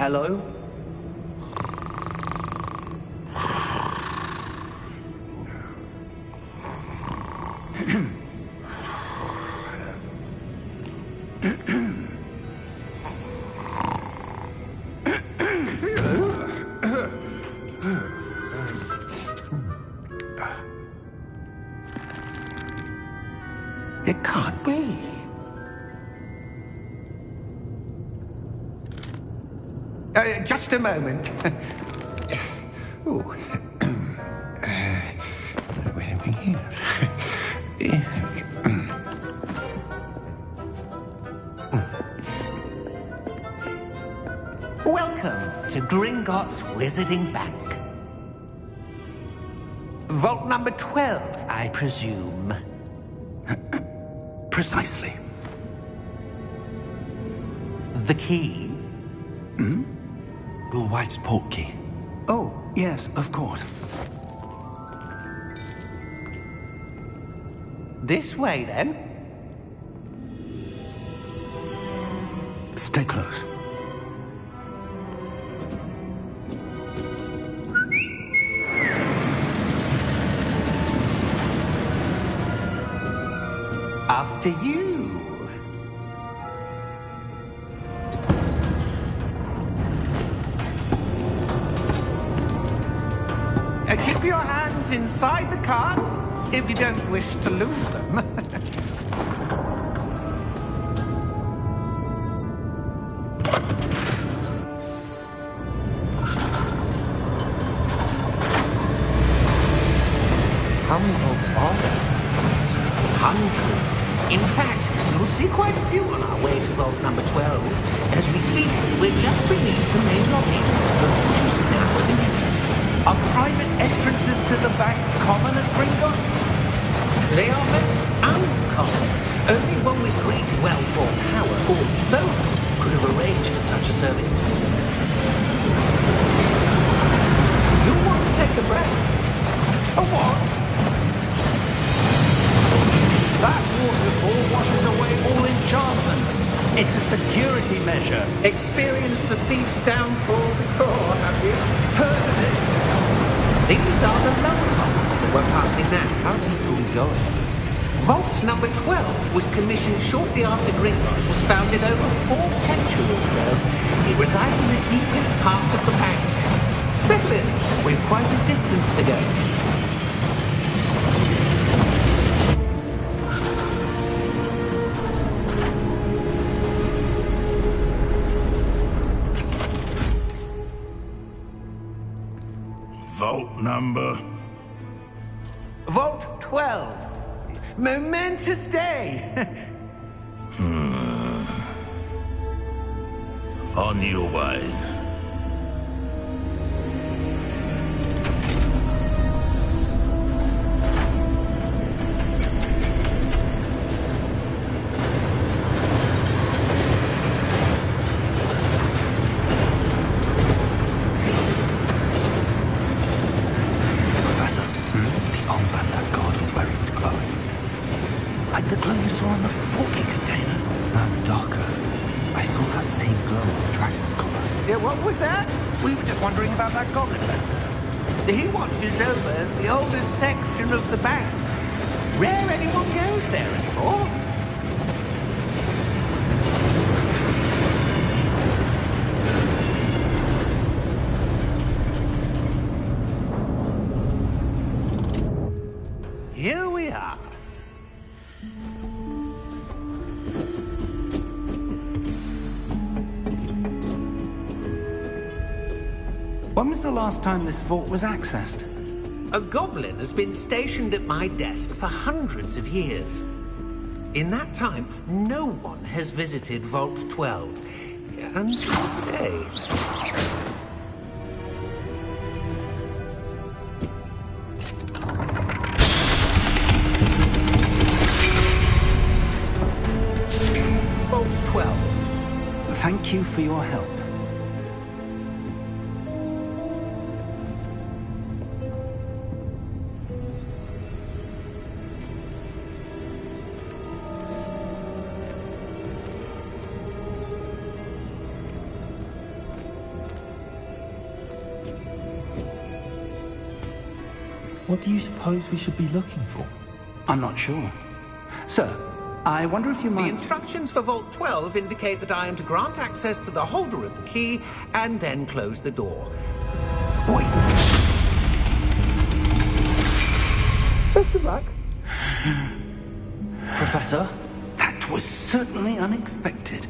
Hello? It can't be. Just a moment. Ooh. Where are we here? Welcome to Gringotts Wizarding Bank. Vault number 12, I presume. Precisely. The key? Hmm? Your wife's portkey. Oh, yes, of course. This way, then. Stay close. After you. Keep your hands inside the cart if you don't wish to lose them. How many vaults are there? Hundreds. In fact, you'll see quite a few on our way to vault number 12. As we speak, we're just beneath the main lobby. The vault you see now in the east. Are private entrances to the bank common at Gringotts? They are most uncommon. Only one with great wealth or power, or both, could have arranged for such a service. You want to take a breath? A what? That waterfall washes away all enchantments. It's a security measure. Experienced the thief's downfall before, have you? Heard of it? These are the lower vaults that we're passing now. How deep are we going? Vault number 12 was commissioned shortly after Gringotts was founded over 4 centuries ago. It resides in the deepest part of the bank. Settle in. We've quite a distance to go. Vault number? Vault 12. Momentous day. On your way. The glow you saw on the porky container? No, darker. I saw that same glow on the dragon's collar. Yeah, what was that? We were just wondering about that goblin back there. He watches over the oldest section of the bank. Rare anyone goes there anymore. Here we are. When was the last time this vault was accessed? A goblin has been stationed at my desk for hundreds of years. In that time, no one has visited Vault 12. Until today. Vault 12. Thank you for your help. What do you suppose we should be looking for? I'm not sure. Sir, I wonder if you The might... instructions for Vault 12 indicate that I am to grant access to the holder of the key and then close the door. Wait! Best of luck. Professor? That was certainly unexpected.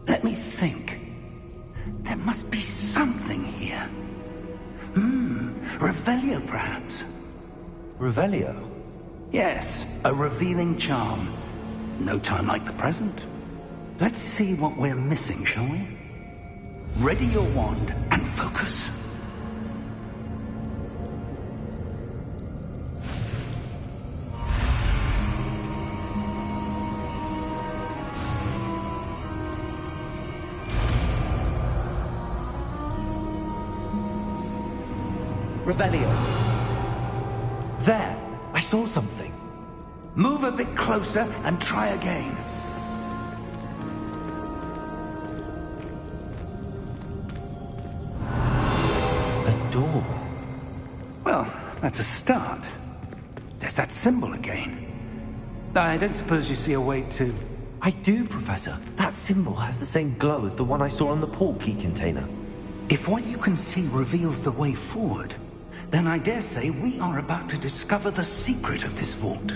Let me think. There must be something here. Revelio, perhaps? Revelio? Yes, a revealing charm. No time like the present. Let's see what we're missing, shall we? Ready your wand and focus. Revelio. There! I saw something. Move a bit closer and try again. A door. Well, that's a start. There's that symbol again. I don't suppose you see a way to... I do, Professor. That symbol has the same glow as the one I saw on the portkey container. If what you can see reveals the way forward, then I dare say we are about to discover the secret of this vault.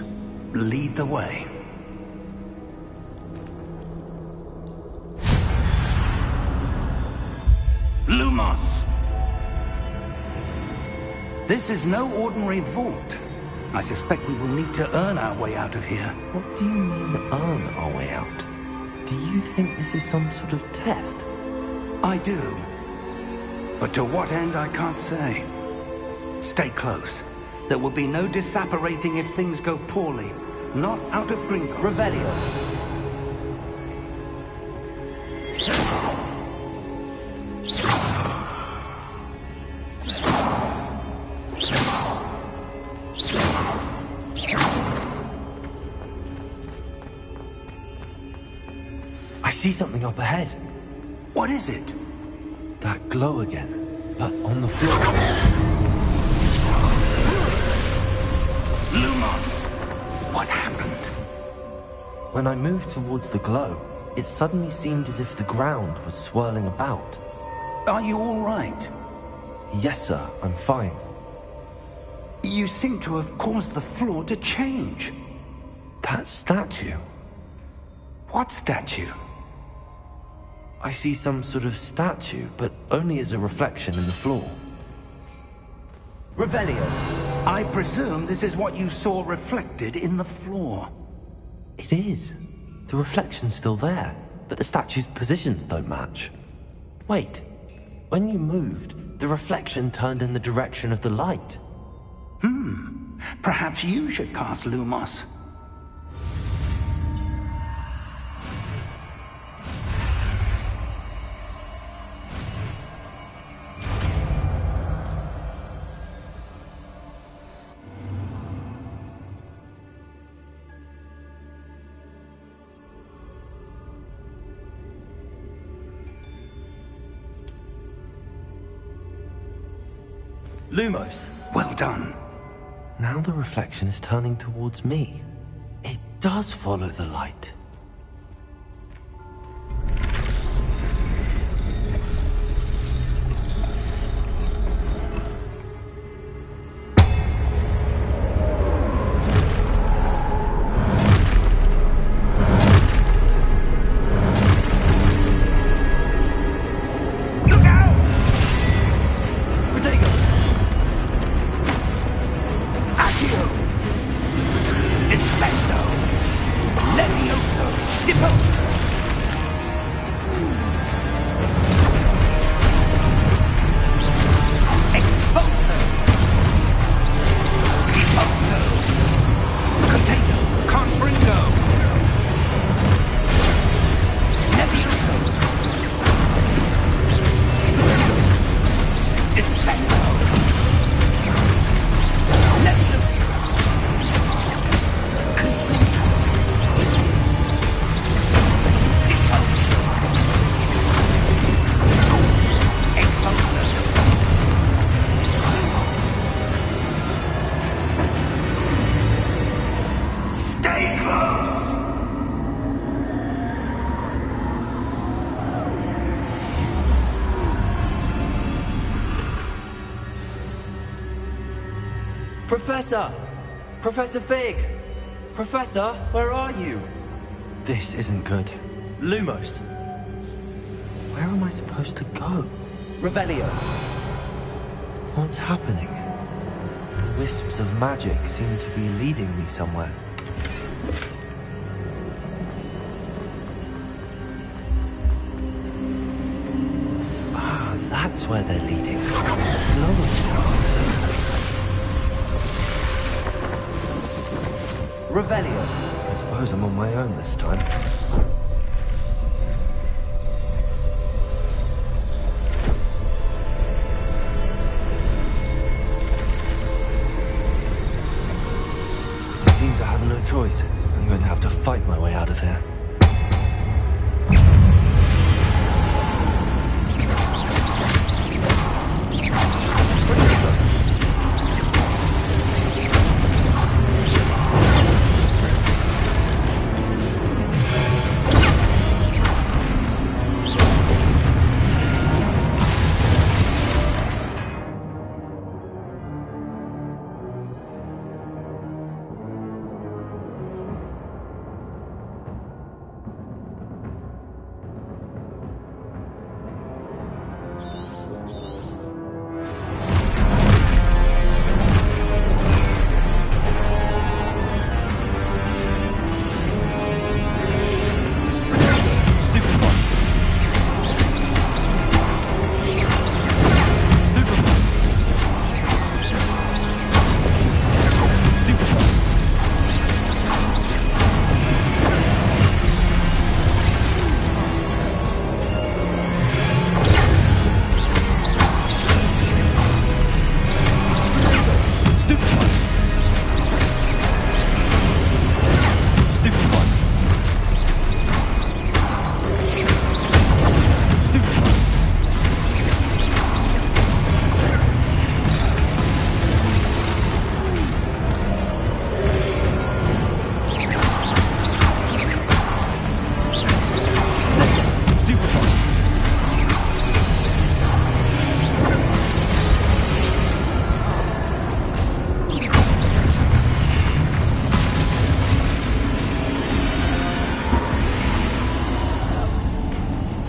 Lead the way. Lumos! This is no ordinary vault. I suspect we will need to earn our way out of here. What do you mean, earn our way out? Do you think this is some sort of test? I do. But to what end, I can't say. Stay close. There will be no disapparating if things go poorly. Not out of Gringotts. Revelio. I see something up ahead. What is it? That glow again, but on the floor. Lumos! What happened? When I moved towards the glow, it suddenly seemed as if the ground was swirling about. Are you all right? Yes, sir, I'm fine. You seem to have caused the floor to change. That statue. What statue? I see some sort of statue, but only as a reflection in the floor. Revelio. I presume this is what you saw reflected in the floor. It is. The reflection's still there, but the statue's positions don't match. Wait. When you moved, the reflection turned in the direction of the light. Perhaps you should cast Lumos. Lumos. Well done. Now the reflection is turning towards me. It does follow the light. Defendo! Leviosa! Professor! Professor Fig! Professor, where are you? This isn't good. Lumos! Where am I supposed to go? Revelio! What's happening? The wisps of magic seem to be leading me somewhere. Ah, that's where they're leading. Glowing tower. Revelio! I suppose I'm on my own this time. Seems I have no choice. I'm going to have to fight my way out of here.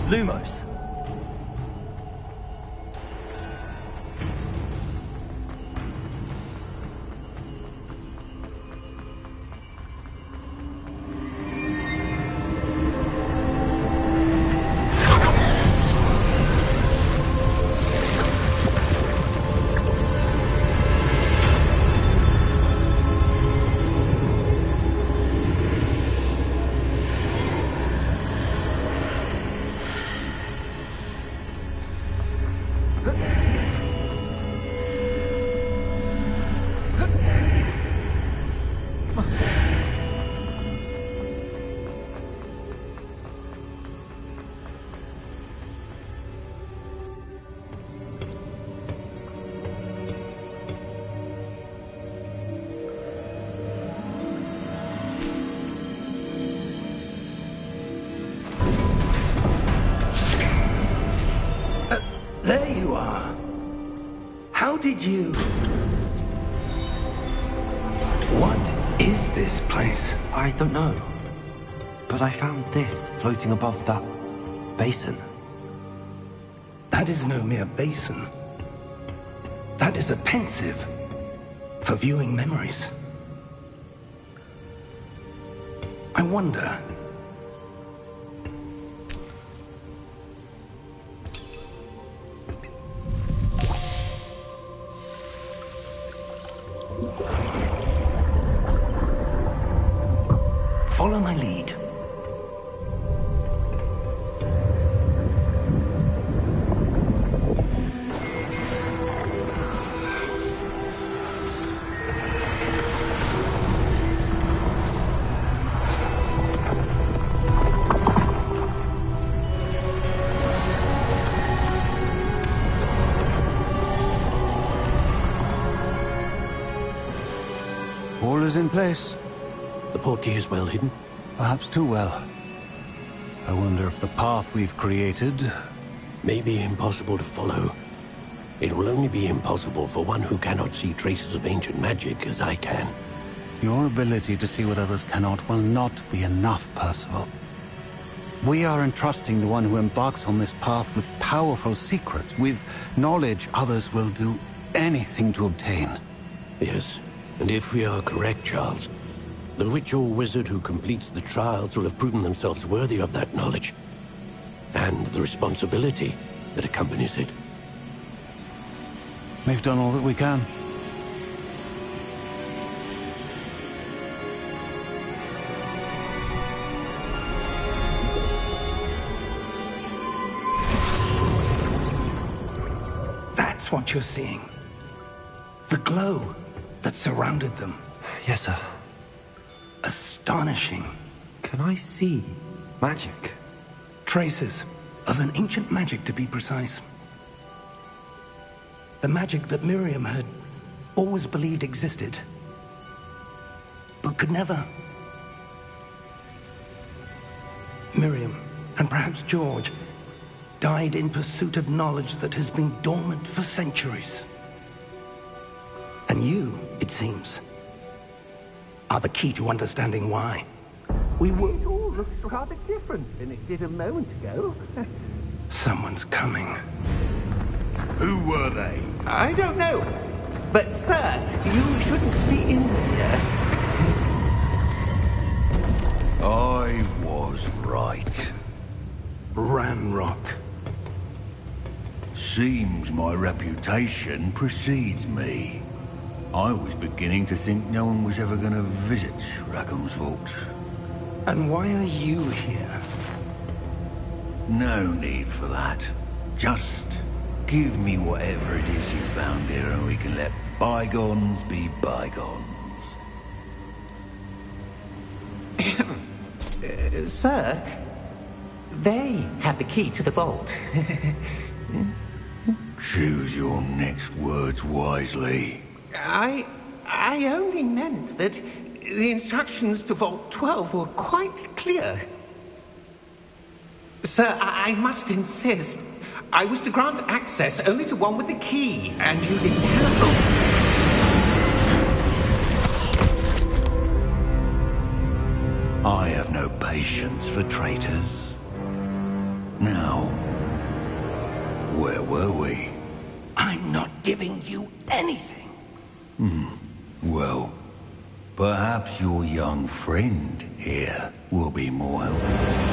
Lumos. There you are. How did you... What is this place? I don't know. But I found this floating above that basin. That is no mere basin. That is a pensive for viewing memories. I wonder... Follow my lead. All is in place. The portkey is well hidden. Perhaps too well. I wonder if the path we've created... May be impossible to follow. It will only be impossible for one who cannot see traces of ancient magic as I can. Your ability to see what others cannot will not be enough, Percival. We are entrusting the one who embarks on this path with powerful secrets, with knowledge others will do anything to obtain. Yes, and if we are correct, Charles, the witch or wizard who completes the trials will have proven themselves worthy of that knowledge, and the responsibility that accompanies it. We've done all that we can. That's what you're seeing. The glow that surrounded them. Yes, sir. Astonishing. Can I see magic? Traces of an ancient magic, to be precise. The magic that Miriam had always believed existed, but could never. Miriam, and perhaps George, died in pursuit of knowledge that has been dormant for centuries. And you, it seems, are the key to understanding why. We were... It all looks rather different than it did a moment ago. Someone's coming. Who were they? I don't know. But, sir, you shouldn't be in here. I was right. Ranrock. Seems my reputation precedes me. I was beginning to think no one was ever going to visit Rackham's vault. And why are you here? No need for that. Just give me whatever it is you found here and we can let bygones be bygones. Sir, they have the key to the vault. Choose your next words wisely. I only meant that the instructions to Vault 12 were quite clear. Sir, I must insist. I was to grant access only to one with the key, and you didn't have. I have no patience for traitors. Now, where were we? I'm not giving you anything. Well, perhaps your young friend here will be more helpful.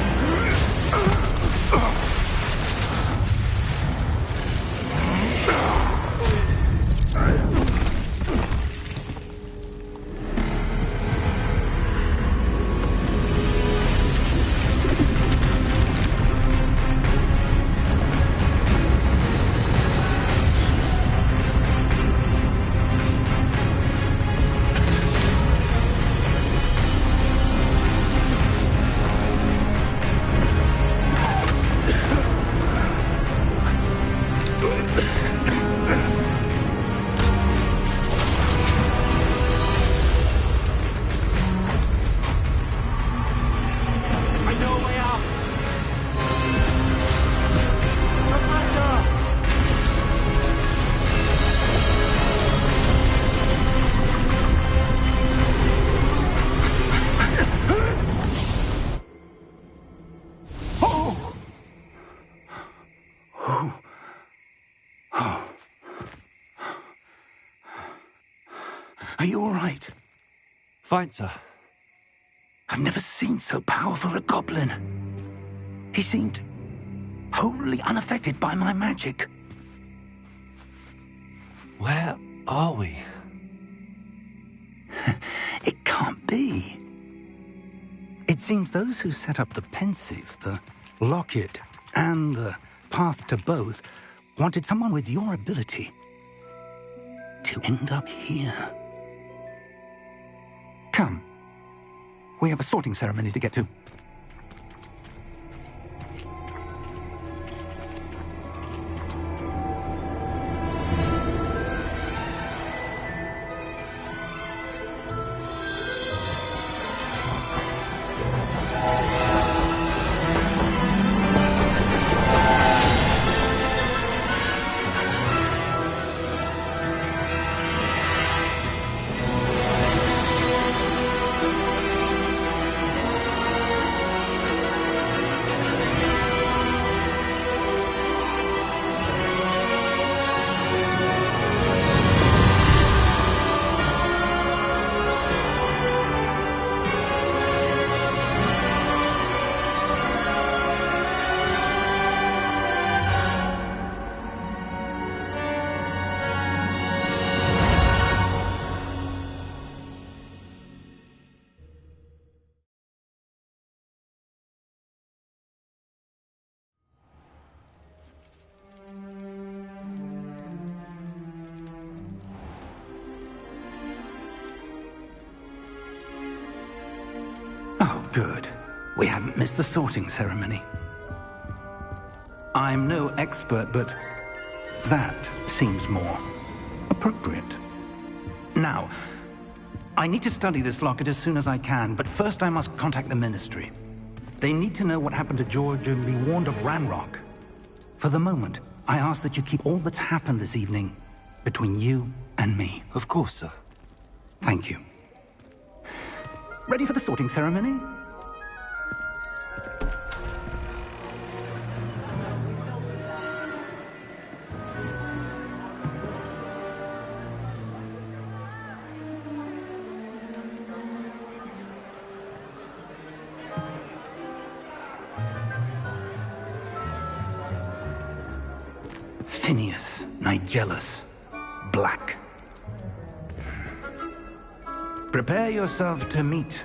Are you all right? Fine, sir. I've never seen so powerful a goblin. He seemed wholly unaffected by my magic. Where are we? It can't be. It seems those who set up the pensive, the locket, and the path to both wanted someone with your ability to end up here. Come. We have a sorting ceremony to get to. We haven't missed the sorting ceremony. I'm no expert, but that seems more appropriate. Now, I need to study this locket as soon as I can, but first I must contact the Ministry. They need to know what happened to George and be warned of Ranrock. For the moment, I ask that you keep all that's happened this evening between you and me. Of course, sir. Thank you. Ready for the sorting ceremony? Phineas, Nigellus, Black. Prepare yourself to meet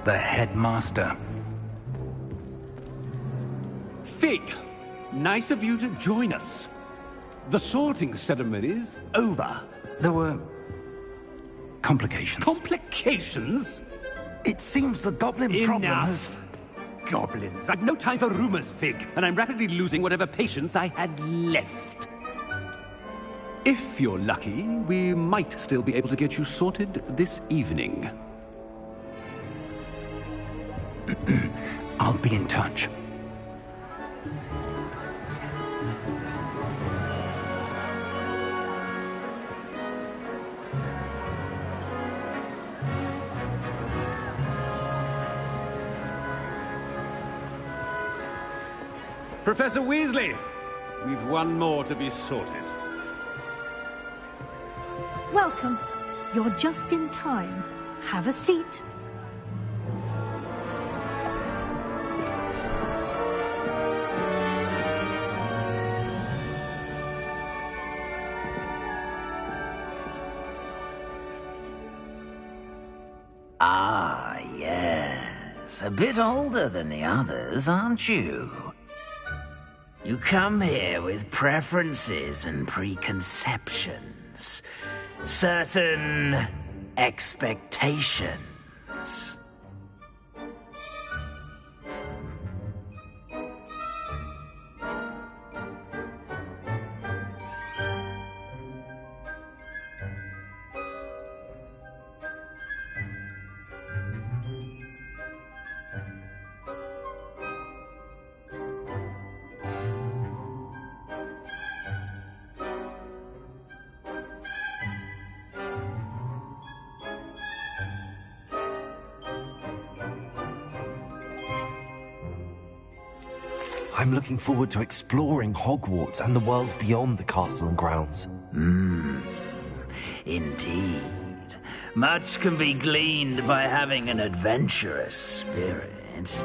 the headmaster. Fig, nice of you to join us. The sorting ceremony's over. There were complications. Complications? It seems the goblin problem has... Enough! Goblins. I've no time for rumors, Fig, and I'm rapidly losing whatever patience I had left. If you're lucky, we might still be able to get you sorted this evening. I'll be in touch. Professor Weasley, we've one more to be sorted. Welcome. You're just in time. Have a seat. Ah, yes. A bit older than the others, aren't you? You come here with preferences and preconceptions. Certain expectations. I'm looking forward to exploring Hogwarts and the world beyond the castle and grounds. Indeed. Much can be gleaned by having an adventurous spirit,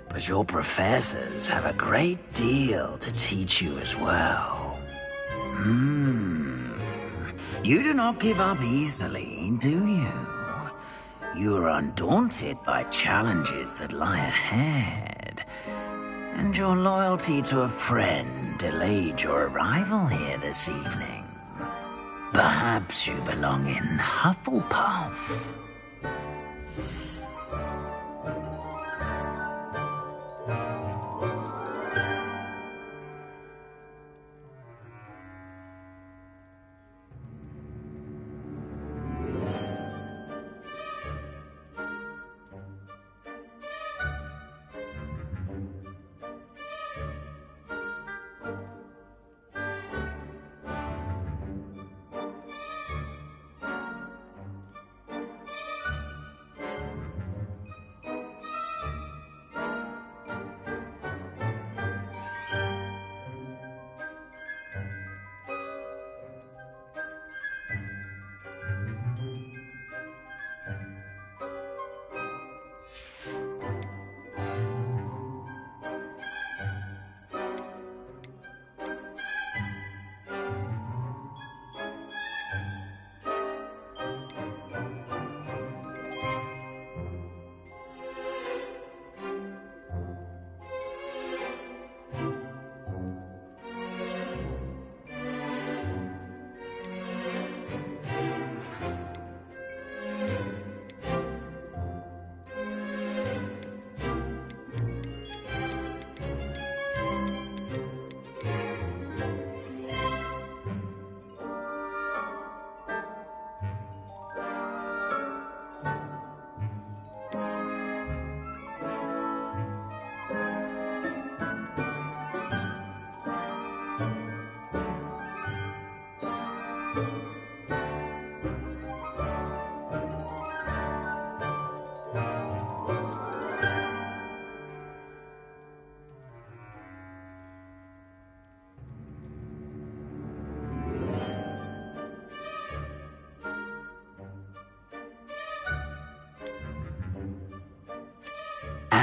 but your professors have a great deal to teach you as well. You do not give up easily, do you? You are undaunted by challenges that lie ahead, and your loyalty to a friend delayed your arrival here this evening. Perhaps you belong in Hufflepuff.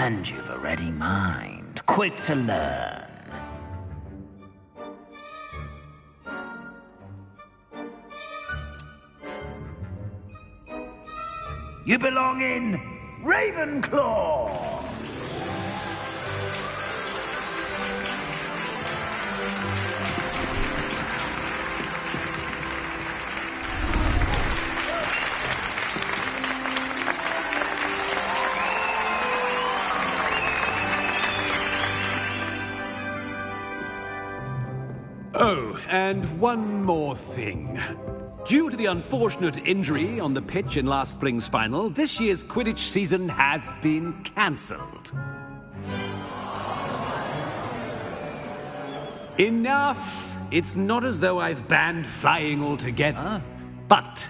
And you've a ready mind, quick to learn. You belong in Ravenclaw! Oh, and one more thing. Due to the unfortunate injury on the pitch in last spring's final, this year's Quidditch season has been cancelled. Enough! It's not as though I've banned flying altogether. But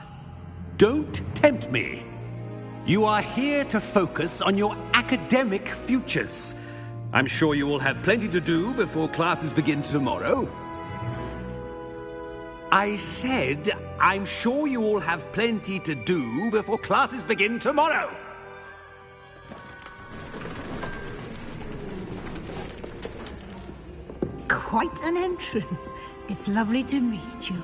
don't tempt me. You are here to focus on your academic futures. I'm sure you will have plenty to do before classes begin tomorrow. I said, I'm sure you all have plenty to do before classes begin tomorrow. Quite an entrance. It's lovely to meet you.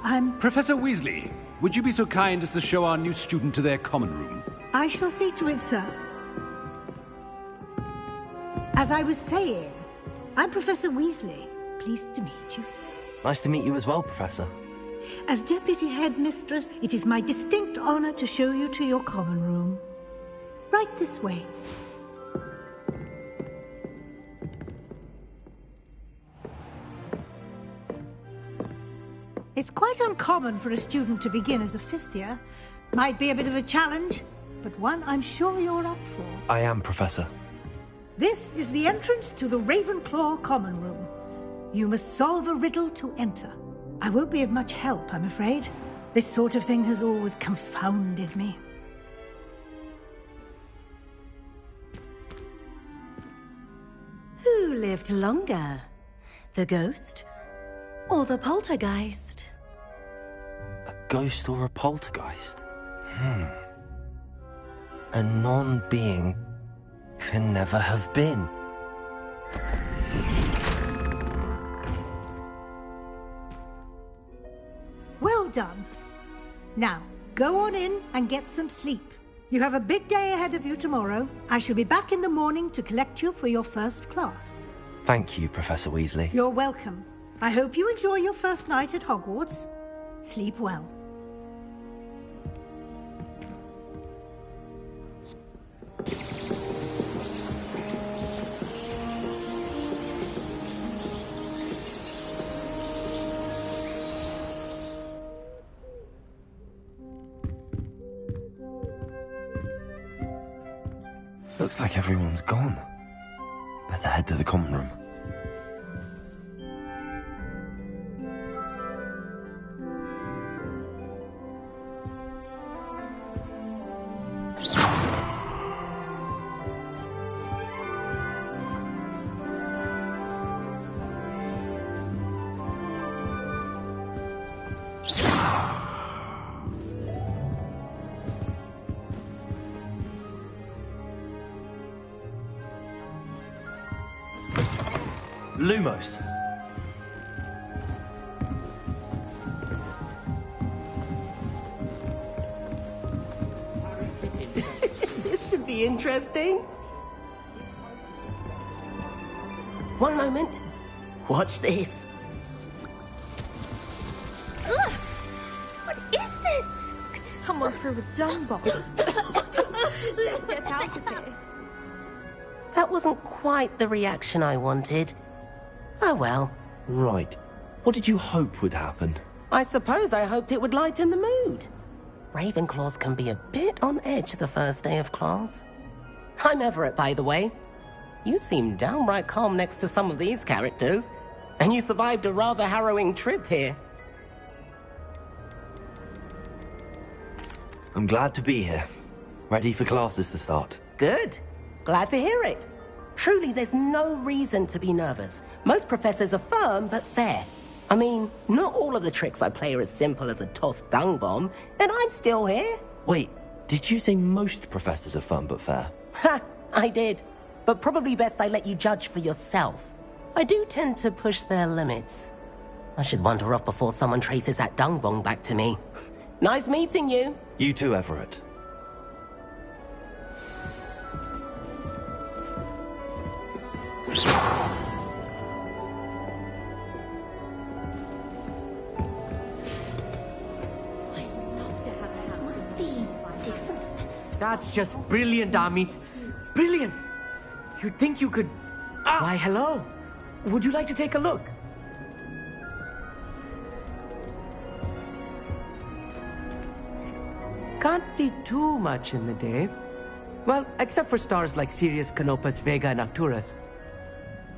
I'm... Professor Weasley, would you be so kind as to show our new student to their common room? I shall see to it, sir. As I was saying, I'm Professor Weasley. Pleased to meet you. Nice to meet you as well, Professor. As Deputy Headmistress, it is my distinct honor to show you to your common room. Right this way. It's quite uncommon for a student to begin as a fifth year. Might be a bit of a challenge, but one I'm sure you're up for. I am, Professor. This is the entrance to the Ravenclaw common room. You must solve a riddle to enter. I won't be of much help, I'm afraid. This sort of thing has always confounded me. Who lived longer? The ghost or the poltergeist? A ghost or a poltergeist? A non-being can never have been. Well done. Now, go on in and get some sleep. You have a big day ahead of you tomorrow. I shall be back in the morning to collect you for your first class. Thank you, Professor Weasley. You're welcome. I hope you enjoy your first night at Hogwarts. Sleep well. Looks like everyone's gone. Better head to the common room. Lumos. This should be interesting. One moment. Watch this. Ugh! What is this? Someone threw a dung bomb. Let's get out of here. That wasn't quite the reaction I wanted. Oh well. Right. What did you hope would happen? I suppose I hoped it would lighten the mood. Ravenclaws can be a bit on edge the first day of class. I'm Everett, by the way. You seem downright calm next to some of these characters, and you survived a rather harrowing trip here. I'm glad to be here. Ready for classes to start. Good. Glad to hear it. Truly, there's no reason to be nervous. Most professors are firm, but fair. I mean, not all of the tricks I play are as simple as a tossed dung bomb, and I'm still here. Wait, did you say most professors are fun but fair? Ha! I did. but probably best I let you judge for yourself. I do tend to push their limits. I should wander off before someone traces that dung bong back to me. Nice meeting you. You too, Everett. That's just brilliant, Amit. Brilliant! You'd think you could... Why, hello. Would you like to take a look? Can't see too much in the day. Well, except for stars like Sirius, Canopus, Vega, and Arcturus.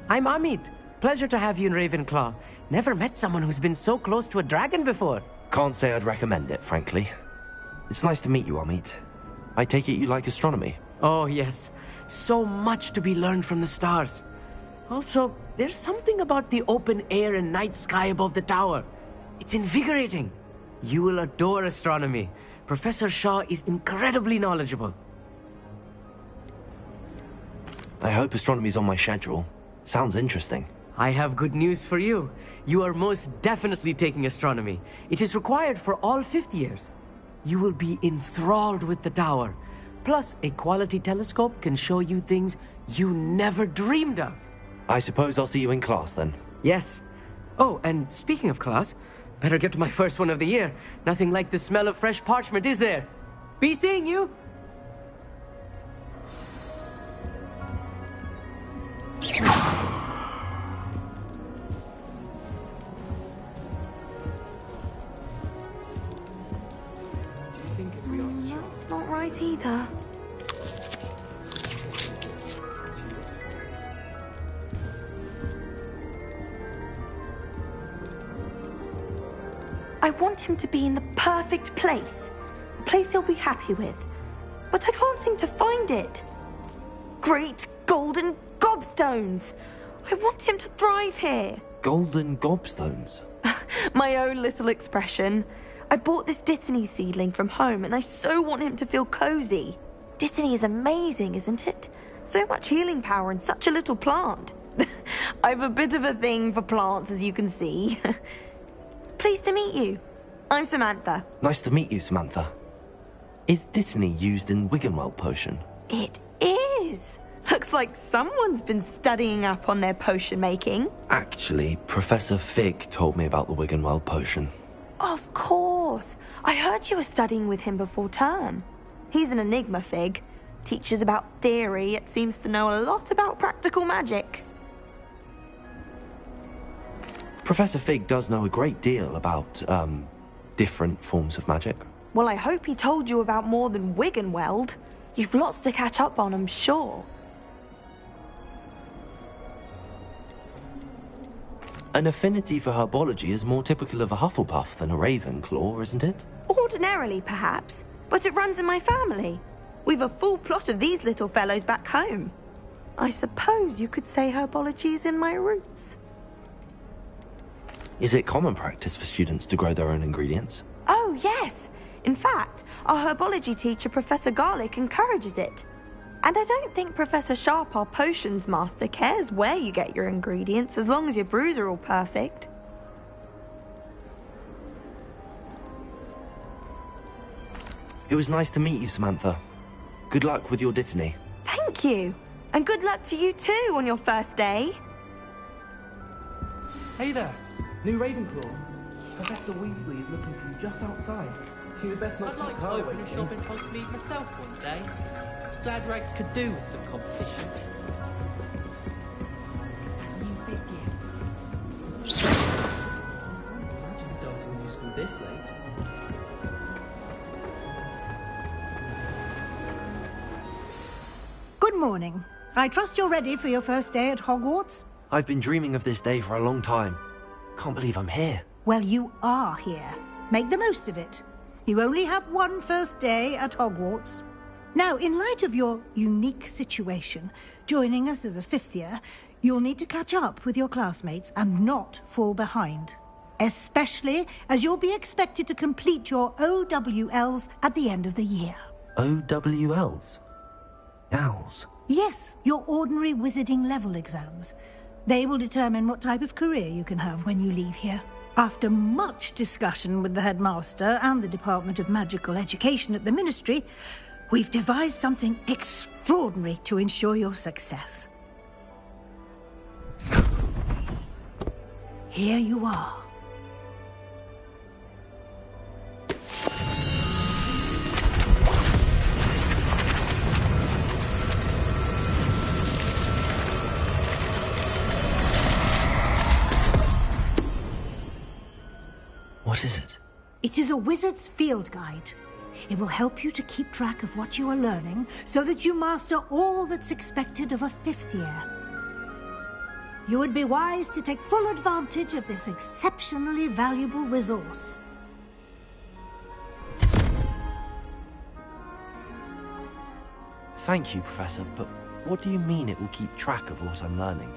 I'm Amit. Pleasure to have you in Ravenclaw. Never met someone who's been so close to a dragon before. Can't say I'd recommend it, frankly. It's nice to meet you, Amit. I take it you like astronomy? Oh, yes. So much to be learned from the stars. Also, there's something about the open air and night sky above the tower. It's invigorating. You will adore astronomy. Professor Shaw is incredibly knowledgeable. I hope astronomy's on my schedule. Sounds interesting. I have good news for you. You are most definitely taking astronomy. It is required for all 5th years. You will be enthralled with the tower. Plus, a quality telescope can show you things you never dreamed of. I suppose I'll see you in class then. Yes. Oh, and speaking of class, better get to my first one of the year. Nothing like the smell of fresh parchment, is there? Be seeing you! That's not right either. I want him to be in the perfect place. A place he'll be happy with. But I can't seem to find it. Great golden gobstones! I want him to thrive here. Golden gobstones? My own little expression. I bought this Dittany seedling from home and I so want him to feel cozy. Dittany is amazing, isn't it? So much healing power in such a little plant. I've a bit of a thing for plants, as you can see. Pleased to meet you. I'm Samantha. Nice to meet you, Samantha. Is Dittany used in Wiggenweld potion? It is. Looks like someone's been studying up on their potion making. Actually, Professor Fig told me about the Wiggenweld potion. Of course. I heard you were studying with him before term. He's an enigma, Fig. Teaches about theory, yet seems to know a lot about practical magic. Professor Fig does know a great deal about, different forms of magic. Well, I hope he told you about more than Wiggenweld. You've lots to catch up on, I'm sure. An affinity for herbology is more typical of a Hufflepuff than a Ravenclaw, isn't it? Ordinarily, perhaps, but it runs in my family. We've a full plot of these little fellows back home. I suppose you could say herbology is in my roots. Is it common practice for students to grow their own ingredients? Oh, yes. In fact, our herbology teacher, Professor Garlick, encourages it. And I don't think Professor Sharp, our potions master, cares where you get your ingredients, as long as your brews are all perfect. It was nice to meet you, Samantha. Good luck with your Dittany. Thank you. And good luck to you too on your first day. Hey there. New Ravenclaw. Professor Weasley is looking for you just outside. You'd best not I'd like to open a shop in Hogsmeade myself one day. Glad Rags could do with some competition. Imagine starting a new school this late. Good morning. I trust you're ready for your first day at Hogwarts? I've been dreaming of this day for a long time. Can't believe I'm here. Well, you are here. Make the most of it. You only have one first day at Hogwarts. Now, in light of your unique situation, joining us as a 5th year, you'll need to catch up with your classmates and not fall behind. Especially as you'll be expected to complete your OWLs at the end of the year. OWLs? Owls? Yes, your ordinary wizarding level exams. They will determine what type of career you can have when you leave here. After much discussion with the headmaster and the Department of Magical Education at the Ministry, we've devised something extraordinary to ensure your success. Here you are. What is it? It is a wizard's field guide. It will help you to keep track of what you are learning so that you master all that's expected of a 5th year. You would be wise to take full advantage of this exceptionally valuable resource. Thank you, Professor, but what do you mean it will keep track of what I'm learning?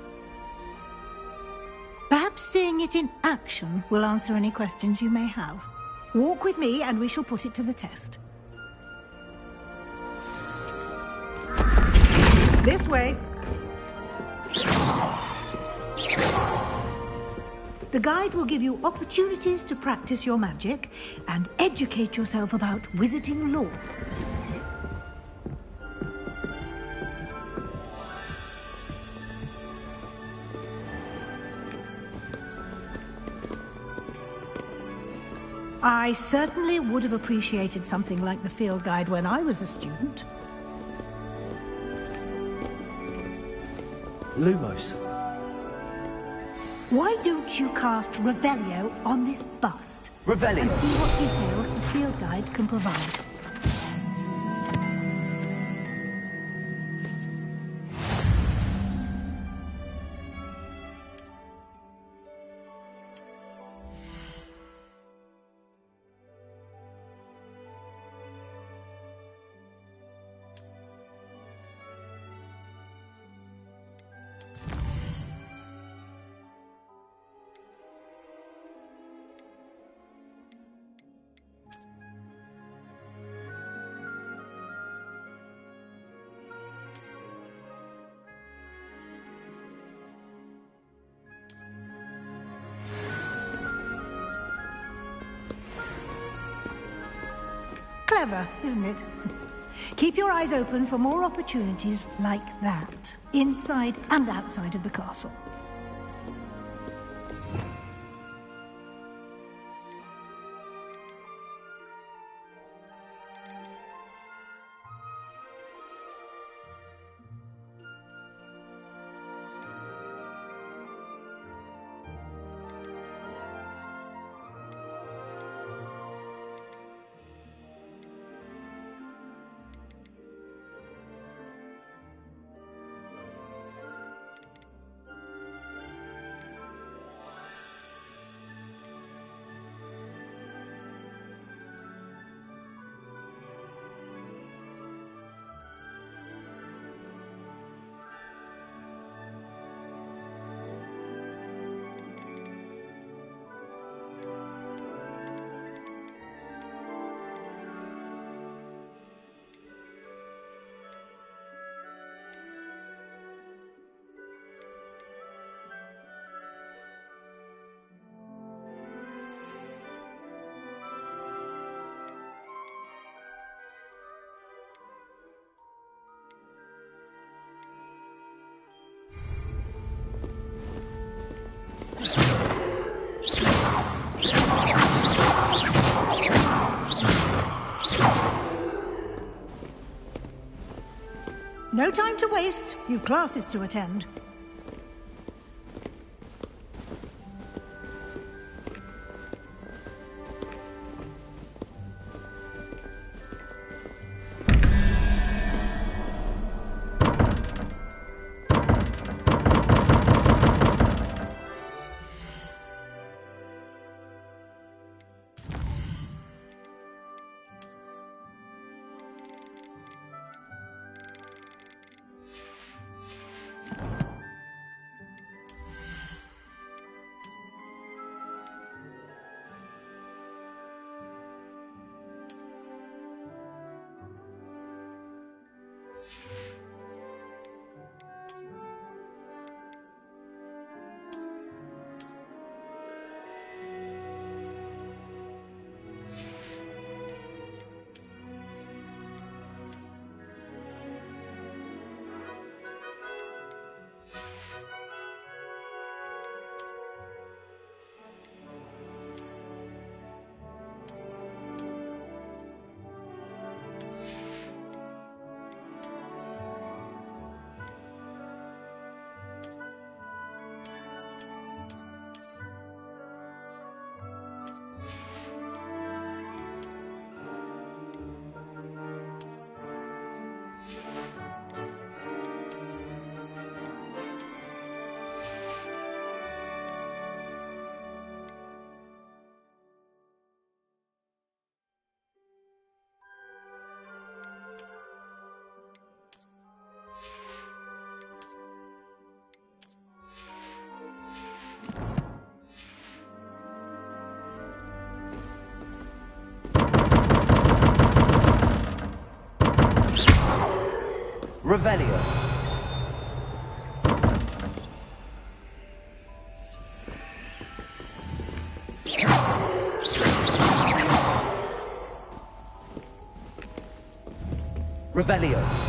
Perhaps seeing it in action will answer any questions you may have. Walk with me and we shall put it to the test. This way. The guide will give you opportunities to practice your magic and educate yourself about wizarding lore. I certainly would have appreciated something like the field guide when I was a student. Lumos. Why don't you cast Revelio on this bust? Revelio? And see what details the field guide can provide. Clever, isn't it? Keep your eyes open for more opportunities like that, inside and outside of the castle. No time to waste. You've classes to attend. Revelio. Revelio.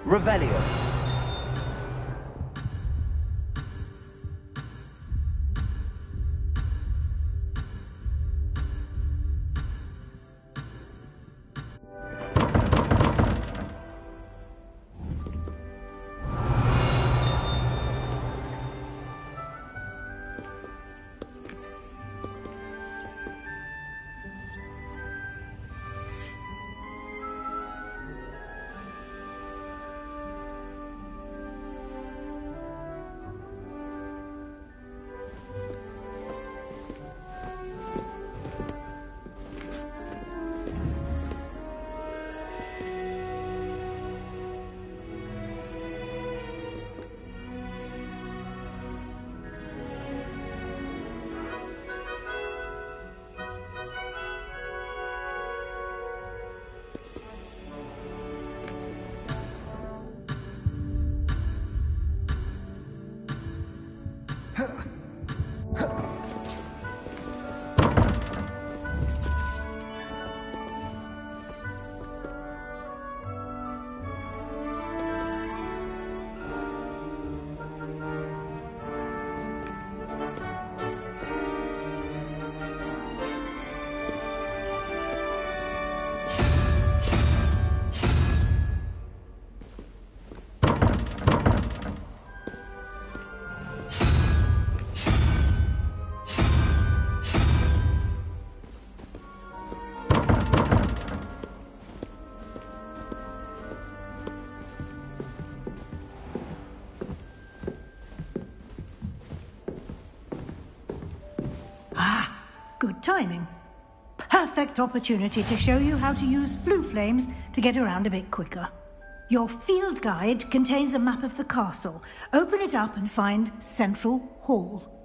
Revelio. Good timing. Perfect opportunity to show you how to use flue flames to get around a bit quicker. Your field guide contains a map of the castle. Open it up and find Central Hall.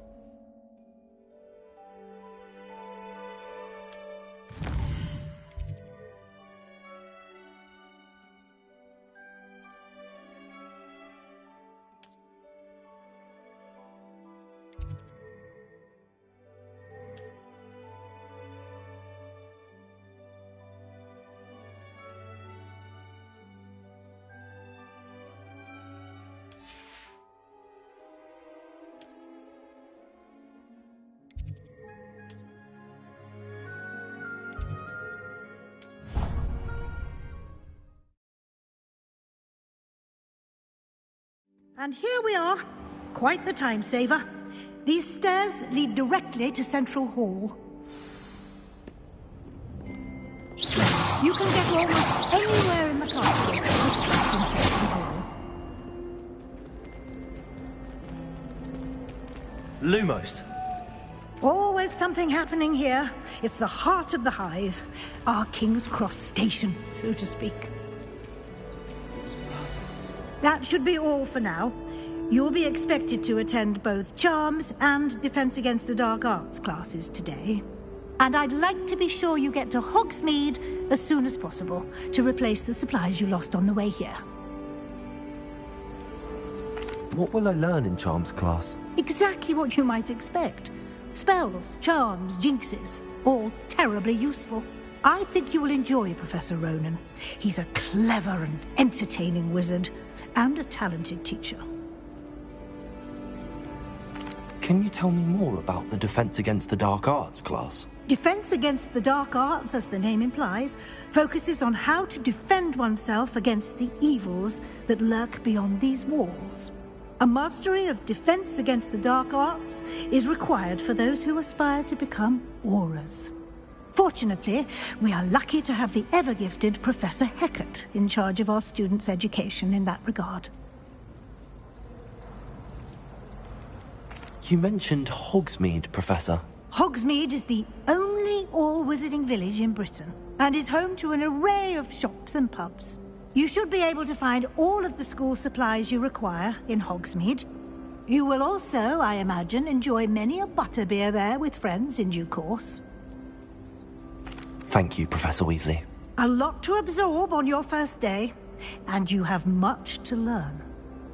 And here we are. Quite the time saver. These stairs lead directly to Central Hall. You can get almost anywhere in the castle with Central Hall. Lumos. Always something happening here. It's the heart of the hive. Our King's Cross station, so to speak. That should be all for now. You'll be expected to attend both Charms and Defense Against the Dark Arts classes today. And I'd like to be sure you get to Hogsmeade as soon as possible to replace the supplies you lost on the way here. What will I learn in Charms class? Exactly what you might expect. Spells, charms, jinxes, all terribly useful. I think you will enjoy Professor Ronan. He's a clever and entertaining wizard, and a talented teacher. Can you tell me more about the Defense Against the Dark Arts class? Defense Against the Dark Arts, as the name implies, focuses on how to defend oneself against the evils that lurk beyond these walls. A mastery of Defense Against the Dark Arts is required for those who aspire to become Aurors. Fortunately, we are lucky to have the ever-gifted Professor Hecat in charge of our students' education in that regard. You mentioned Hogsmeade, Professor. Hogsmeade is the only all-wizarding village in Britain, and is home to an array of shops and pubs. You should be able to find all of the school supplies you require in Hogsmeade. You will also, I imagine, enjoy many a butterbeer there with friends in due course. Thank you, Professor Weasley. A lot to absorb on your first day, and you have much to learn.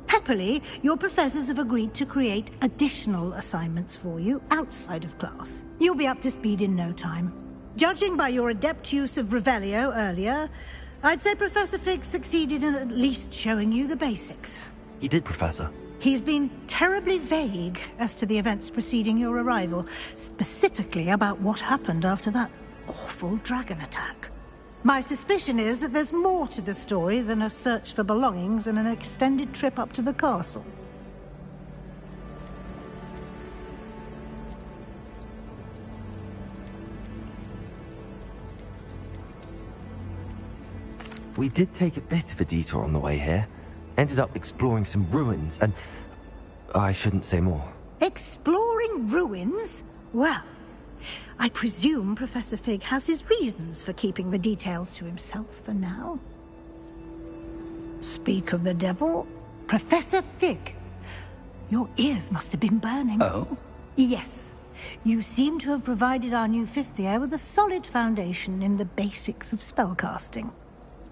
Happily, your professors have agreed to create additional assignments for you outside of class. You'll be up to speed in no time. Judging by your adept use of Revelio earlier, I'd say Professor Fig succeeded in at least showing you the basics. He did, Professor. He's been terribly vague as to the events preceding your arrival, specifically about what happened after that awful dragon attack. My suspicion is that there's more to the story than a search for belongings and an extended trip up to the castle. We did take a bit of a detour on the way here. Ended up exploring some ruins and... I shouldn't say more. Exploring ruins? Well, I presume Professor Fig has his reasons for keeping the details to himself for now. Speak of the devil, Professor Fig. Your ears must have been burning. Oh? Yes. You seem to have provided our new fifth year with a solid foundation in the basics of spellcasting.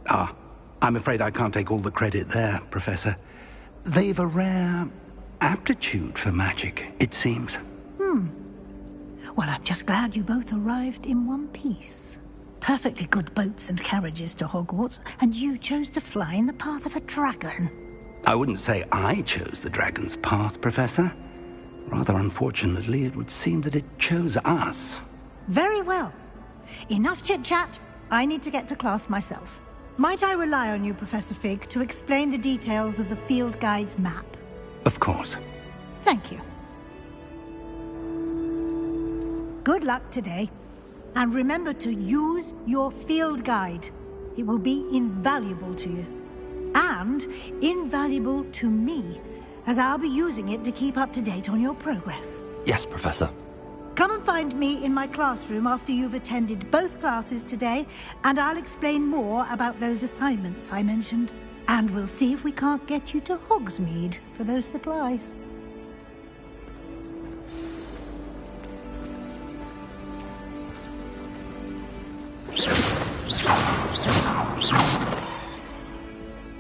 Ah, I'm afraid I can't take all the credit there, Professor. They've a rare aptitude for magic, it seems. Well, I'm just glad you both arrived in one piece. Perfectly good boats and carriages to Hogwarts, and you chose to fly in the path of a dragon. I wouldn't say I chose the dragon's path, Professor. Rather unfortunately, it would seem that it chose us. Very well. Enough chit-chat. I need to get to class myself. Might I rely on you, Professor Fig, to explain the details of the field guide's map? Of course. Thank you. Good luck today. And remember to use your field guide. It will be invaluable to you. And invaluable to me, as I'll be using it to keep up to date on your progress. Yes, Professor. Come and find me in my classroom after you've attended both classes today, and I'll explain more about those assignments I mentioned. And we'll see if we can't get you to Hogsmeade for those supplies.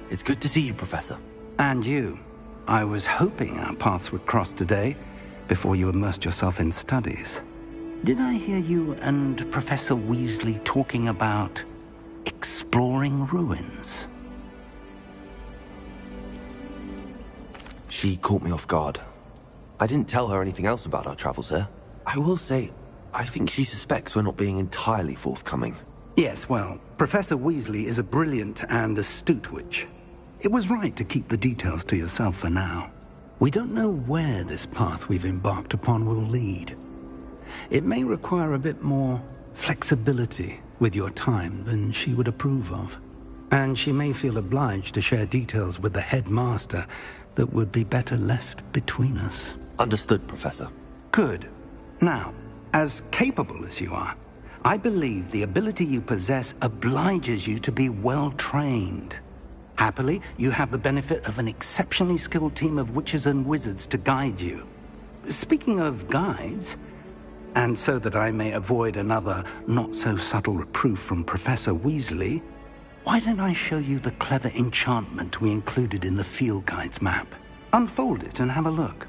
It's good to see you, Professor. And you. I was hoping our paths would cross today, before you immersed yourself in studies. Did I hear you and Professor Weasley talking about exploring ruins? She caught me off guard. I didn't tell her anything else about our travels here. I will say, I think she suspects we're not being entirely forthcoming. Yes, well, Professor Weasley is a brilliant and astute witch. It was right to keep the details to yourself for now. We don't know where this path we've embarked upon will lead. It may require a bit more flexibility with your time than she would approve of. And she may feel obliged to share details with the headmaster that would be better left between us. Understood, Professor. Good. Now, as capable as you are, I believe the ability you possess obliges you to be well trained. Happily, you have the benefit of an exceptionally skilled team of witches and wizards to guide you. Speaking of guides, and so that I may avoid another not-so-subtle reproof from Professor Weasley, why don't I show you the clever enchantment we included in the field guide's map? Unfold it and have a look.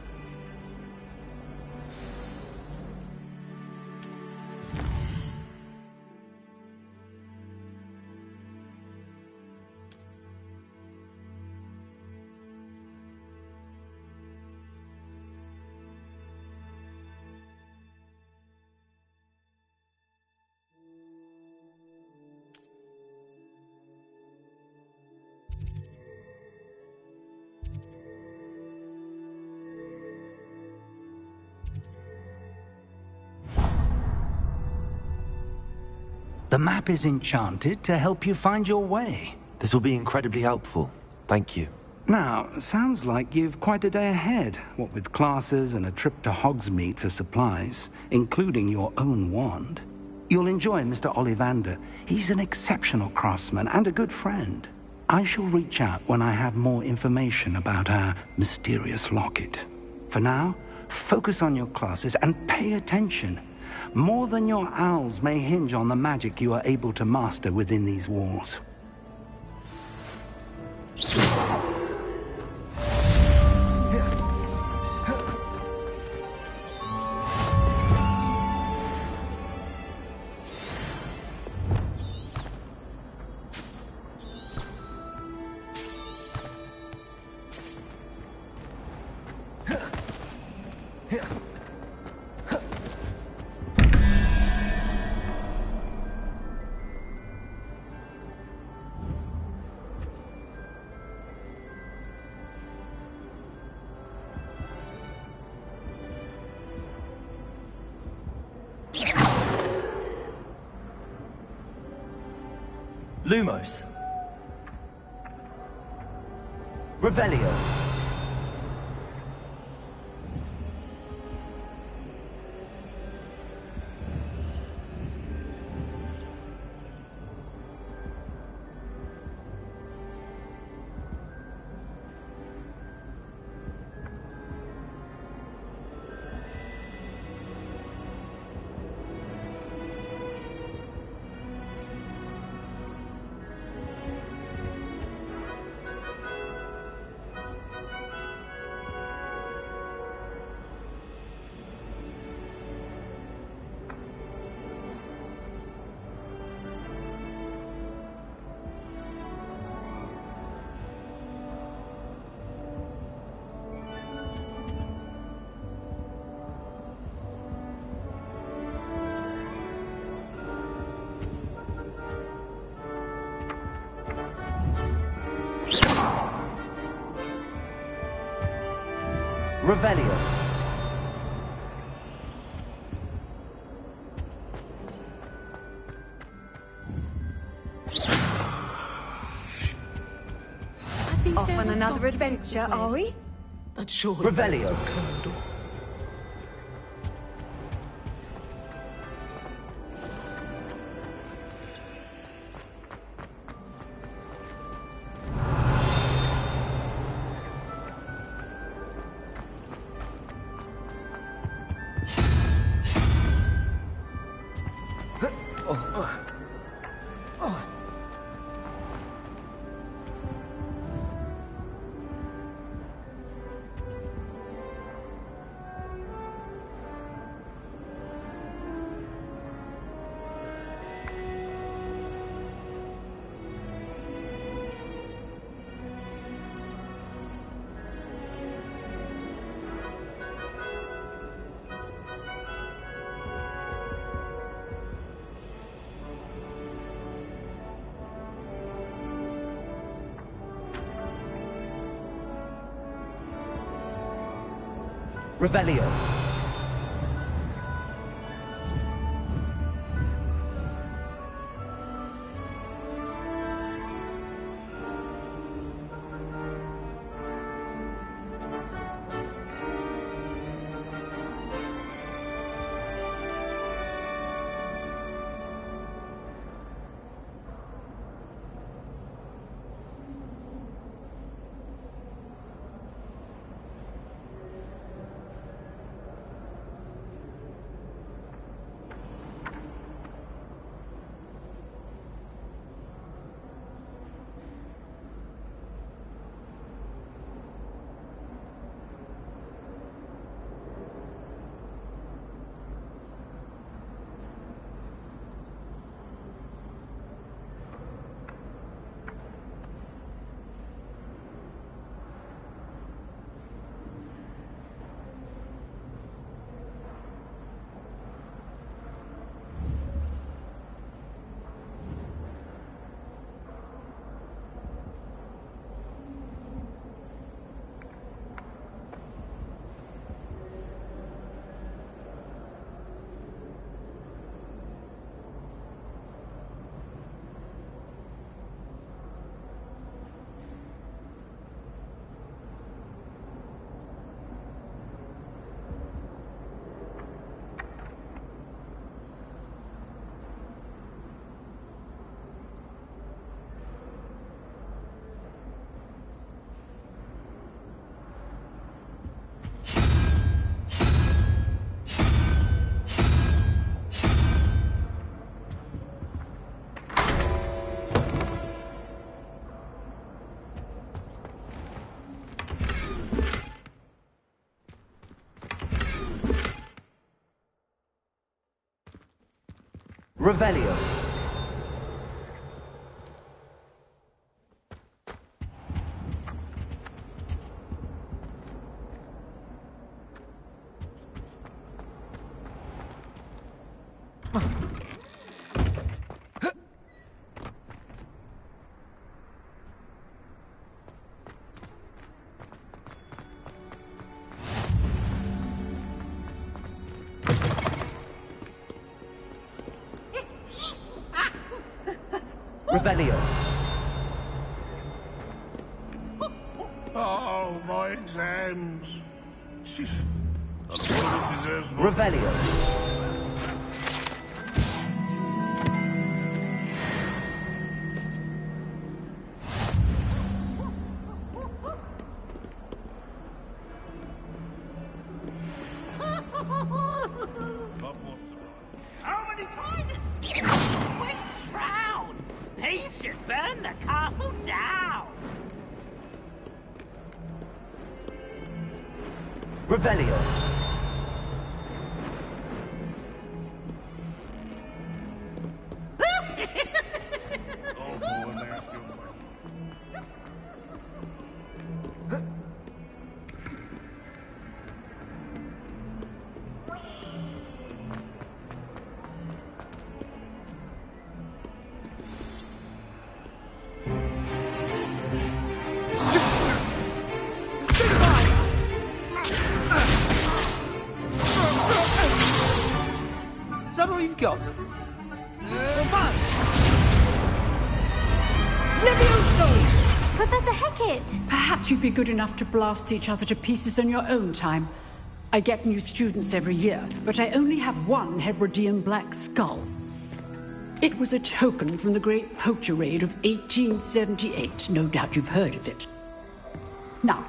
The map is enchanted to help you find your way. This will be incredibly helpful. Thank you. Now, sounds like you've quite a day ahead, what with classes and a trip to Hogsmeade for supplies, including your own wand. You'll enjoy Mr. Ollivander. He's an exceptional craftsman and a good friend. I shall reach out when I have more information about our mysterious locket. For now, focus on your classes and pay attention. More than your owls may hinge on the magic you are able to master within these walls. Lumos. Revelio. Revelio. Off on another adventure, are we? But surely Revelio. Revelio. Revelio. Revelio. Oh, my exams. I thought it deserves more. Revelio. How many times? Which frown? He should burn the castle down. Revelio. Is that all you've got? Levioso! Professor Hecat! Perhaps you'd be good enough to blast each other to pieces in your own time. I get new students every year, but I only have one Hebridean black skull. It was a token from the Great Poacher Raid of 1878. No doubt you've heard of it. Now,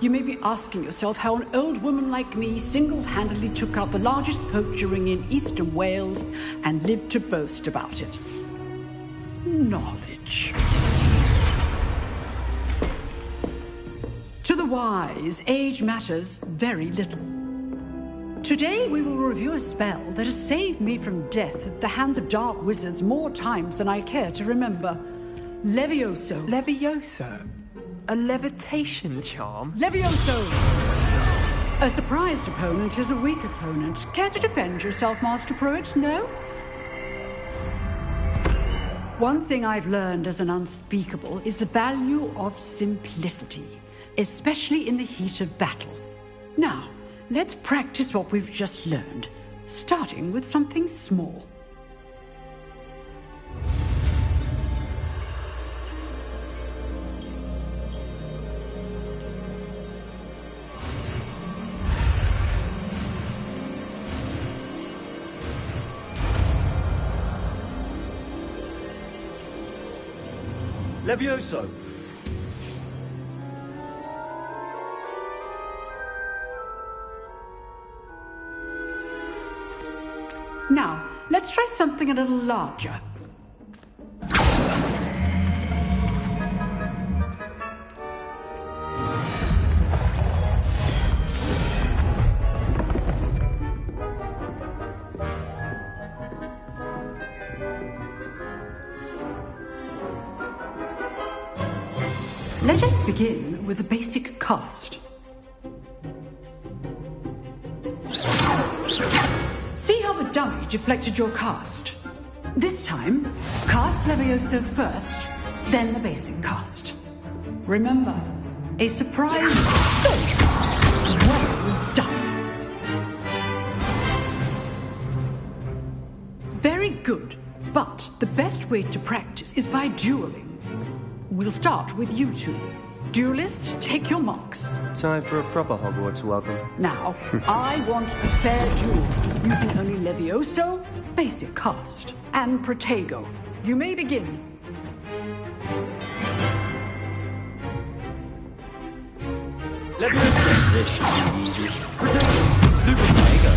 you may be asking yourself how an old woman like me single-handedly took out the largest poacher ring in eastern Wales and lived to boast about it. Knowledge. To the wise, age matters very little. Today we will review a spell that has saved me from death at the hands of dark wizards more times than I care to remember. Levioso. Levioso? A levitation charm? Levioso! A surprised opponent is a weak opponent. Care to defend yourself, Master Pruitt? No? One thing I've learned as an unspeakable is the value of simplicity, especially in the heat of battle. Now, let's practice what we've just learned, starting with something small. Levioso! Now, let's try something a little larger. Let us begin with the basic cast. See how the dummy deflected your cast? This time, cast Levioso first, then the basic cast. Remember, a surprise fake. Well done. Very good, but the best way to practice is by dueling. We'll start with you two. Duelists, take your marks. Time for a proper Hogwarts welcome. Now, I want a fair duel, using only Levioso, basic cast, and Protego. You may begin. Levioso! This should be easy. Protego! Stu Protego!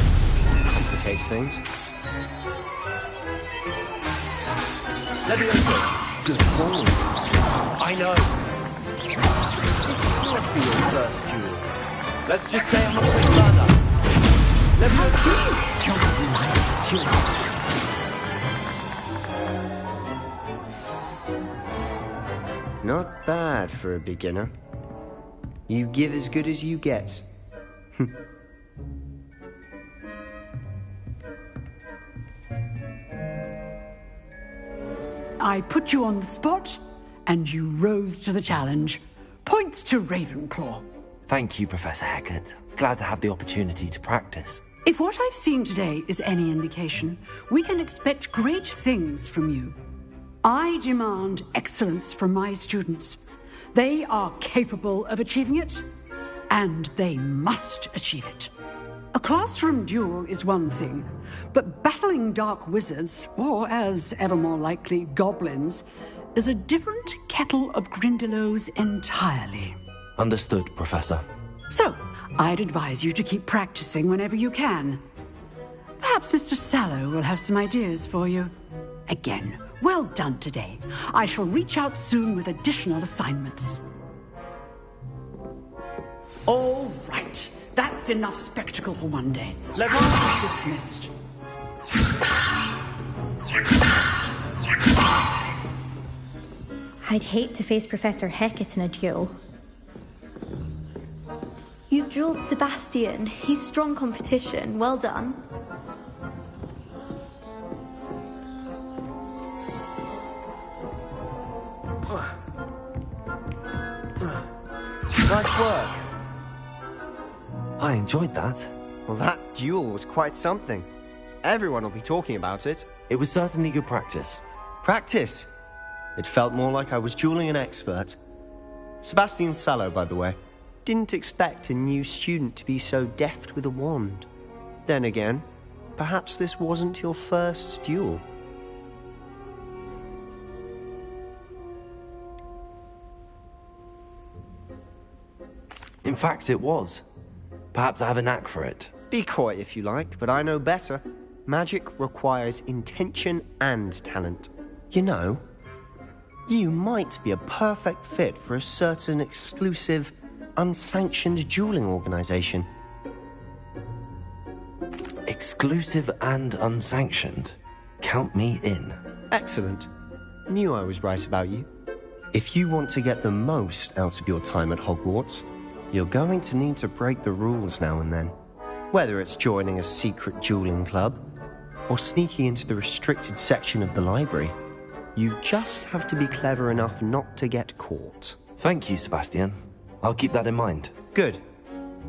Complicates things. Levioso! Good form. I know. This must be your first duel. Let's just say I'm a quick learner. Not bad for a beginner. You give as good as you get. I put you on the spot, and you rose to the challenge. Points to Ravenclaw. Thank you, Professor Hecat. Glad to have the opportunity to practice. If what I've seen today is any indication, we can expect great things from you. I demand excellence from my students. They are capable of achieving it, and they must achieve it. A classroom duel is one thing, but battling dark wizards, or as ever more likely, goblins, is a different kettle of Grindylows entirely. Understood, Professor. So, I'd advise you to keep practicing whenever you can. Perhaps Mr. Sallow will have some ideas for you. Again, well done today. I shall reach out soon with additional assignments. All right. That's enough spectacle for one day. Class is dismissed. I'd hate to face Professor Hecat in a duel. You dueled Sebastian. He's strong competition. Well done. Nice work. I enjoyed that. Well, that duel was quite something. Everyone will be talking about it. It was certainly good practice. Practice? It felt more like I was dueling an expert. Sebastian Sallow, by the way. Didn't expect a new student to be so deft with a wand. Then again, perhaps this wasn't your first duel. In fact, it was. Perhaps I have a knack for it. Be coy if you like, but I know better. Magic requires intention and talent. You know, you might be a perfect fit for a certain exclusive, unsanctioned dueling organization. Exclusive and unsanctioned? Count me in. Excellent. Knew I was right about you. If you want to get the most out of your time at Hogwarts, you're going to need to break the rules now and then. Whether it's joining a secret dueling club, or sneaking into the restricted section of the library, you just have to be clever enough not to get caught. Thank you, Sebastian. I'll keep that in mind. Good.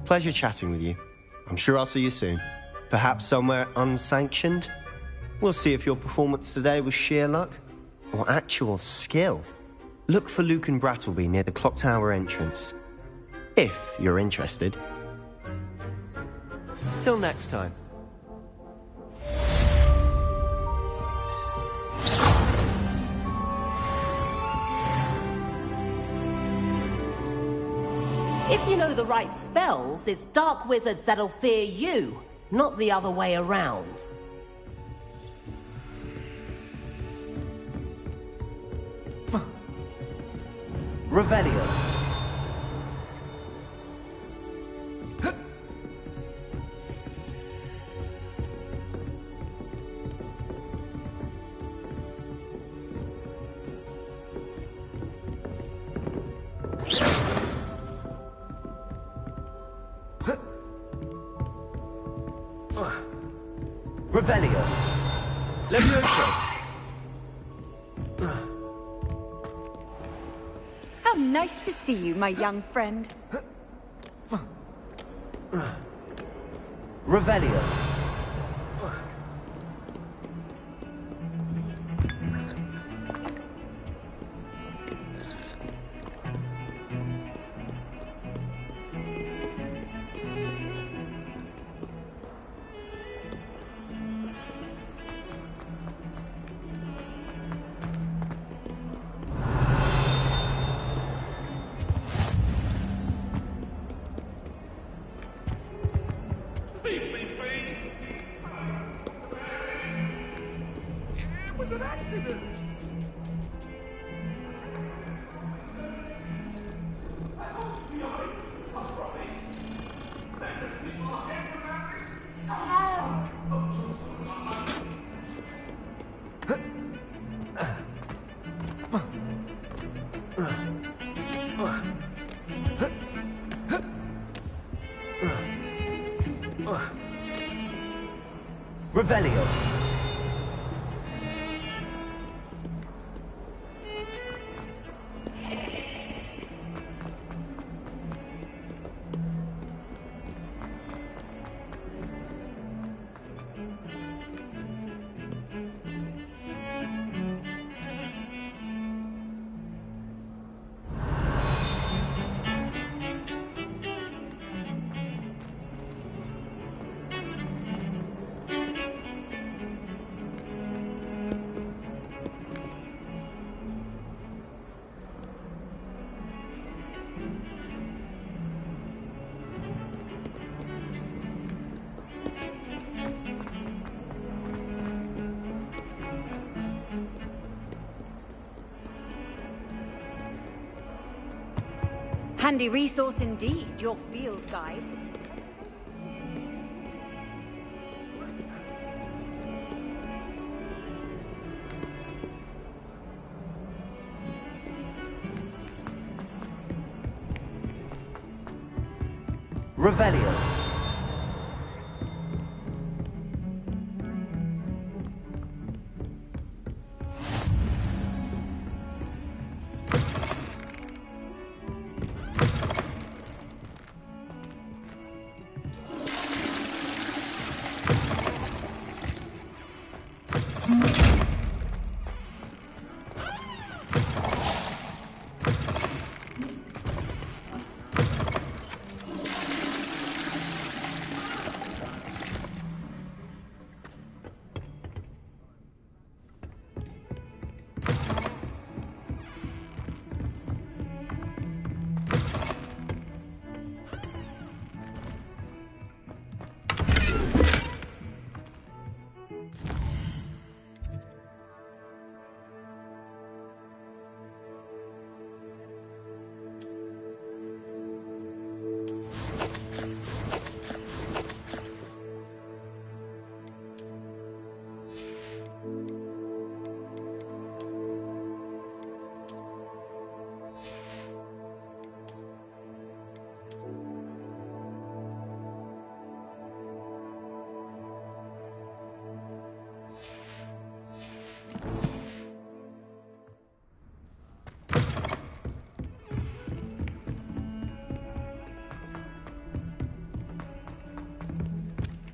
Pleasure chatting with you. I'm sure I'll see you soon. Perhaps somewhere unsanctioned? We'll see if your performance today was sheer luck or actual skill. Look for Luke and Brattleby near the clock tower entrance. If you're interested. Till next time. If you know the right spells, it's dark wizards that'll fear you, not the other way around. Revelio. Revelio. Levioso. How nice to see you, my young friend. Revelio. Revelio. Handy resource indeed, your field guide. Revelio.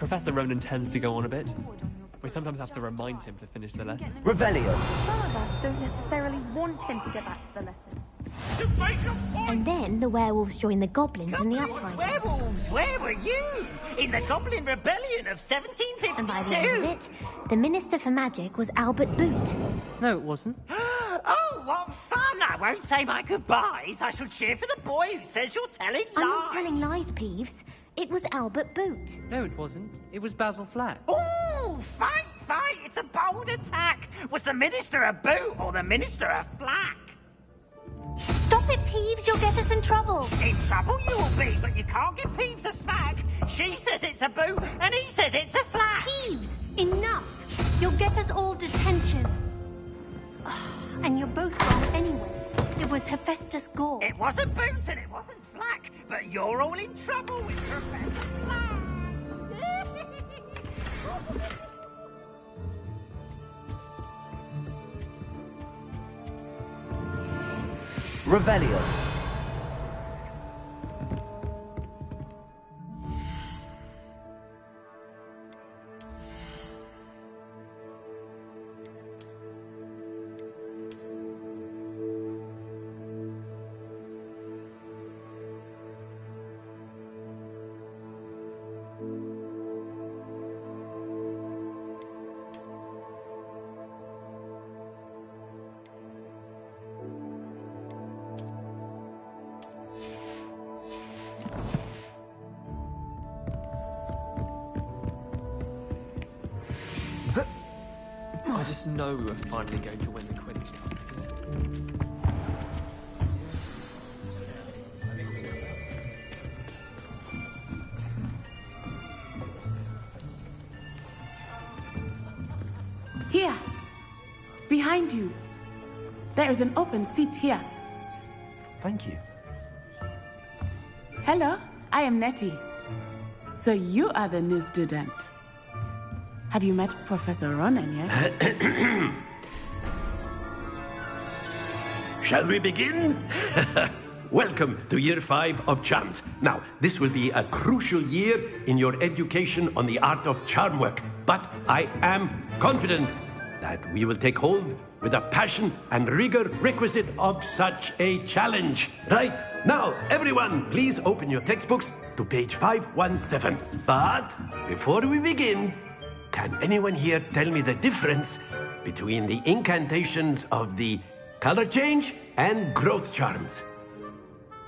Professor Ronan tends to go on a bit. We sometimes have to remind him to finish the lesson. Revelio. Some of us don't necessarily want him to get back to the lesson. And then the werewolves join the goblins in the uprising. Werewolves, where were you? In the Goblin Rebellion of 1752? And by the end of it, the Minister for Magic was Albert Boot. No, it wasn't. Oh, what fun! I won't say my goodbyes. I shall cheer for the boy who says you're telling lies. I'm not telling lies, Peeves. It was Albert Boot. No, it wasn't. It was Basil Flack. Oh, fight! It's a bold attack. Was the Minister a boot or the Minister a flack? Stop it, Peeves. You'll get us in trouble. In trouble you will be, but you can't give Peeves a smack. She says it's a boot, and he says it's a flack. Peeves, enough. You'll get us all detention. And you're both wrong anyway. It was Hephaestus Gore. It wasn't boot and it wasn't flack, but you're all in trouble with Professor Flack. Revelio. I just know we were finally going to win the Quidditch competition. Here, behind you. There is an open seat here. Thank you. Hello, I am Nettie. So you are the new student. Have you met Professor Ronan yet? Shall we begin? Welcome to Year 5 of Charms. Now, this will be a crucial year in your education on the art of charm work. But I am confident that we will take hold with the passion and rigor requisite of such a challenge. Right, now, everyone, please open your textbooks to page 517. But before we begin, can anyone here tell me the difference between the incantations of the color change and growth charms?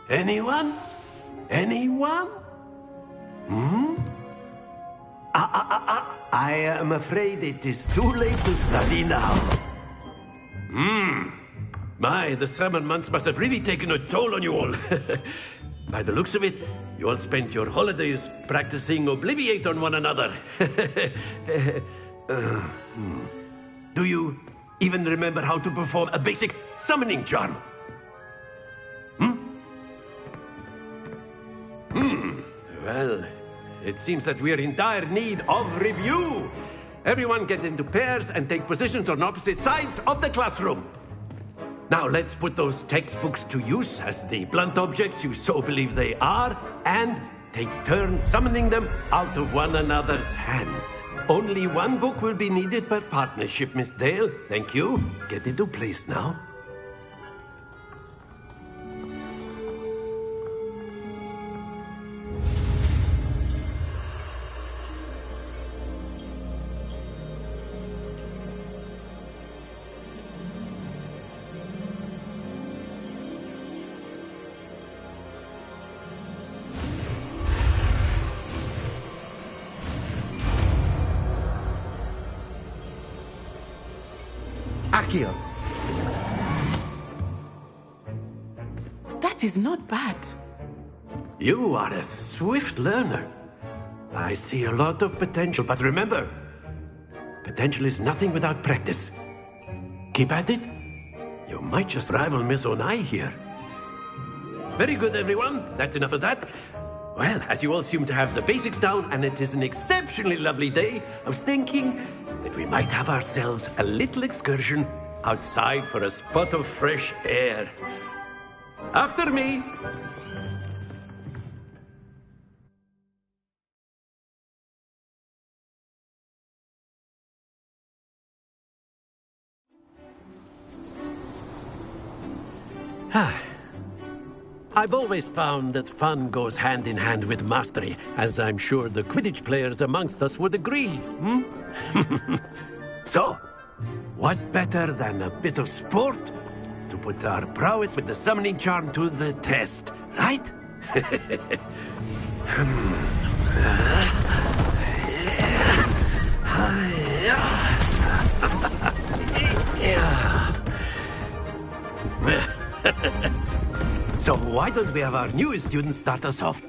Anyone? Anyone? I am afraid it is too late to study now. My, the summer months must have really taken a toll on you all. By the looks of it, you all spent your holidays practicing Obliviate on one another. Do you even remember how to perform a basic summoning charm? Well, it seems that we are in dire need of review. Everyone get into pairs and take positions on opposite sides of the classroom. Now let's put those textbooks to use as the blunt objects you so believe they are, and take turns summoning them out of one another's hands. Only one book will be needed per partnership, Miss Dale. Thank you. Get into place now. Accio. That is not bad. You are a swift learner. I see a lot of potential, but remember, potential is nothing without practice. Keep at it. You might just rival Miss Onai here. Very good, everyone. That's enough of that. Well, as you all seem to have the basics down, and it is an exceptionally lovely day, I was thinking that we might have ourselves a little excursion outside for a spot of fresh air. After me. I've always found that fun goes hand in hand with mastery, as I'm sure the Quidditch players amongst us would agree. So, what better than a bit of sport to put our prowess with the summoning charm to the test, right? So why don't we have our newest student start us off?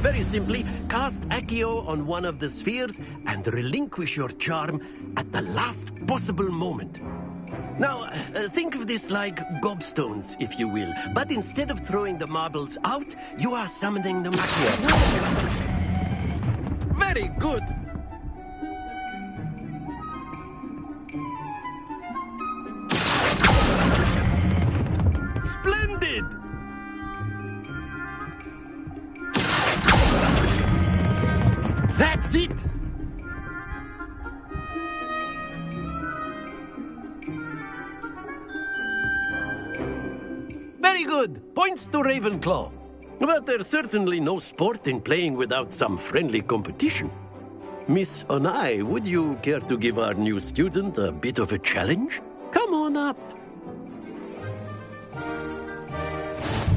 Very simply, cast Accio on one of the spheres and relinquish your charm at the last possible moment. Now, think of this like gobstones, if you will. But instead of throwing the marbles out, you are summoning them Accio. Very good. Splendid! That's it! Very good. Points to Ravenclaw. But there's certainly no sport in playing without some friendly competition. Miss Onai, would you care to give our new student a bit of a challenge? Come on up.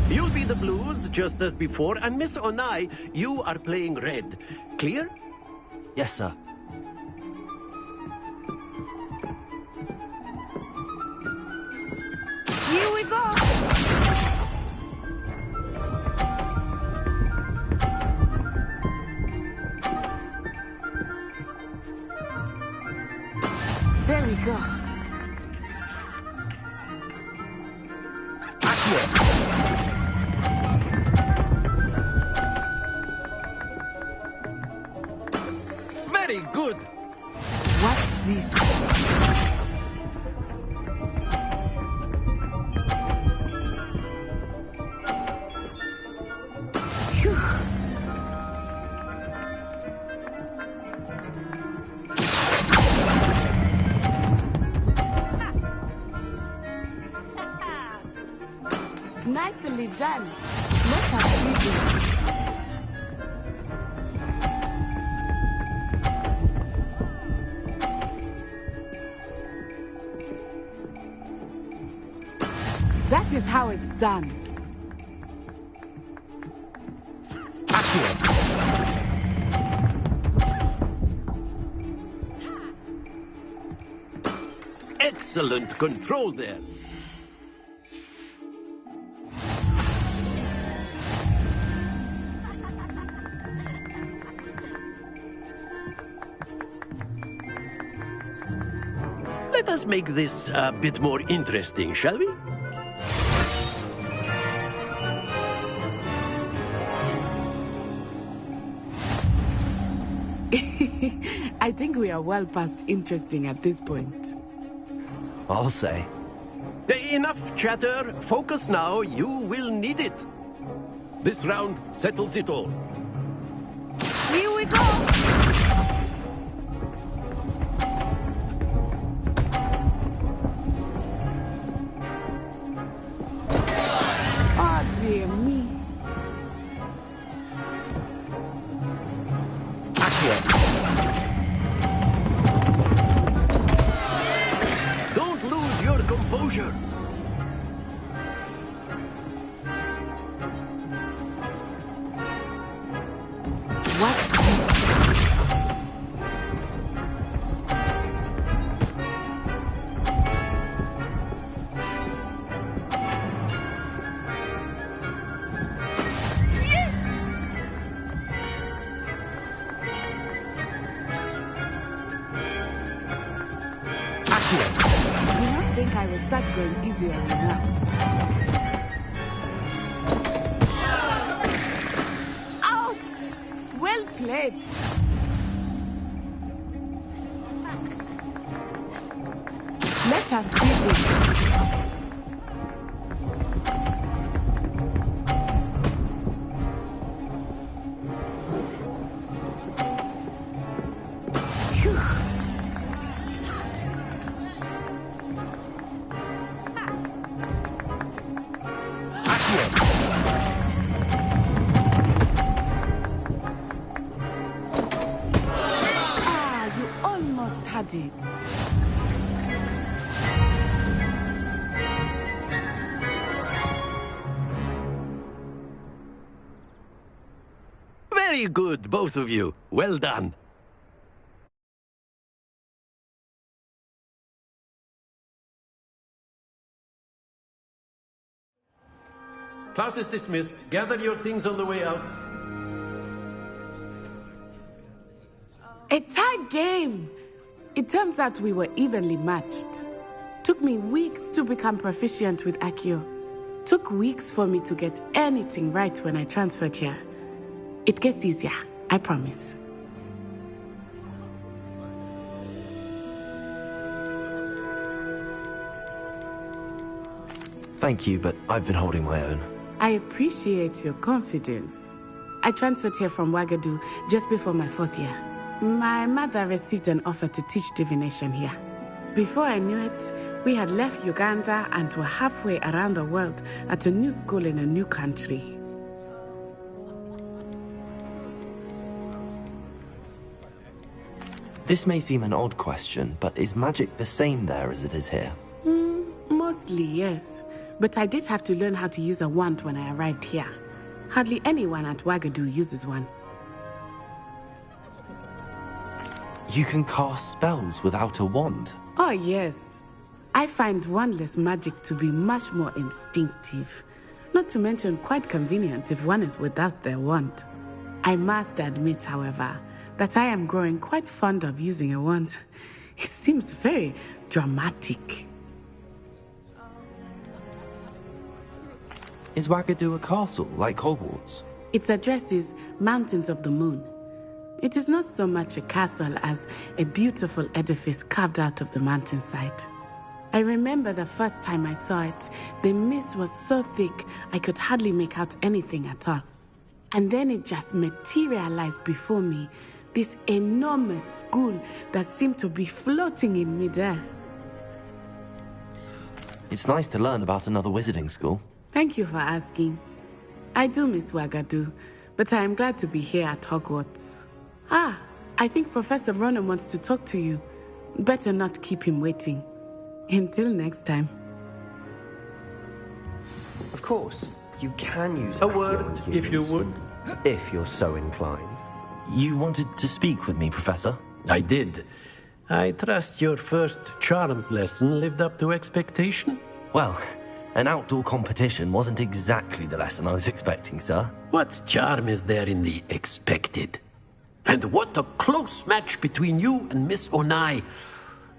You'll be the blues, just as before, and Miss Onai, you are playing red. Clear? Yes, sir. Here we go! There we go. Very good. Watch this. Phew. Nicely done. Let us see this. That is how it's done. Excellent control there. Let us make this a bit more interesting, shall we? I think we are well past interesting at this point. I'll say. Enough chatter. Focus now. You will need it. This round settles it all. Here we go! Oh, dear me. Don't lose your composure. Watch this. Do not think I will start going easy on you now. Ouch! Well played. Let us see this. Ah, you almost had it. Very good, both of you. Well done. Class is dismissed. Gather your things on the way out. A tight game. It turns out we were evenly matched. Took me weeks to become proficient with Accio. Took weeks for me to get anything right when I transferred here. It gets easier, I promise. Thank you, but I've been holding my own. I appreciate your confidence. I transferred here from Ouagadougou just before my 4th year. My mother received an offer to teach divination here. Before I knew it, we had left Uganda and were halfway around the world at a new school in a new country. This may seem an odd question, but is magic the same there as it is here? Mostly, yes. But I did have to learn how to use a wand when I arrived here. Hardly anyone at Ouagadougou uses one. You can cast spells without a wand? Oh, yes. I find wandless magic to be much more instinctive. Not to mention quite convenient if one is without their wand. I must admit, however, that I am growing quite fond of using a wand. It seems very dramatic. Is Ouagadougou a castle, like Hogwarts? Its address is Mountains of the Moon. It is not so much a castle as a beautiful edifice carved out of the mountainside. I remember the first time I saw it, the mist was so thick I could hardly make out anything at all. And then it just materialized before me, this enormous school that seemed to be floating in midair. It's nice to learn about another wizarding school. Thank you for asking. I do miss Ouagadougou, but I am glad to be here at Hogwarts. Ah, I think Professor Ronan wants to talk to you. Better not keep him waiting. Until next time. Of course, you can use A Accio word, on if you humans, would. If you're so inclined. You wanted to speak with me, Professor? I did. I trust your first charms lesson lived up to expectation? Well, an outdoor competition wasn't exactly the lesson I was expecting, sir. What charm is there in the expected? And what a close match between you and Miss Onai.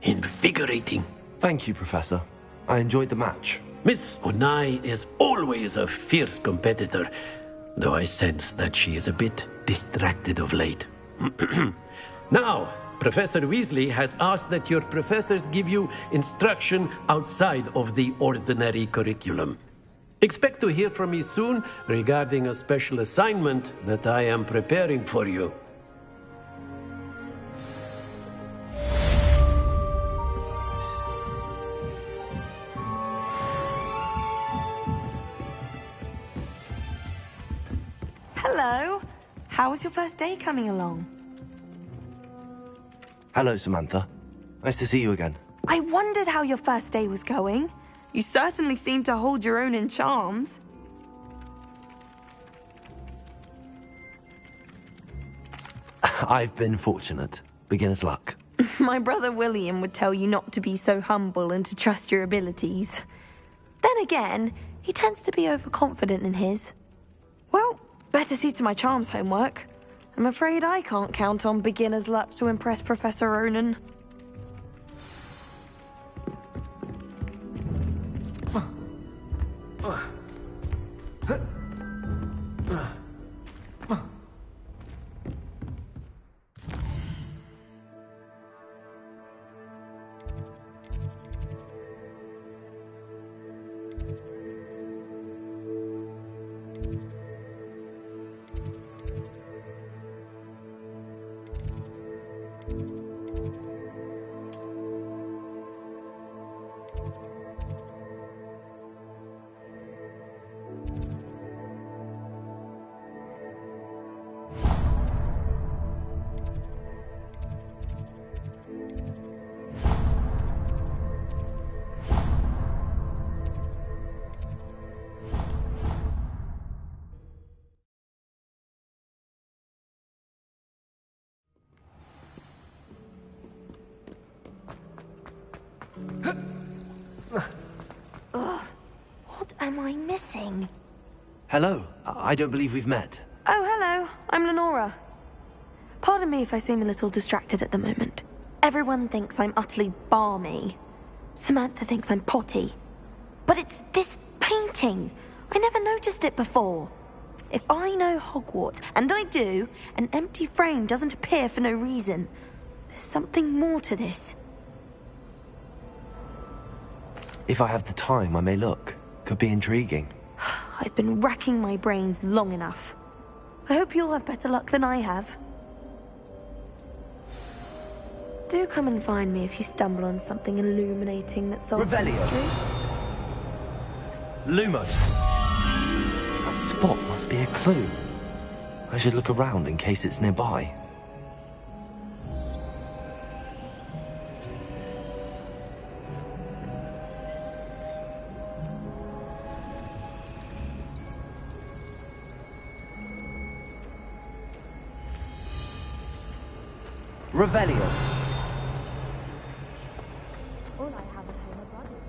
Invigorating. Thank you, Professor. I enjoyed the match. Miss Onai is always a fierce competitor, though I sense that she is a bit distracted of late. Now, Professor Weasley has asked that your professors give you instruction outside of the ordinary curriculum. Expect to hear from me soon regarding a special assignment that I am preparing for you. Hello. How was your first day coming along? Hello, Samantha. Nice to see you again. I wondered how your first day was going. You certainly seem to hold your own in charms. I've been fortunate. Beginner's luck. My brother William would tell you not to be so humble and to trust your abilities. Then again, he tends to be overconfident in his. Well, better see to my charms homework. I'm afraid I can't count on beginner's luck to impress Professor Ronan. am I missing? Hello. I don't believe we've met. Oh, hello. I'm Lenora. Pardon me if I seem a little distracted at the moment. Everyone thinks I'm utterly balmy. Samantha thinks I'm potty. But it's this painting. I never noticed it before. If I know Hogwarts, and I do, an empty frame doesn't appear for no reason. There's something more to this. If I have the time, I may look. Could be intriguing. I've been racking my brains long enough. I hope you'll have better luck than I have. Do come and find me if you stumble on something illuminating that solves the Revelio. mystery. Lumos. That spot must be a clue. I should look around in case it's nearby. Revelio. All I have at home are bodies.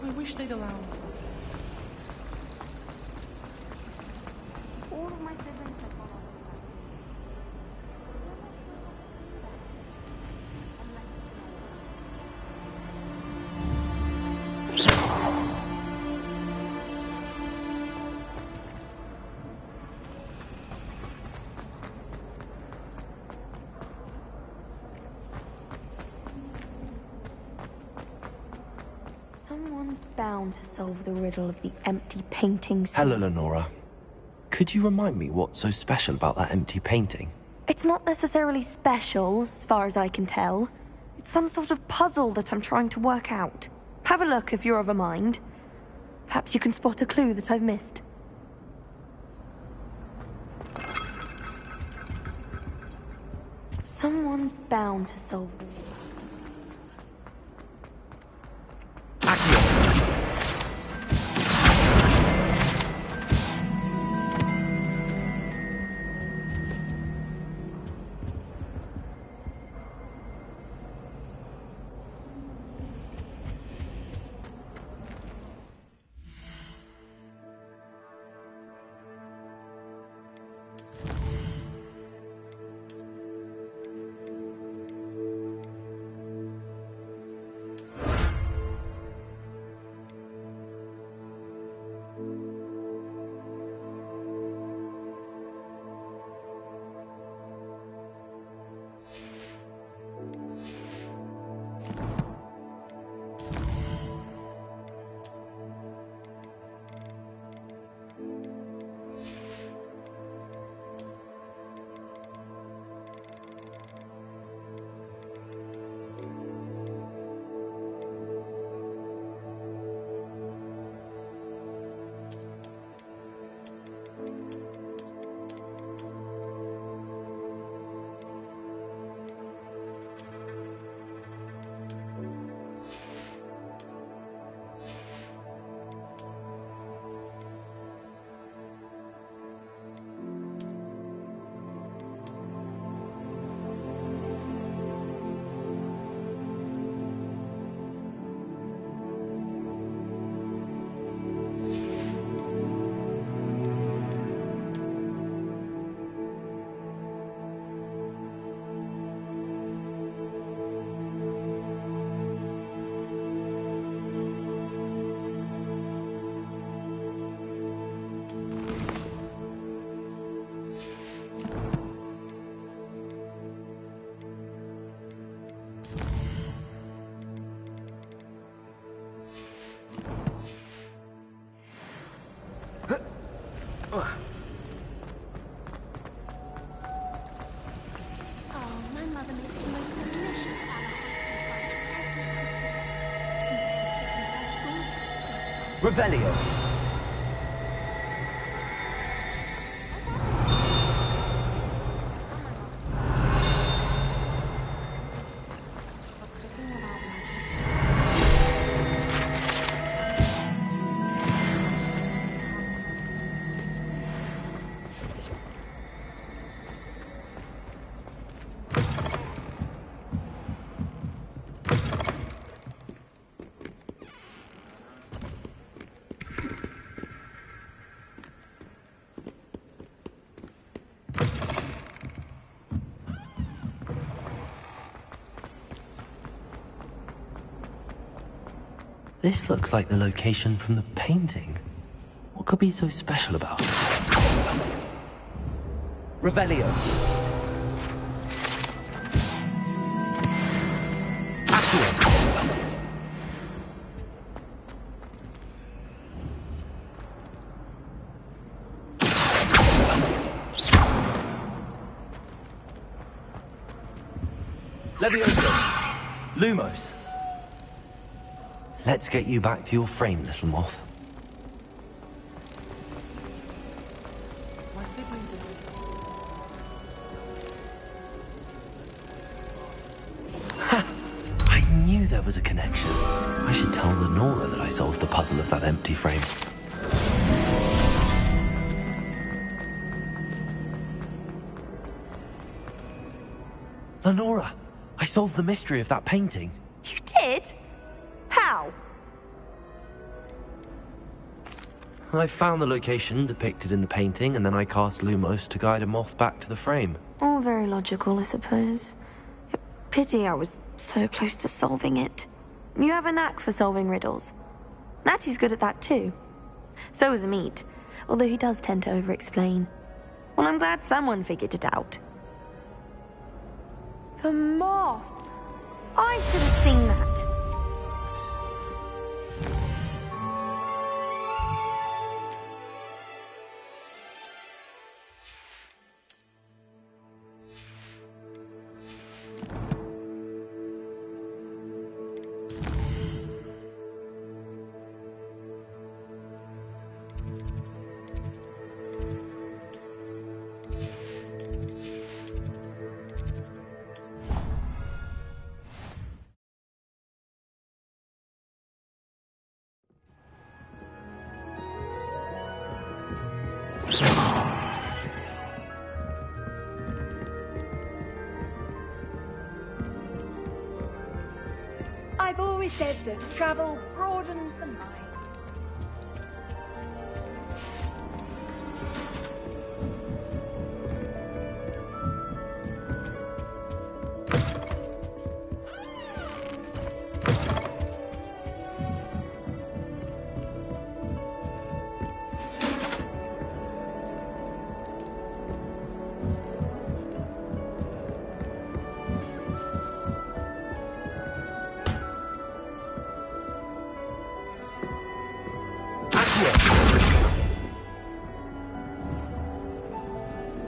I wish they'd allow me. All of my siblings have gone on. Someone's bound to solve the riddle of the empty painting. Hello, Lenora. Could you remind me what's so special about that empty painting? It's not necessarily special, as far as I can tell. It's some sort of puzzle that I'm trying to work out. Have a look if you're of a mind. Perhaps you can spot a clue that I've missed. Someone's bound to solve the riddle. my mother makes the most delicious salad. Revelio. This looks like the location from the painting. What could be so special about it? Revelio. Accio. Leviosa. Lumos. Let's get you back to your frame, little moth. Ha! I knew there was a connection. I should tell Lenora that I solved the puzzle of that empty frame. Lenora, I solved the mystery of that painting. You did? How? I found the location depicted in the painting, and then I cast Lumos to guide a moth back to the frame. All very logical, I suppose. Pity I was so close to solving it. You have a knack for solving riddles. Natty's good at that too. So is Amit, although he does tend to over-explain. Well, I'm glad someone figured it out. The moth! I should have seen that. I've always said that travel broadens the mind.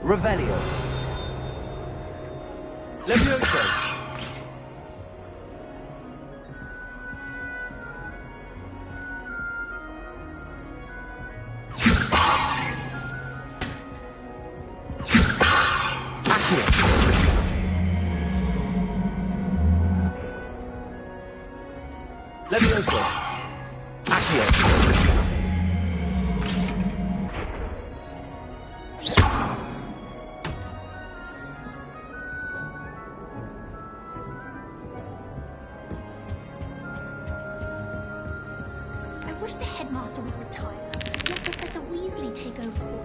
Revelio. Leviosa. Leviosa. Accio. I wish the headmaster would retire. Let Professor Weasley take over for him.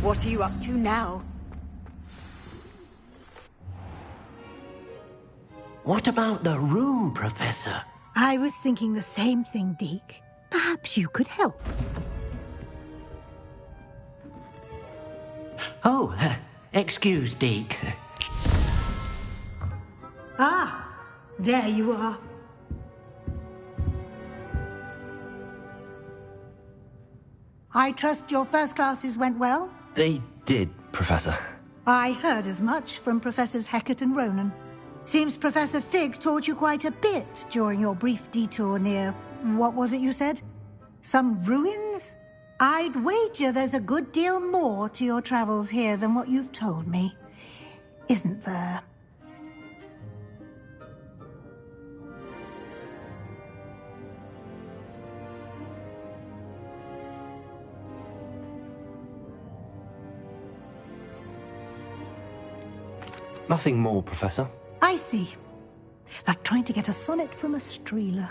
What are you up to now? What about the room, Professor? I was thinking the same thing, Deke. Perhaps you could help. Oh, excuse, Deke. Ah, there you are. I trust your first classes went well? They did, Professor. I heard as much from Professors Hecat and Ronan. Seems Professor Fig taught you quite a bit during your brief detour near... what was it you said? Some ruins? I'd wager there's a good deal more to your travels here than what you've told me. Isn't there? Nothing more, Professor. I see. Like trying to get a sonnet from a streeler.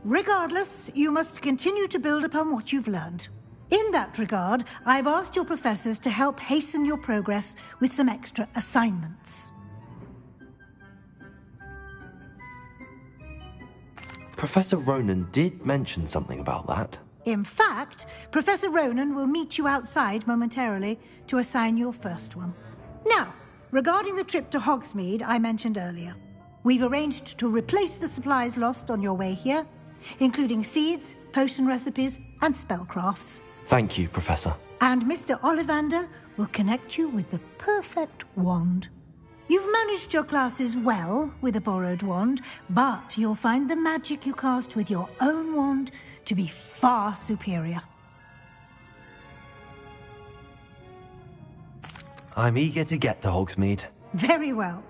Regardless, you must continue to build upon what you've learned. In that regard, I've asked your professors to help hasten your progress with some extra assignments. Professor Ronan did mention something about that. In fact, Professor Ronan will meet you outside momentarily to assign your first one. Now, regarding the trip to Hogsmeade I mentioned earlier, we've arranged to replace the supplies lost on your way here, including seeds, potion recipes, and spellcrafts. Thank you, Professor. And Mr. Ollivander will connect you with the perfect wand. You've managed your classes well with a borrowed wand, but you'll find the magic you cast with your own wand to be far superior. I'm eager to get to Hogsmeade. Very well.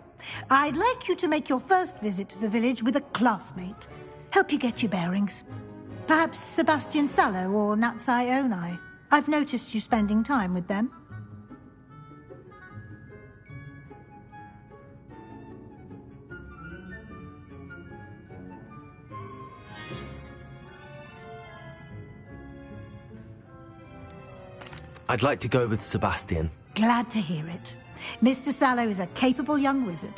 I'd like you to make your first visit to the village with a classmate. Help you get your bearings. Perhaps Sebastian Sallow or Natsai Onai. I've noticed you spending time with them. I'd like to go with Sebastian. Glad to hear it. Mr. Sallow is a capable young wizard,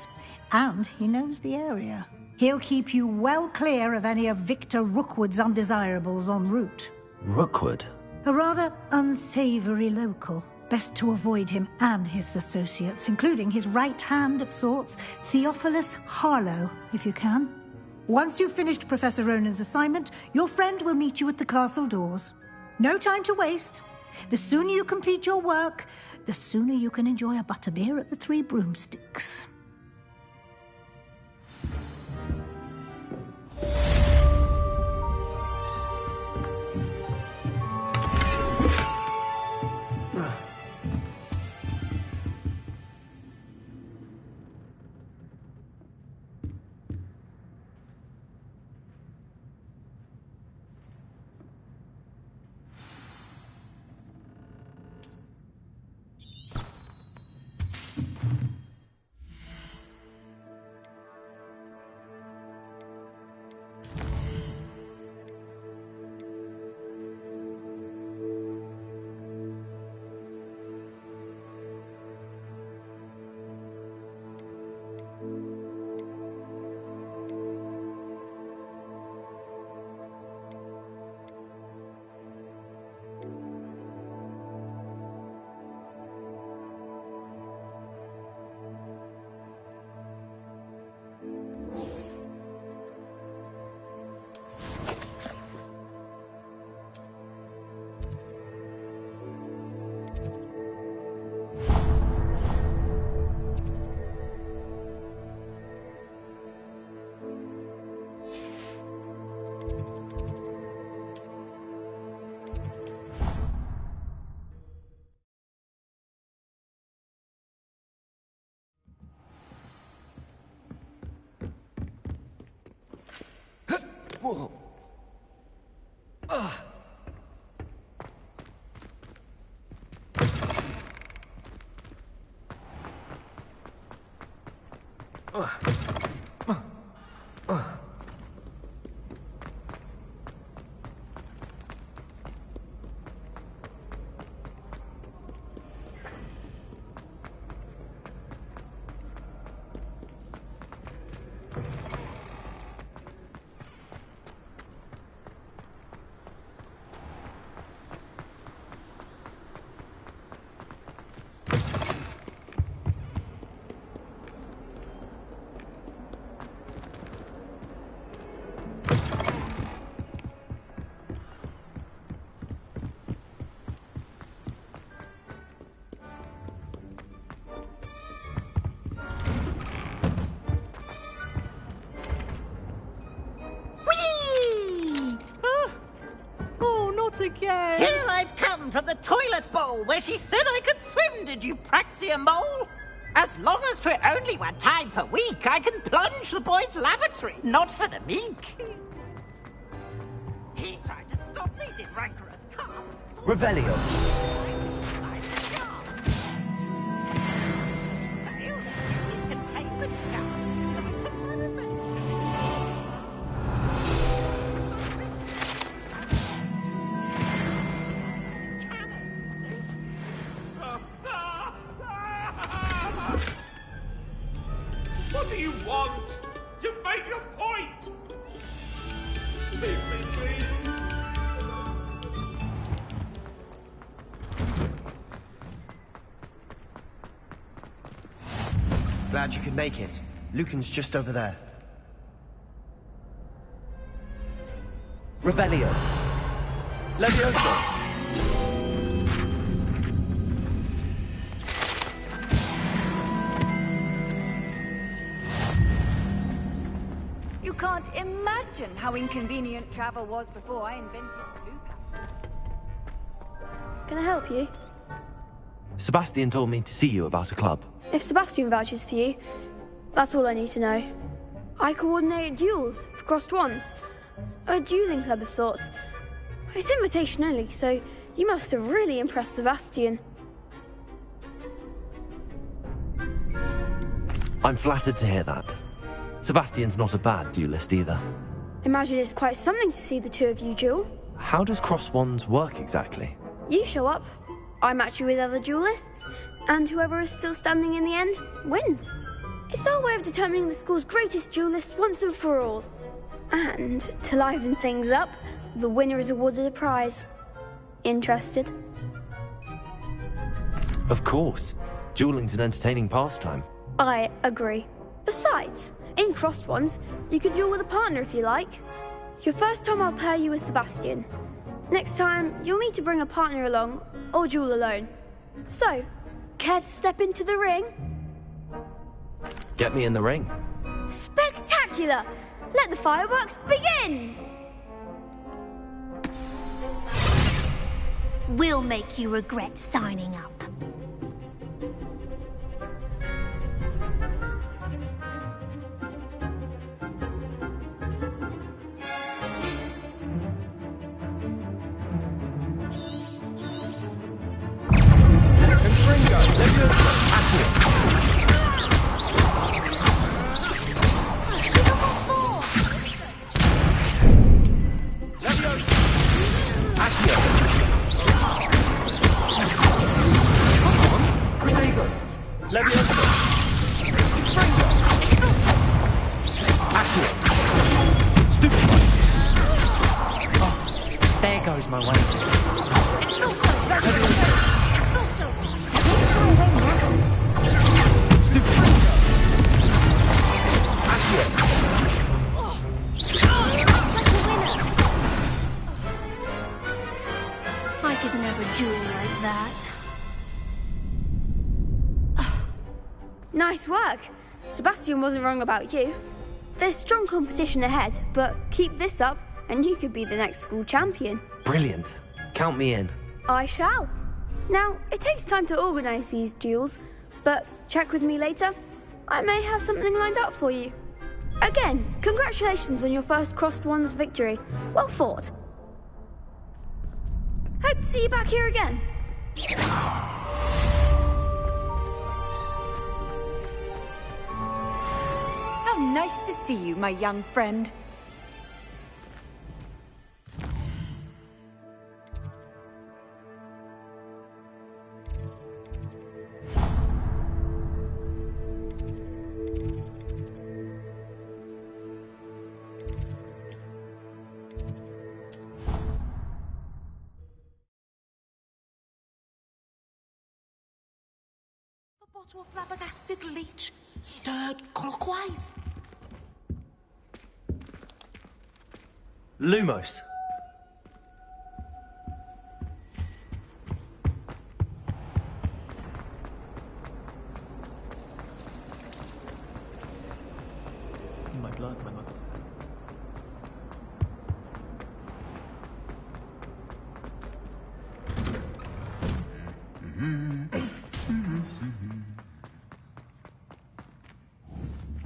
and he knows the area. He'll keep you well clear of any of Victor Rookwood's undesirables en route. Rookwood? A rather unsavory local. Best to avoid him and his associates, including his right hand of sorts, Theophilus Harlow, if you can. Once you've finished Professor Ronan's assignment, your friend will meet you at the castle doors. No time to waste. The sooner you complete your work, the sooner you can enjoy a butterbeer at the Three Broomsticks. Whoa. Not again! Here I've come from the toilet bowl where she said I could swim, did you praxia mole? As long as 'twere only one time per week, I can plunge the boy's lavatory, not for the meek. He tried to stop me, did rancorous carp. Revelio. What do you want? You've made your point! Leave me, please. Glad you could make it. Lucan's just over there. Revelio. Leviosa. You can't imagine how inconvenient travel was before I invented Lupin. Can I help you? Sebastian told me to see you about a club. If Sebastian vouches for you, that's all I need to know. I coordinate duels for crossed wands. A dueling club of sorts. It's invitation only, so you must have really impressed Sebastian. I'm flattered to hear that. Sebastian's not a bad duelist either. Imagine it's quite something to see the two of you duel. How does cross wands work exactly? You show up, I match you with other duelists, and whoever is still standing in the end wins. It's our way of determining the school's greatest duelist once and for all. And to liven things up, the winner is awarded a prize. Interested? Of course. Dueling's an entertaining pastime. I agree. Besides, in crossed ones, you can duel with a partner if you like. Your first time I'll pair you with Sebastian. Next time, you'll need to bring a partner along, or duel alone. So, care to step into the ring? Get me in the ring. Spectacular! Let the fireworks begin! We'll make you regret signing up. There goes my way. I could never duel like that. Nice work. Sebastian wasn't wrong about you. There's strong competition ahead, but keep this up and you could be the next school champion. Brilliant. Count me in. I shall. Now, it takes time to organise these duels, but check with me later. I may have something lined up for you. Again, congratulations on your first crossed wands victory. Well fought. Hope to see you back here again. How nice to see you, my young friend. To a flabbergasted leech, stirred clockwise. Lumos. In my blood, my mother said.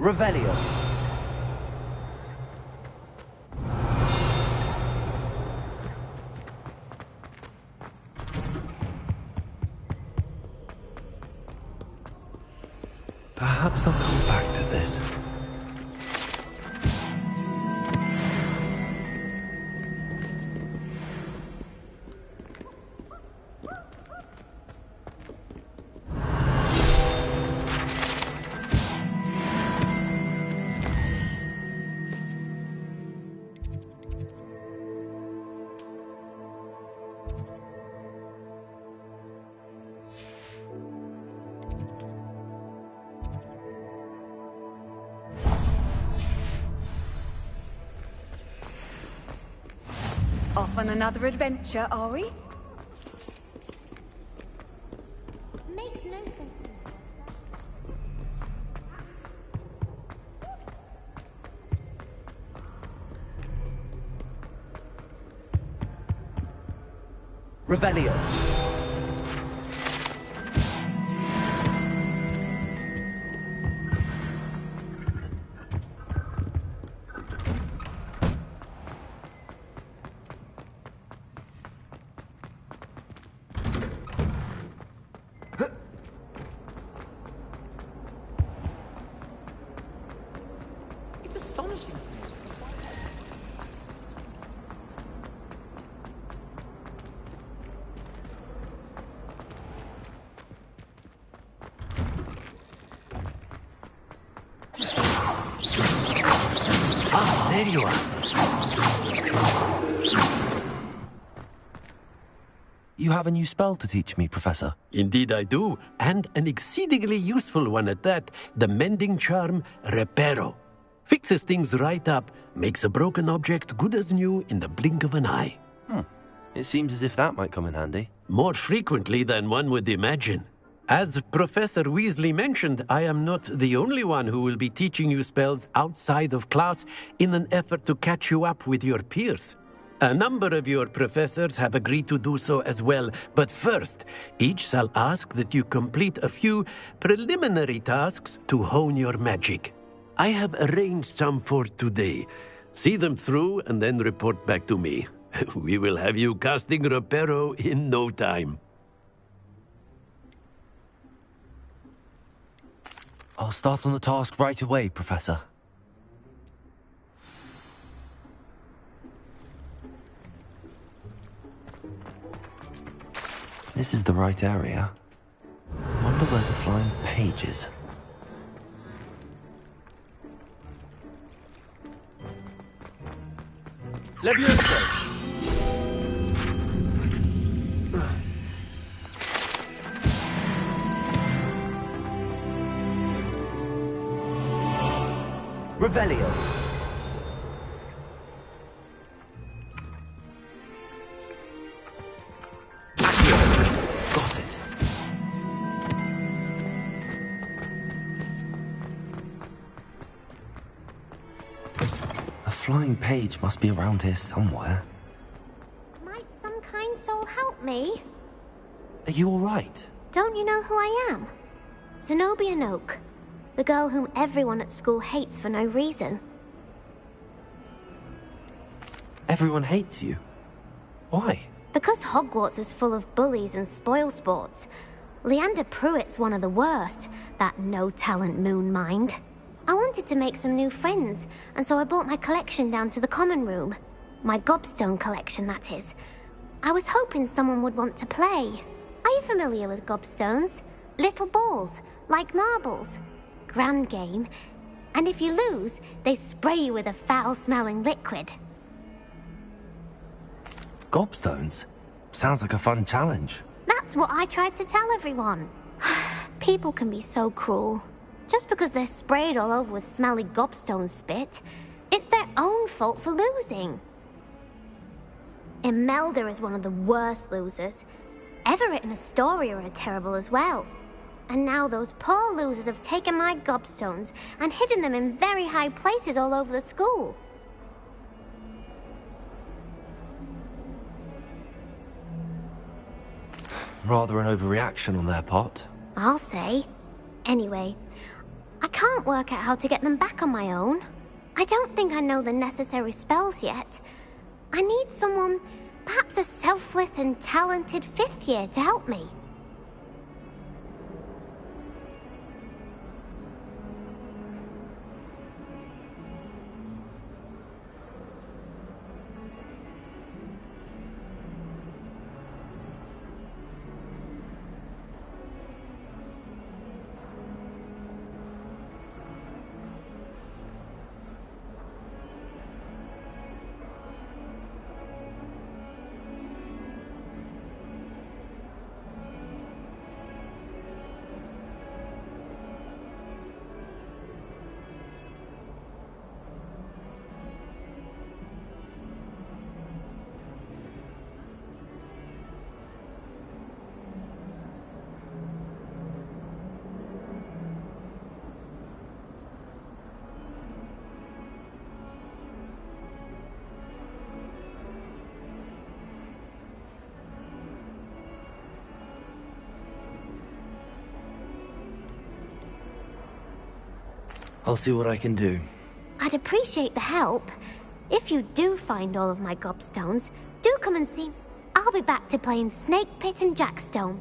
Revelio. Perhaps I'll come back to this. Off on another adventure, are we? Makes no sense. Revelio. It's astonishing. Ah, there you are. You have a new spell to teach me, Professor. Indeed I do, and an exceedingly useful one at that. The mending charm, Reparo. Fixes things right up, makes a broken object good as new in the blink of an eye. It seems as if that might come in handy. More frequently than one would imagine. As Professor Weasley mentioned, I am not the only one who will be teaching you spells outside of class in an effort to catch you up with your peers. A number of your professors have agreed to do so as well, but first, each shall ask that you complete a few preliminary tasks to hone your magic. I have arranged some for today. See them through and then report back to me. We will have you casting Reparo in no time. I'll start on the task right away, Professor. This is the right area. Wonder where the flying page is. Leviosa. Revelio. Got it. A flying page must be around here somewhere. Might some kind soul help me? Are you all right? Don't you know who I am? Zenobia Noak, the girl whom everyone at school hates for no reason. Everyone hates you. Why? Because Hogwarts is full of bullies and spoilsports. Leander Pruitt's one of the worst, that no-talent moon mind. I wanted to make some new friends, and so I brought my collection down to the common room. My gobstone collection, that is. I was hoping someone would want to play. Are you familiar with gobstones? Little balls, like marbles. Grand game. And if you lose, they spray you with a foul-smelling liquid. Gobstones? Sounds like a fun challenge. That's what I tried to tell everyone. People can be so cruel. Just because they're sprayed all over with smelly gobstone spit, it's their own fault for losing. Imelda is one of the worst losers. Everett and Astoria are terrible as well. And now those poor losers have taken my gobstones and hidden them in very high places all over the school. Rather an overreaction on their part. I'll say. Anyway, I can't work out how to get them back on my own. I don't think I know the necessary spells yet. I need someone, perhaps a selfless and talented 5th year to help me. I'll see what I can do. I'd appreciate the help. If you do find all of my gobstones, do come and see. I'll be back to playing Snake Pit and Jackstone.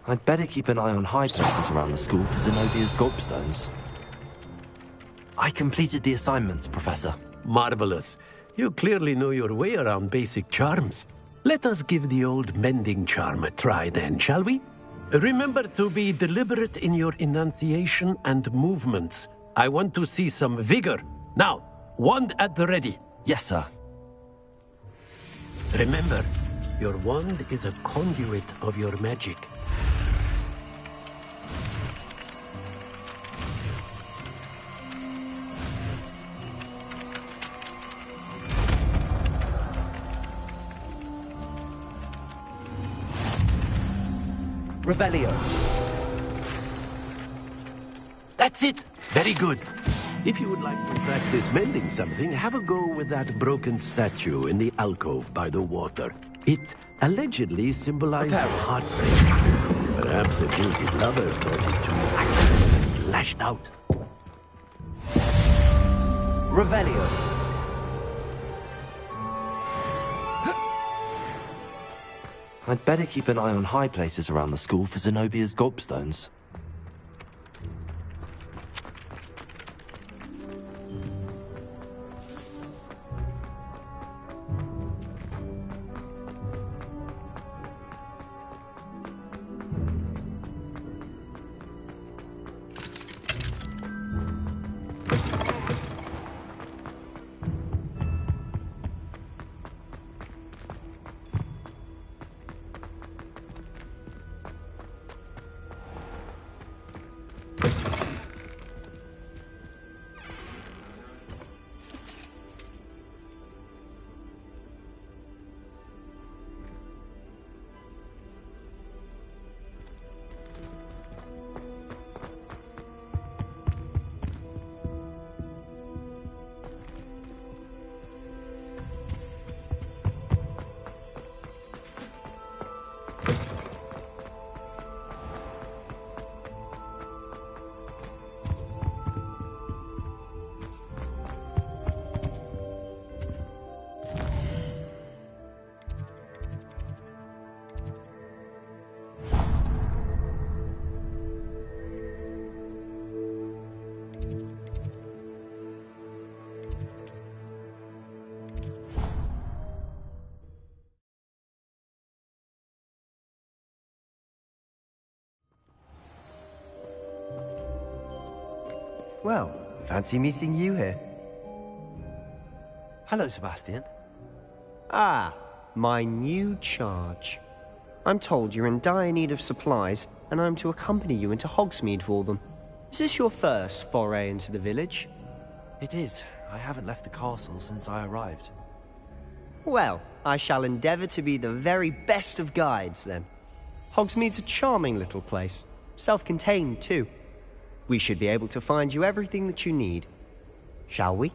I'd better keep an eye on high places around the school for Zenobia's gobstones. I completed the assignments, Professor. Marvelous. You clearly know your way around basic charms. Let us give the old mending charm a try then, shall we? Remember to be deliberate in your enunciation and movements. I want to see some vigor. Now, wand at the ready. Yes, sir. Remember, your wand is a conduit of your magic. Revelio. That's it. Very good. If you would like to practice mending something, have a go with that broken statue in the alcove by the water. It allegedly symbolized heartbreak. Perhaps a guilty lover thought it too active and lashed out. Revelio. I'd better keep an eye on high places around the school for Zenobia's gobstones. Well, fancy meeting you here. Hello, Sebastian. Ah, my new charge. I'm told you're in dire need of supplies, and I'm to accompany you into Hogsmeade for them. Is this your first foray into the village? It is. I haven't left the castle since I arrived. Well, I shall endeavour to be the very best of guides, then. Hogsmeade's a charming little place. Self-contained, too. We should be able to find you everything that you need. Shall we?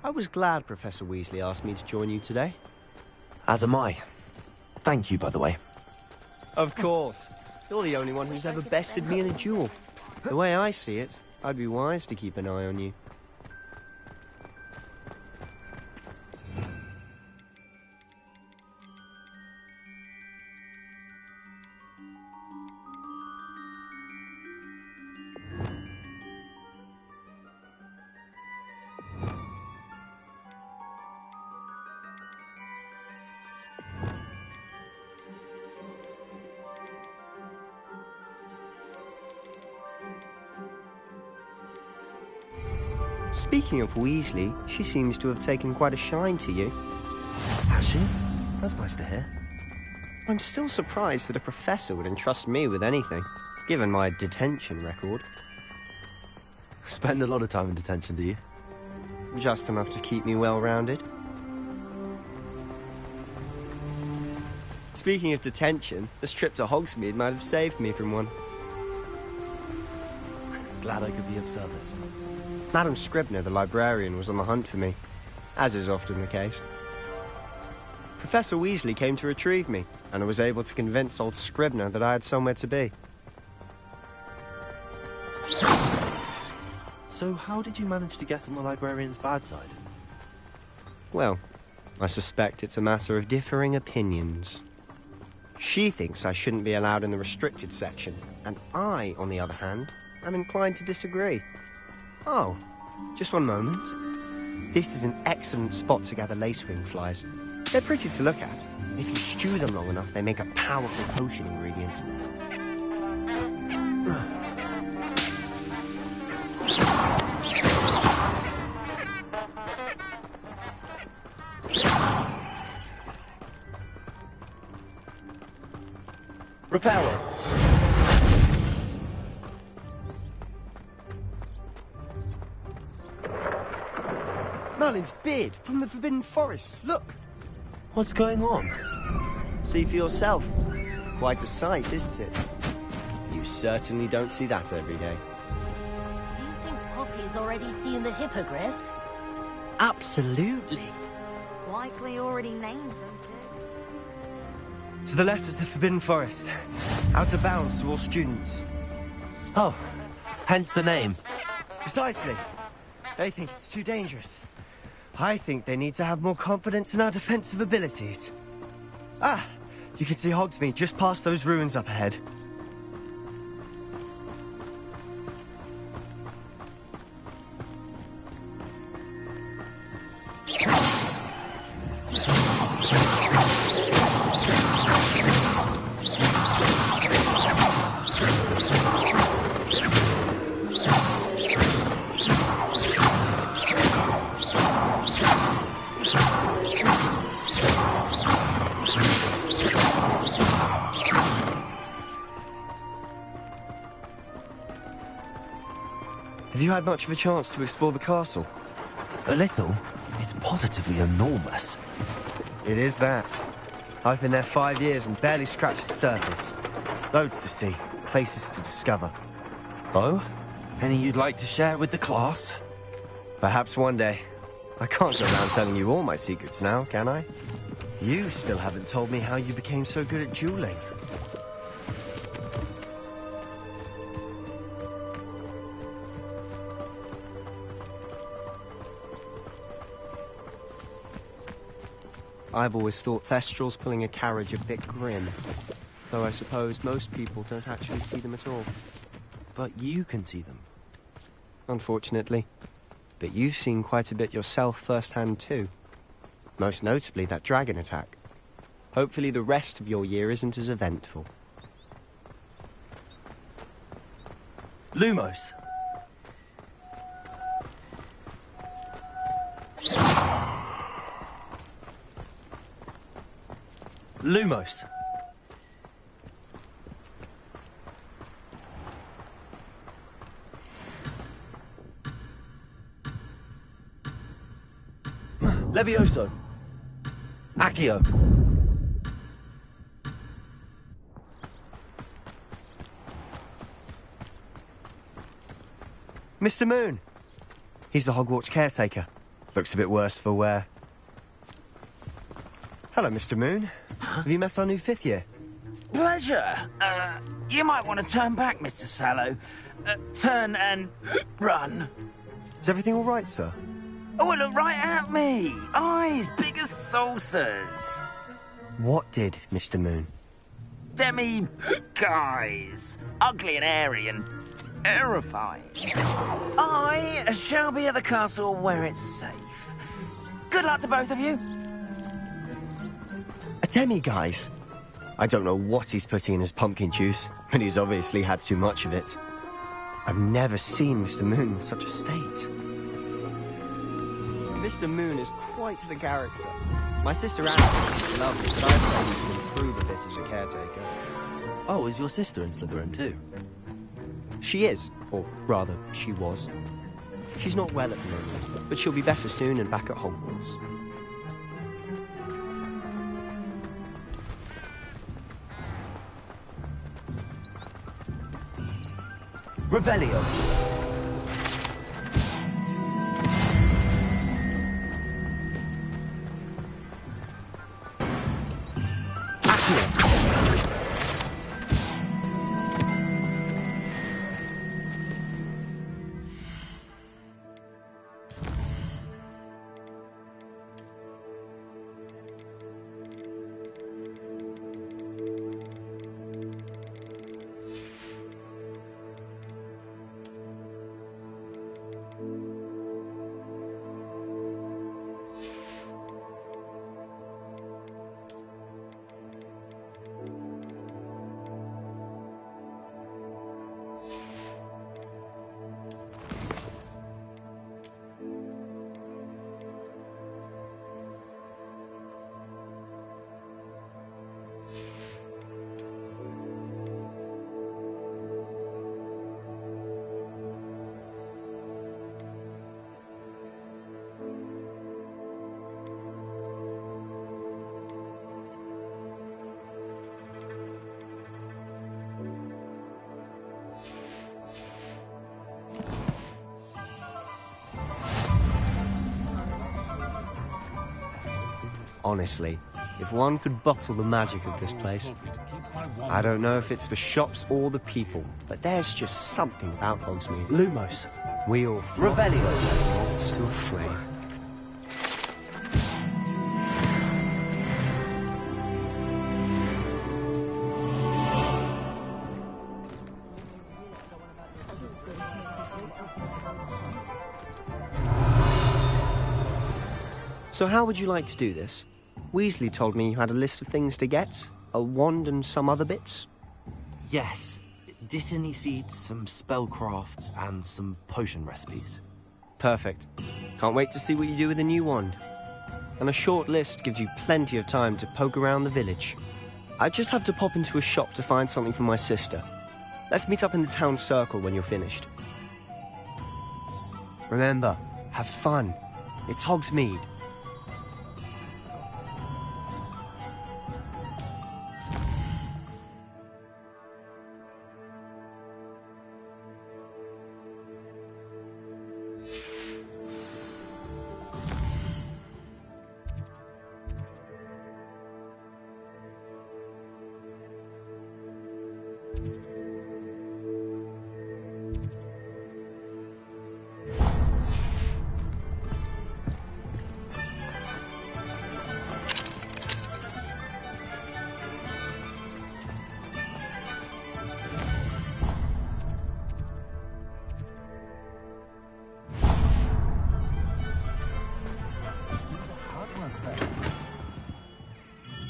I was glad Professor Weasley asked me to join you today. As am I. Thank you, by the way. Of course. You're the only one who's ever bested me in a duel. The way I see it, I'd be wise to keep an eye on you. Speaking of Weasley, she seems to have taken quite a shine to you. Has she? That's nice to hear. I'm still surprised that a professor would entrust me with anything, given my detention record. Spend a lot of time in detention, do you? Just enough to keep me well-rounded. Speaking of detention, this trip to Hogsmeade might have saved me from one. Glad I could be of service. Madam Scribner, the librarian, was on the hunt for me, as is often the case. Professor Weasley came to retrieve me, and I was able to convince old Scribner that I had somewhere to be. So how did you manage to get on the librarian's bad side? Well, I suspect it's a matter of differing opinions. She thinks I shouldn't be allowed in the restricted section, and I, on the other hand, am inclined to disagree. Oh, just one moment. This is an excellent spot to gather lacewing flies. They're pretty to look at. If you stew them long enough, they make a powerful potion ingredient. Repair. Merlin's beard from the Forbidden Forest, look! What's going on? See for yourself. Quite a sight, isn't it? You certainly don't see that every day. Do you think Poppy's already seen the hippogriffs? Absolutely. Likely already named them too. To the left is the Forbidden Forest. Out of bounds to all students. Oh, hence the name. Precisely. They think it's too dangerous. I think they need to have more confidence in our defensive abilities. Ah, you can see Hogsmeade just past those ruins up ahead. Have you had much of a chance to explore the castle? A little. It's positively enormous. It is that. I've been there 5 years and barely scratched the surface. Loads to see, places to discover. Oh? Any you'd like to share with the class? Perhaps one day. I can't go around telling you all my secrets now, can I? You still haven't told me how you became so good at dueling. I've always thought Thestrals pulling a carriage a bit grim. Though I suppose most people don't actually see them at all. But you can see them. Unfortunately. But you've seen quite a bit yourself firsthand too. Most notably that dragon attack. Hopefully the rest of your year isn't as eventful. Lumos! Lumos! Levioso! Accio! Mr. Moon! He's the Hogwarts caretaker. Looks a bit worse for wear. Hello, Mr. Moon. Have you met our new 5th year? Pleasure. You might want to turn back, Mr. Sallow. Turn and run. Is everything all right, sir? Oh, look right at me. Eyes big as saucers. What did, Mr. Moon? Guys. Ugly and hairy and terrifying. I shall be at the castle where it's safe. Good luck to both of you. A demi-guise? I don't know what he's putting in his pumpkin juice, but he's obviously had too much of it. I've never seen Mr. Moon in such a state. Mr. Moon is quite the character. My sister Anna is lovely, but I've found he can improve a bit as a caretaker. Oh, is your sister in Slytherin too? She is, or rather, she was. She's not well at the moment, but she'll be better soon and back at Hogwarts. Revelio! Honestly, if one could bottle the magic of this place. I don't know if it's the shops or the people, but there's just something about Hogsmeade. Lumos. We all Revelio. Moths to a flame. So how would you like to do this? Weasley told me you had a list of things to get. A wand and some other bits. Yes. Dittany seeds, some spellcrafts, and some potion recipes. Perfect. Can't wait to see what you do with the new wand. And a short list gives you plenty of time to poke around the village. I just have to pop into a shop to find something for my sister. Let's meet up in the town circle when you're finished. Remember, have fun. It's Hogsmeade.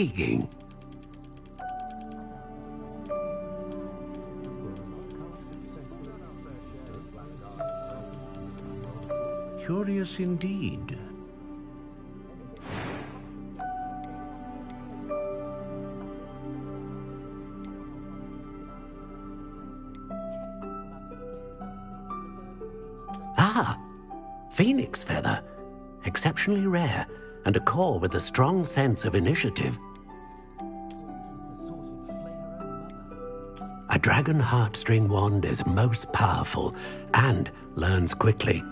intriguing. Curious indeed. Ah, phoenix feather. Exceptionally rare, and a core with a strong sense of initiative. A dragon heartstring wand is most powerful and learns quickly.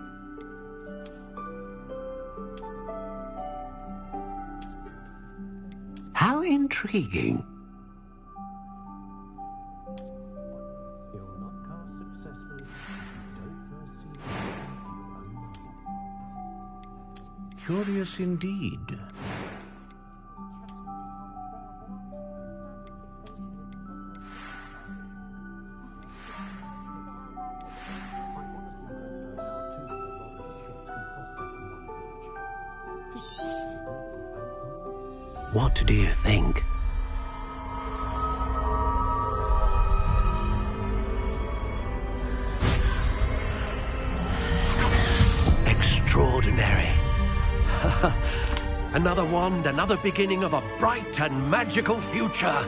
How intriguing. Curious indeed. What do you think? Extraordinary. Another wand, another beginning of a bright and magical future.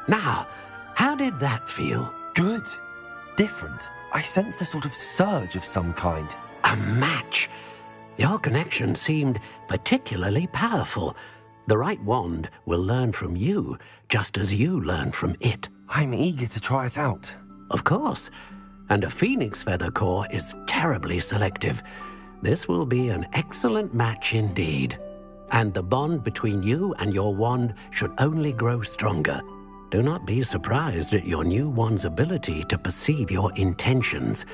Now, how did that feel? Good. Different. I sensed a sort of surge of some kind. A match. Your connection seemed particularly powerful. The right wand will learn from you, just as you learn from it. I'm eager to try it out. Of course. And a phoenix feather core is terribly selective. This will be an excellent match indeed. And the bond between you and your wand should only grow stronger. Do not be surprised at your new wand's ability to perceive your intentions,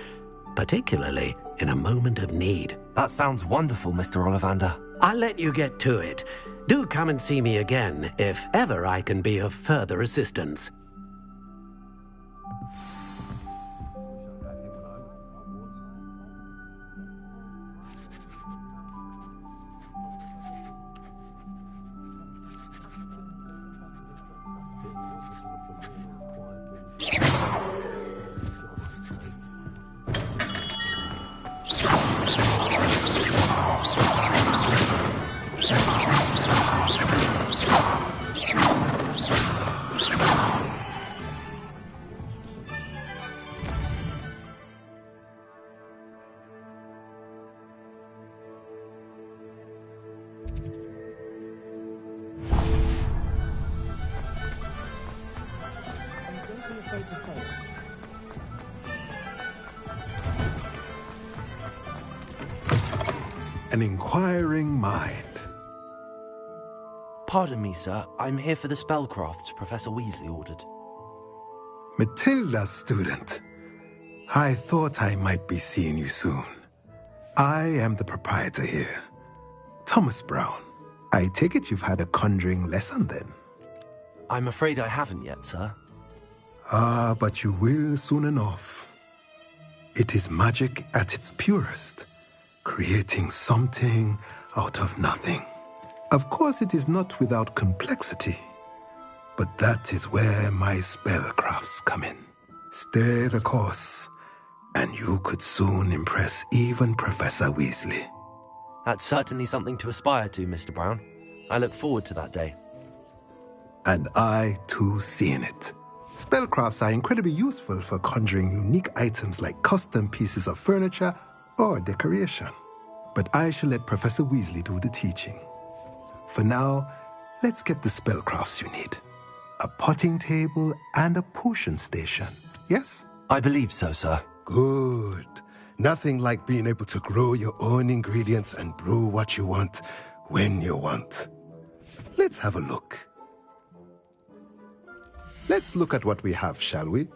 particularly in a moment of need. That sounds wonderful, Mr. Ollivander. I'll let you get to it. Do come and see me again if ever I can be of further assistance. An inquiring mind. Pardon me, sir. I'm here for the spellcrafts Professor Weasley ordered. Matilda's student. I thought I might be seeing you soon. I am the proprietor here, Thomas Brown. I take it you've had a conjuring lesson then? I'm afraid I haven't yet, sir. Ah, but you will soon enough. It is magic at its purest, creating something out of nothing. Of course, it is not without complexity, but that is where my spellcrafts come in. Stay the course, and you could soon impress even Professor Weasley. That's certainly something to aspire to, Mr. Brown. I look forward to that day. And I, too, seeing it. Spellcrafts are incredibly useful for conjuring unique items like custom pieces of furniture or decoration. But I shall let Professor Weasley do the teaching. For now, let's get the spellcrafts you need. A potting table and a potion station, yes? I believe so, sir. Good. Nothing like being able to grow your own ingredients and brew what you want when you want. Let's have a look. Let's look at what we have, shall we?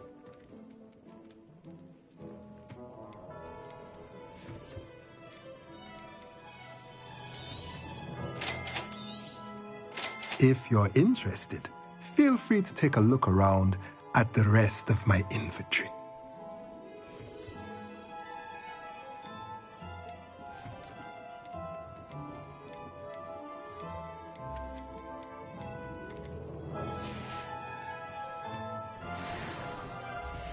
If you're interested, feel free to take a look around at the rest of my inventory.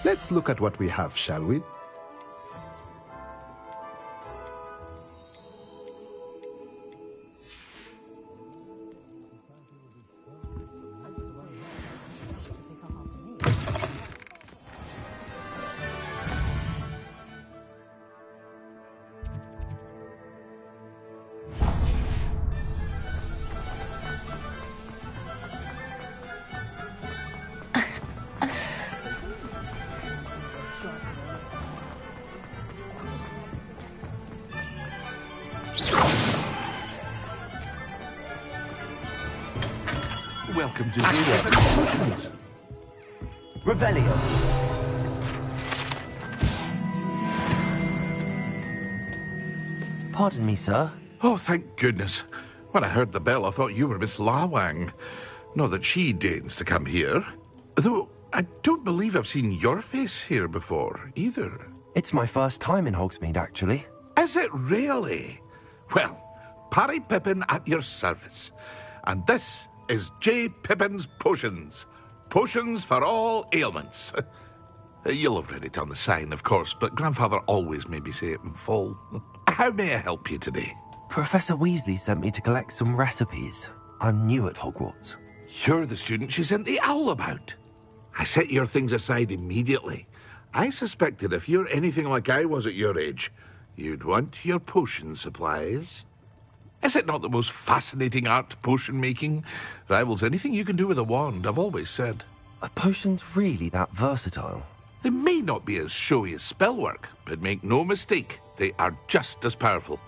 Let's look at what we have, shall we? Welcome to the potions. Revelio. Pardon me, sir. Oh, thank goodness. When I heard the bell, I thought you were Miss Lawang. Not that she deigns to come here. Though, I don't believe I've seen your face here before, either. It's my first time in Hogsmeade, actually. Is it really? Well, Parry Pippin at your service. And this is J. Pippin's Potions. Potions for all ailments. You'll have read it on the sign, of course, but Grandfather always made me say it in full. How may I help you today? Professor Weasley sent me to collect some recipes. I'm new at Hogwarts. You're the student she sent the owl about. I set your things aside immediately. I suspected if you're anything like I was at your age, you'd want your potion supplies. Is it not the most fascinating art, potion making? Rivals anything you can do with a wand, I've always said. Are potions really that versatile? They may not be as showy as spellwork, but make no mistake, they are just as powerful.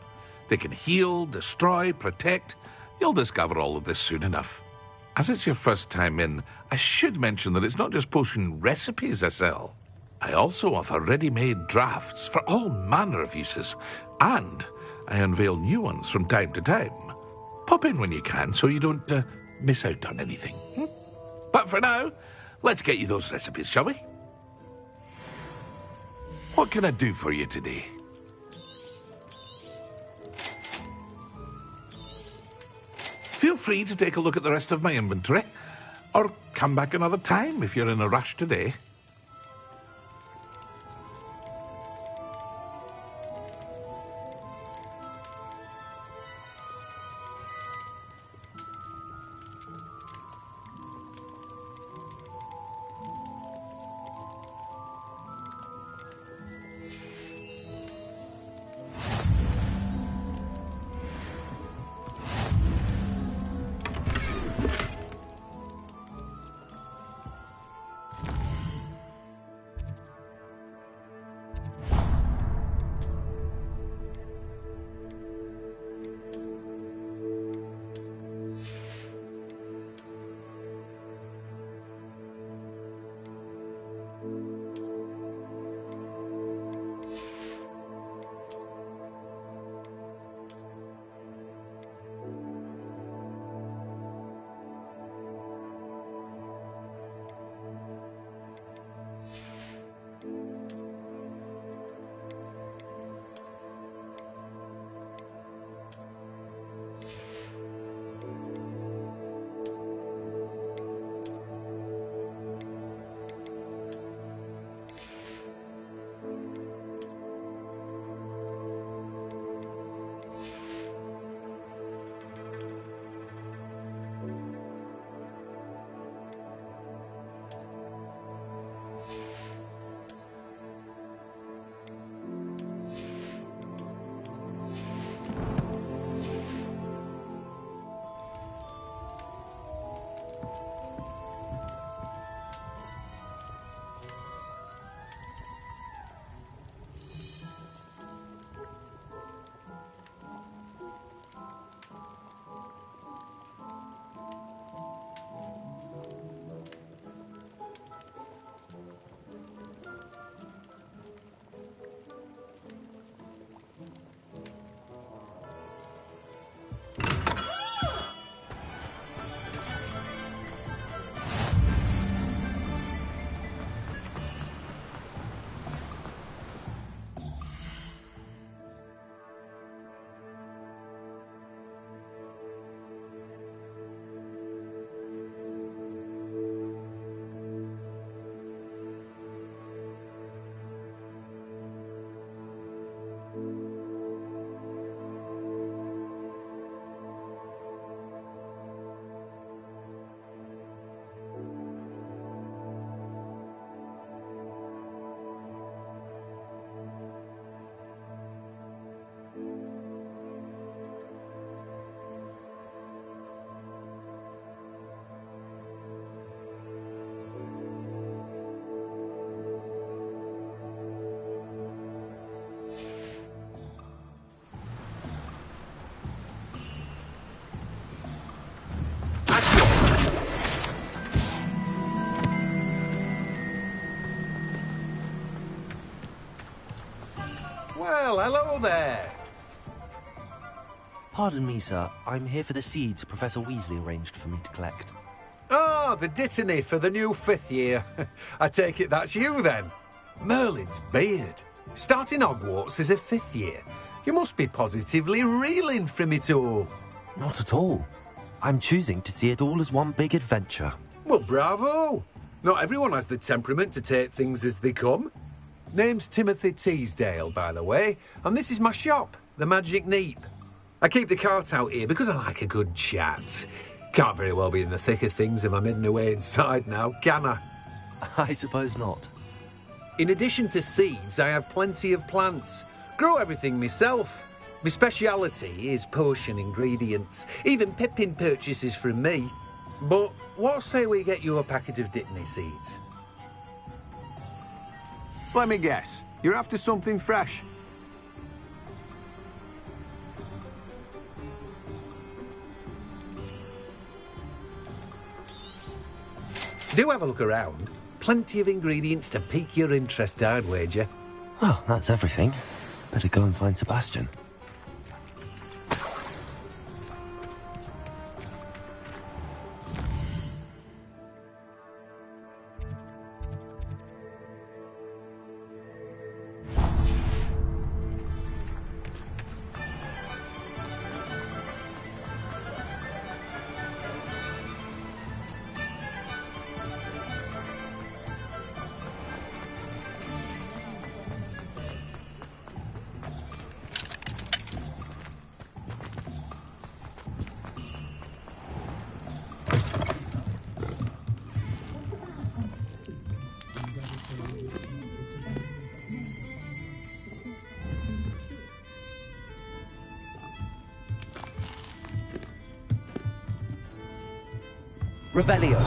They can heal, destroy, protect. You'll discover all of this soon enough. As it's your first time in, I should mention that it's not just potion recipes I sell. I also offer ready-made drafts for all manner of uses, and I unveil new ones from time to time. Pop in when you can so you don't miss out on anything. But for now, let's get you those recipes, shall we? What can I do for you today? Feel free to take a look at the rest of my inventory, or come back another time if you're in a rush today. Well, hello there. Pardon me, sir. I'm here for the seeds Professor Weasley arranged for me to collect. Ah, the Dittany for the new 5th year. I take it that's you, then. Merlin's beard. Starting Hogwarts as a 5th year. You must be positively reeling from it all. Not at all. I'm choosing to see it all as one big adventure. Well, bravo. Not everyone has the temperament to take things as they come. Name's Timothy Teasdale, by the way, and this is my shop, the Magic Neep. I keep the cart out here because I like a good chat. Can't very well be in the thick of things if I'm hidden away inside now, can I? I suppose not. In addition to seeds, I have plenty of plants. Grow everything myself. My speciality is potion ingredients. Even Pippin purchases from me. But what say we get you a packet of Dittany seeds? Let me guess. You're after something fresh. Do have a look around. Plenty of ingredients to pique your interest, I'd wager. Well, that's everything. Better go and find Sebastian. Revelio.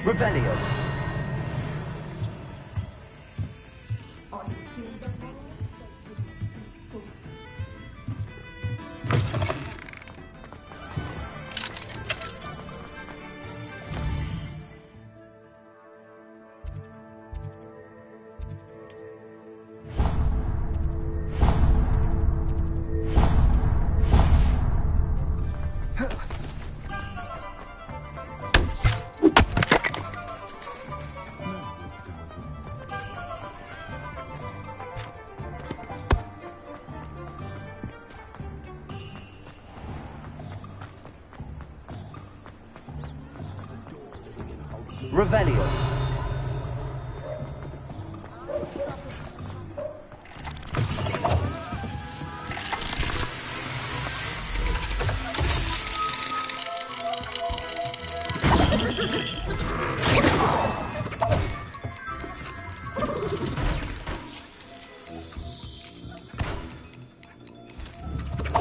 Revelio. Revelio.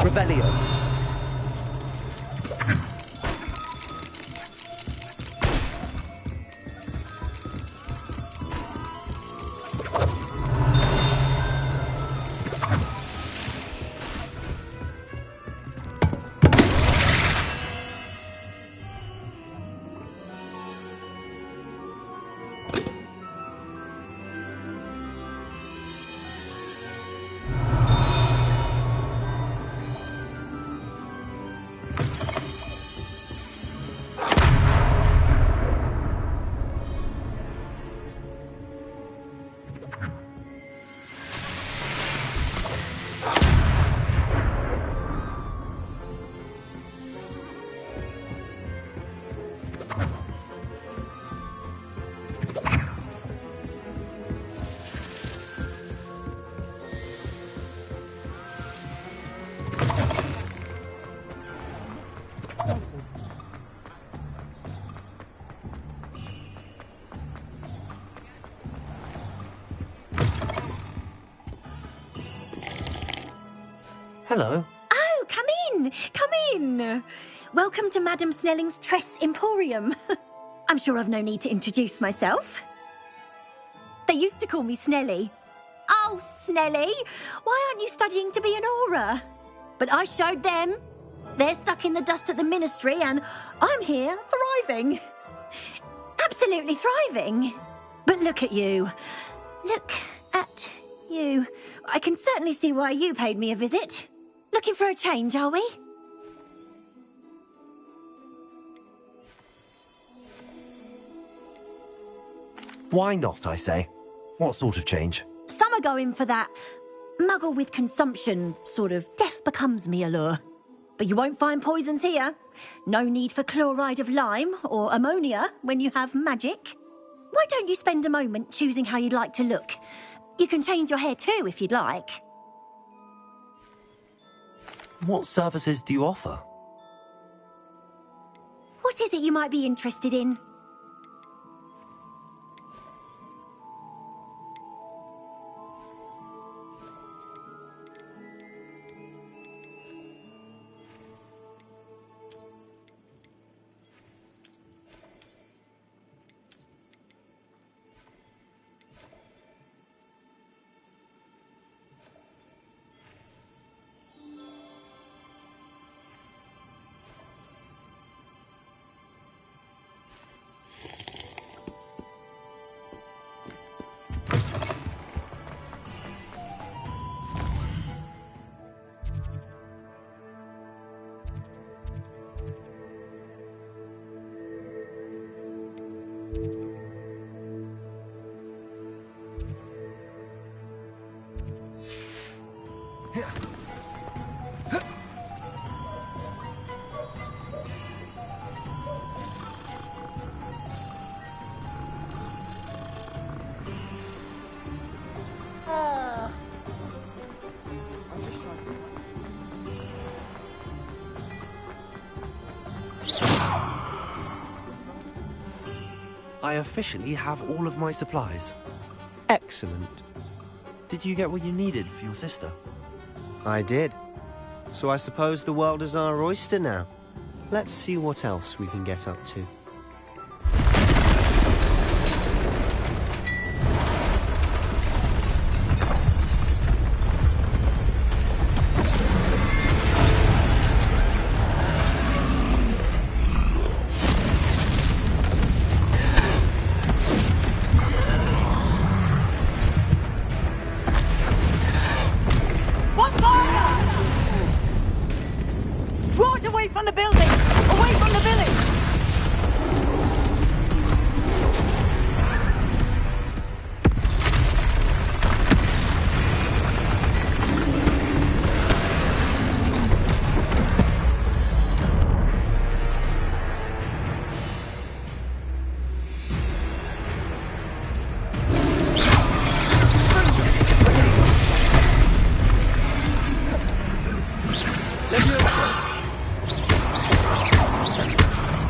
Revelio. Hello. Oh, come in. Come in. Welcome to Madame Snelling's Tress Emporium. I'm sure I've no need to introduce myself. They used to call me Snelly. Oh, Snelly, why aren't you studying to be an aura? But I showed them. They're stuck in the dust at the ministry, and I'm here thriving. Absolutely thriving. But look at you. Look at you. I can certainly see why you paid me a visit. Looking for a change, are we? Why not, I say? What sort of change? Some are going for that muggle with consumption, sort of death becomes me allure. But you won't find poisons here. No need for chloride of lime or ammonia when you have magic. Why don't you spend a moment choosing how you'd like to look? You can change your hair too if you'd like. What services do you offer? What is it you might be interested in? I officially have all of my supplies. Excellent. Did you get what you needed for your sister? I did. So I suppose the world is our oyster now. Let's see what else we can get up to. Draw it away from the building! Away from the village!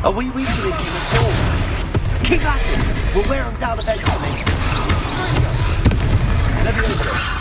Are we weakening him at all? Keep at it! We'll wear him down eventually. Leviosa.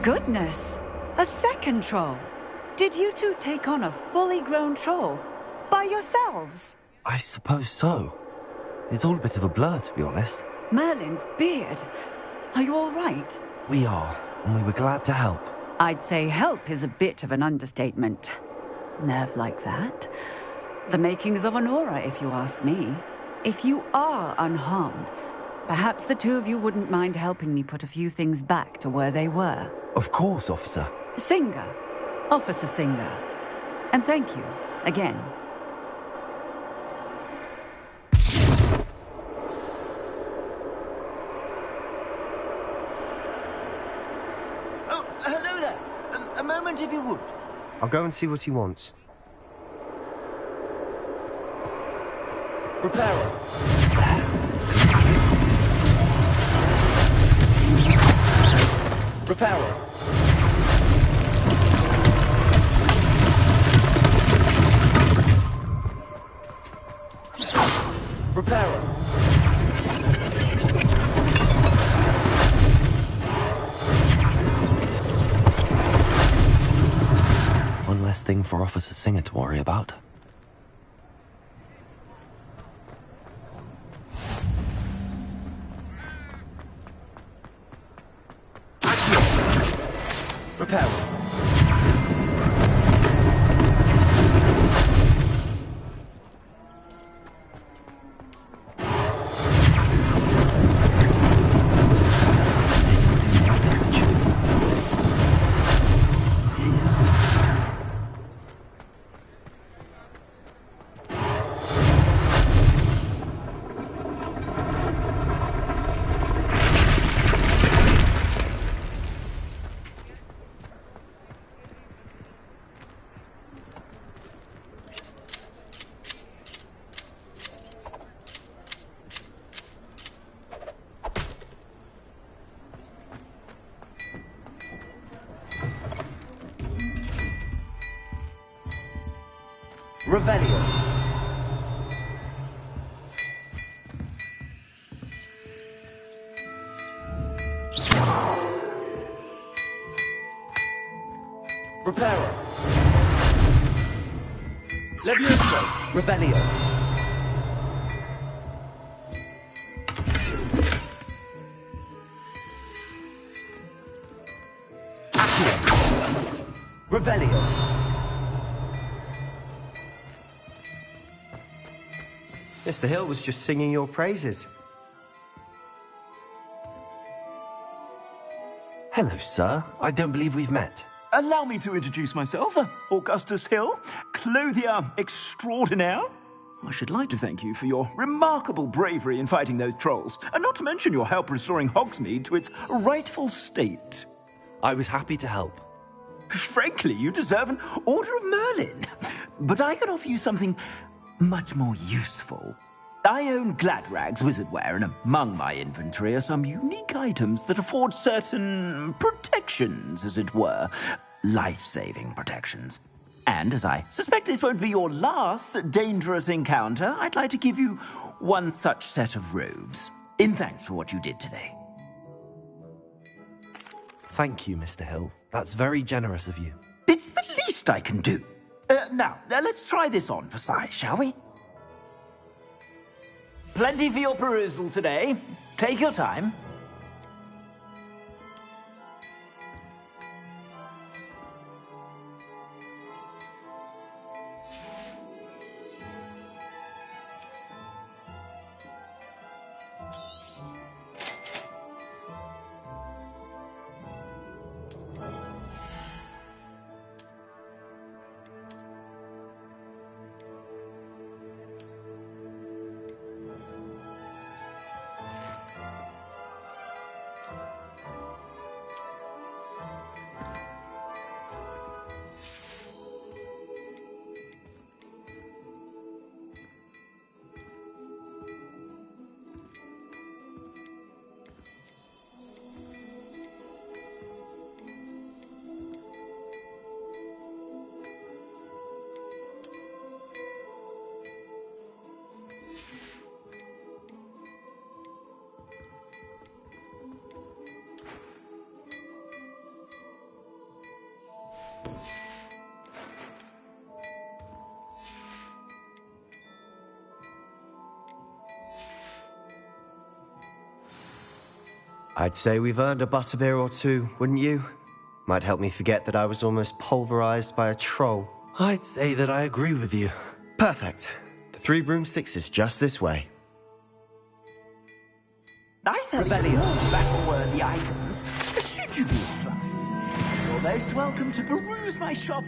Goodness! A second troll! Did you two take on a fully grown troll? By yourselves? I suppose so. It's all a bit of a blur, to be honest. Merlin's beard. Are you all right? We are, and we were glad to help. I'd say help is a bit of an understatement. Nerve like that. The makings of an aura, if you ask me. If you are unharmed, perhaps the two of you wouldn't mind helping me put a few things back to where they were. Of course, officer. Singer. Officer Singer. And thank you, again. Oh, hello there. A moment, if you would. I'll go and see what he wants. Repairer. Repairer. Repairer. One less thing for Officer Singer to worry about. Repairer. Revelio. Repairer. Levioso. Revelio. Accio. Revelio. Mr. Hill was just singing your praises. Hello, sir. I don't believe we've met. Allow me to introduce myself, Augustus Hill, clothier extraordinaire. I should like to thank you for your remarkable bravery in fighting those trolls, and not to mention your help restoring Hogsmeade to its rightful state. I was happy to help. Frankly, you deserve an Order of Merlin. But I can offer you something much more useful. I own Gladrag's wizardware, and among my inventory are some unique items that afford certain protections, as it were. Life-saving protections. And as I suspect this won't be your last dangerous encounter, I'd like to give you one such set of robes, in thanks for what you did today. Thank you, Mr. Hill. That's very generous of you. It's the least I can do. Now, let's try this on for size, shall we? Plenty for your perusal today. Take your time. I'd say we've earned a butterbeer or two, wouldn't you? Might help me forget that I was almost pulverized by a troll. I'd say that I agree with you. Perfect. The 3 broomsticks is just this way. Nice having more battle-worthy items. Should you be inclined, you're most welcome to peruse my shop.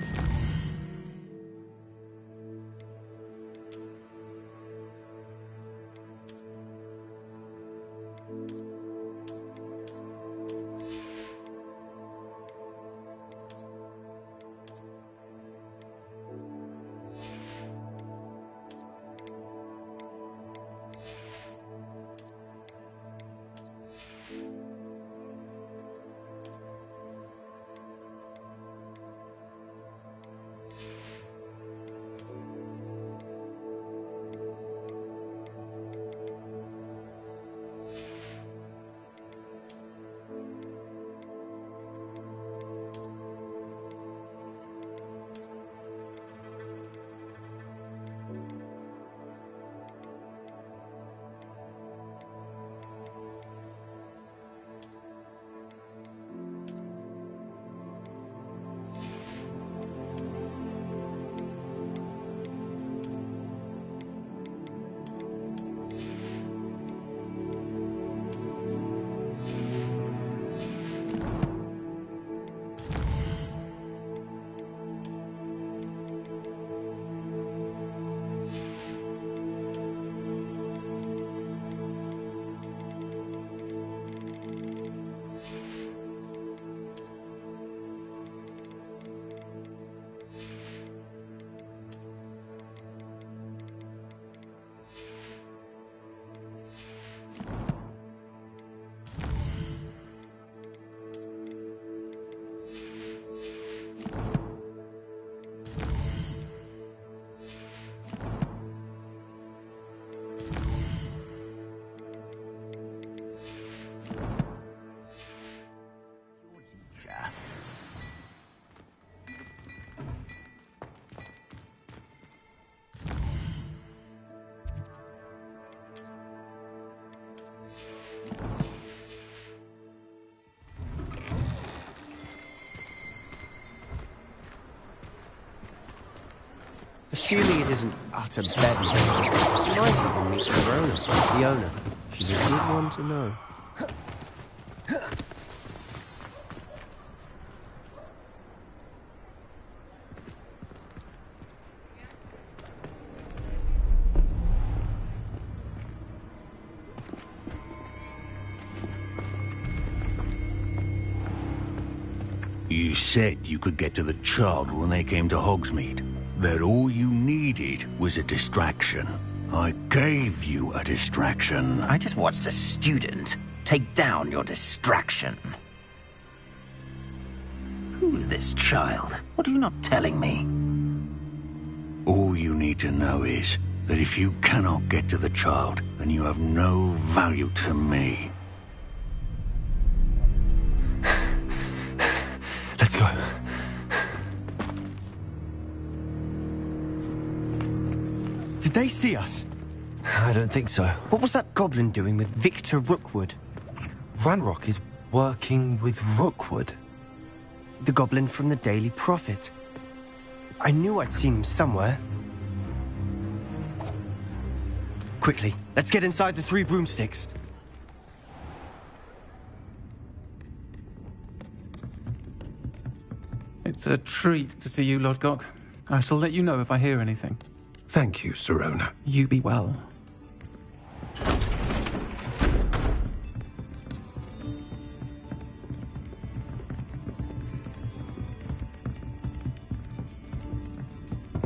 Assuming it isn't utter bedlam, you might even meet Serona, the owner. She's a good one to know. You said you could get to the child when they came to Hogsmeade. That all you needed was a distraction. I gave you a distraction. I just watched a student take down your distraction. Who's this child? What are you not telling me? All you need to know is that if you cannot get to the child, then you have no value to me. Let's go. Did they see us? I don't think so. What was that goblin doing with Victor Rookwood? Ranrock is working with Rookwood. The goblin from the Daily Prophet. I knew I'd seen him somewhere. Quickly, let's get inside the 3 broomsticks. It's a treat to see you, Lodgok. I shall let you know if I hear anything. Thank you, Serona. You be well.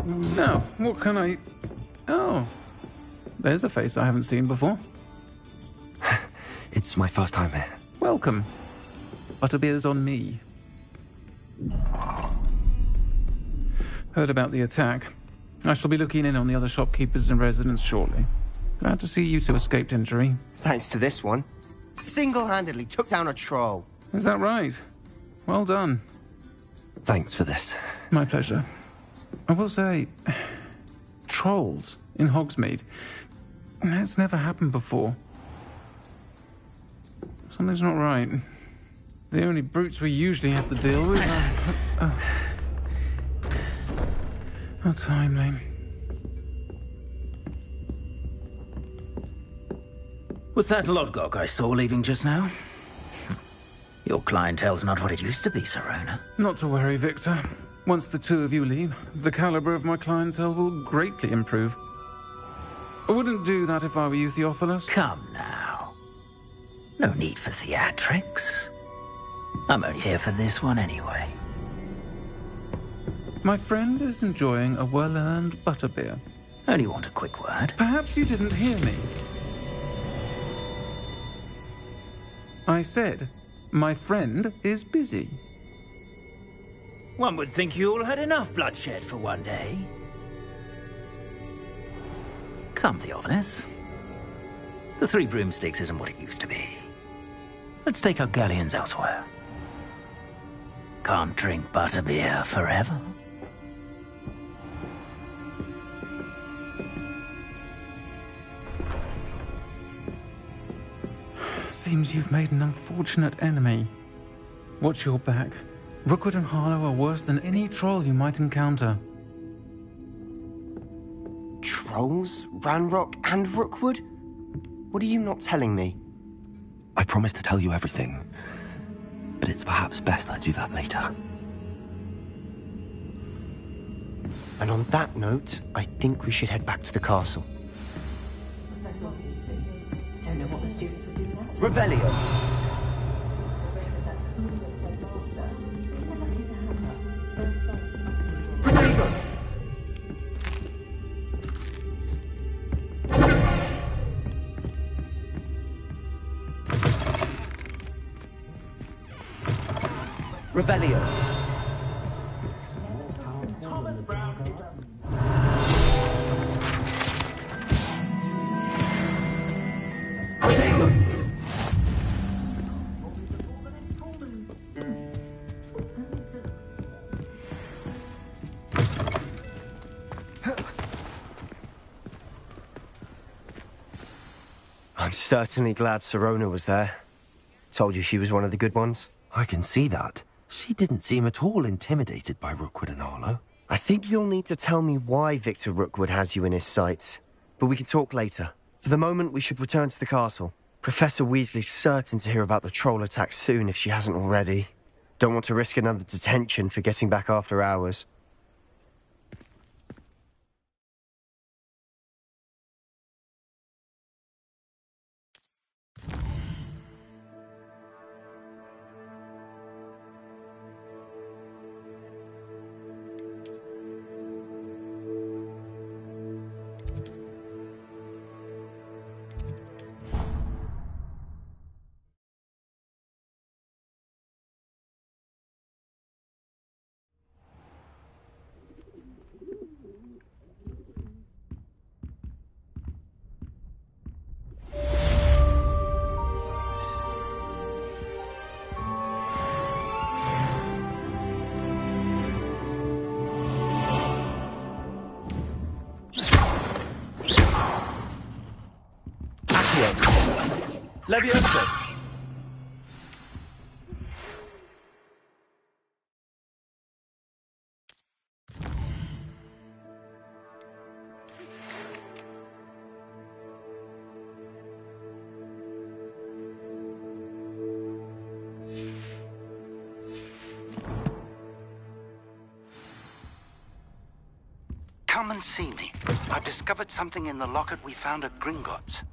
Now, what can I... Oh, there's a face I haven't seen before. It's my first time here. Welcome. Butterbeer's on me. Heard about the attack. I shall be looking in on the other shopkeepers and residents shortly. Glad to see you two escaped injury. Thanks to this one. Single-handedly took down a troll. Is that right? Well done. Thanks for this. My pleasure. I will say, trolls in Hogsmeade. That's never happened before. Something's not right. The only brutes we usually have to deal with are... How timely. Was that Lodgok I saw leaving just now? Your clientele's not what it used to be, Serona. Not to worry, Victor. Once the two of you leave, the caliber of my clientele will greatly improve. I wouldn't do that if I were you, Theophilus. Come now. No need for theatrics. I'm only here for this one anyway. My friend is enjoying a well-earned butterbeer. Only want a quick word. Perhaps you didn't hear me. I said, my friend is busy. One would think you all had enough bloodshed for one day. Come, Theophilus. The Three Broomsticks isn't what it used to be. Let's take our galleons elsewhere. Can't drink butterbeer forever. Seems you've made an unfortunate enemy. Watch your back. Rookwood and Harlow are worse than any troll you might encounter. Trolls? Ranrock and Rookwood? What are you not telling me? I promised to tell you everything, but it's perhaps best I do that later. And on that note, I think we should head back to the castle. Don't know what the students would do now. Revelio. Protego. Revelio. Thomas Brown. Protego. I'm certainly glad Serona was there. Told you she was one of the good ones. I can see that. She didn't seem at all intimidated by Rookwood and Harlow. I think you'll need to tell me why Victor Rookwood has you in his sights. But we can talk later. For the moment, we should return to the castle. Professor Weasley's certain to hear about the troll attack soon if she hasn't already. Don't want to risk another detention for getting back after hours. Leviosa. Come and see me. I've discovered something in the locket we found at Gringotts.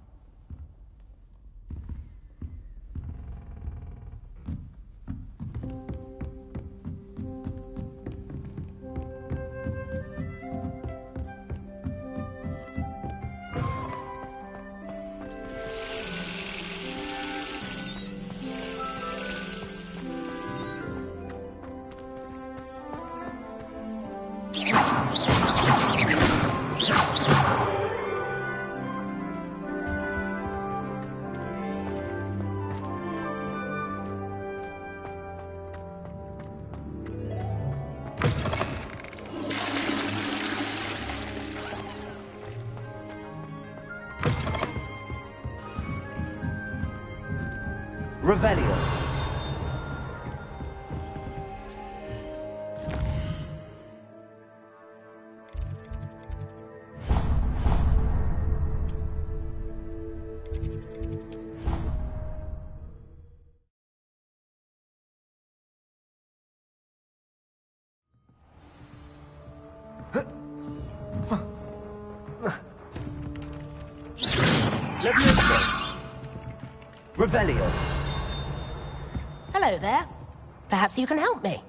Revelio. Levioso. Revelio. Hello there. Perhaps you can help me.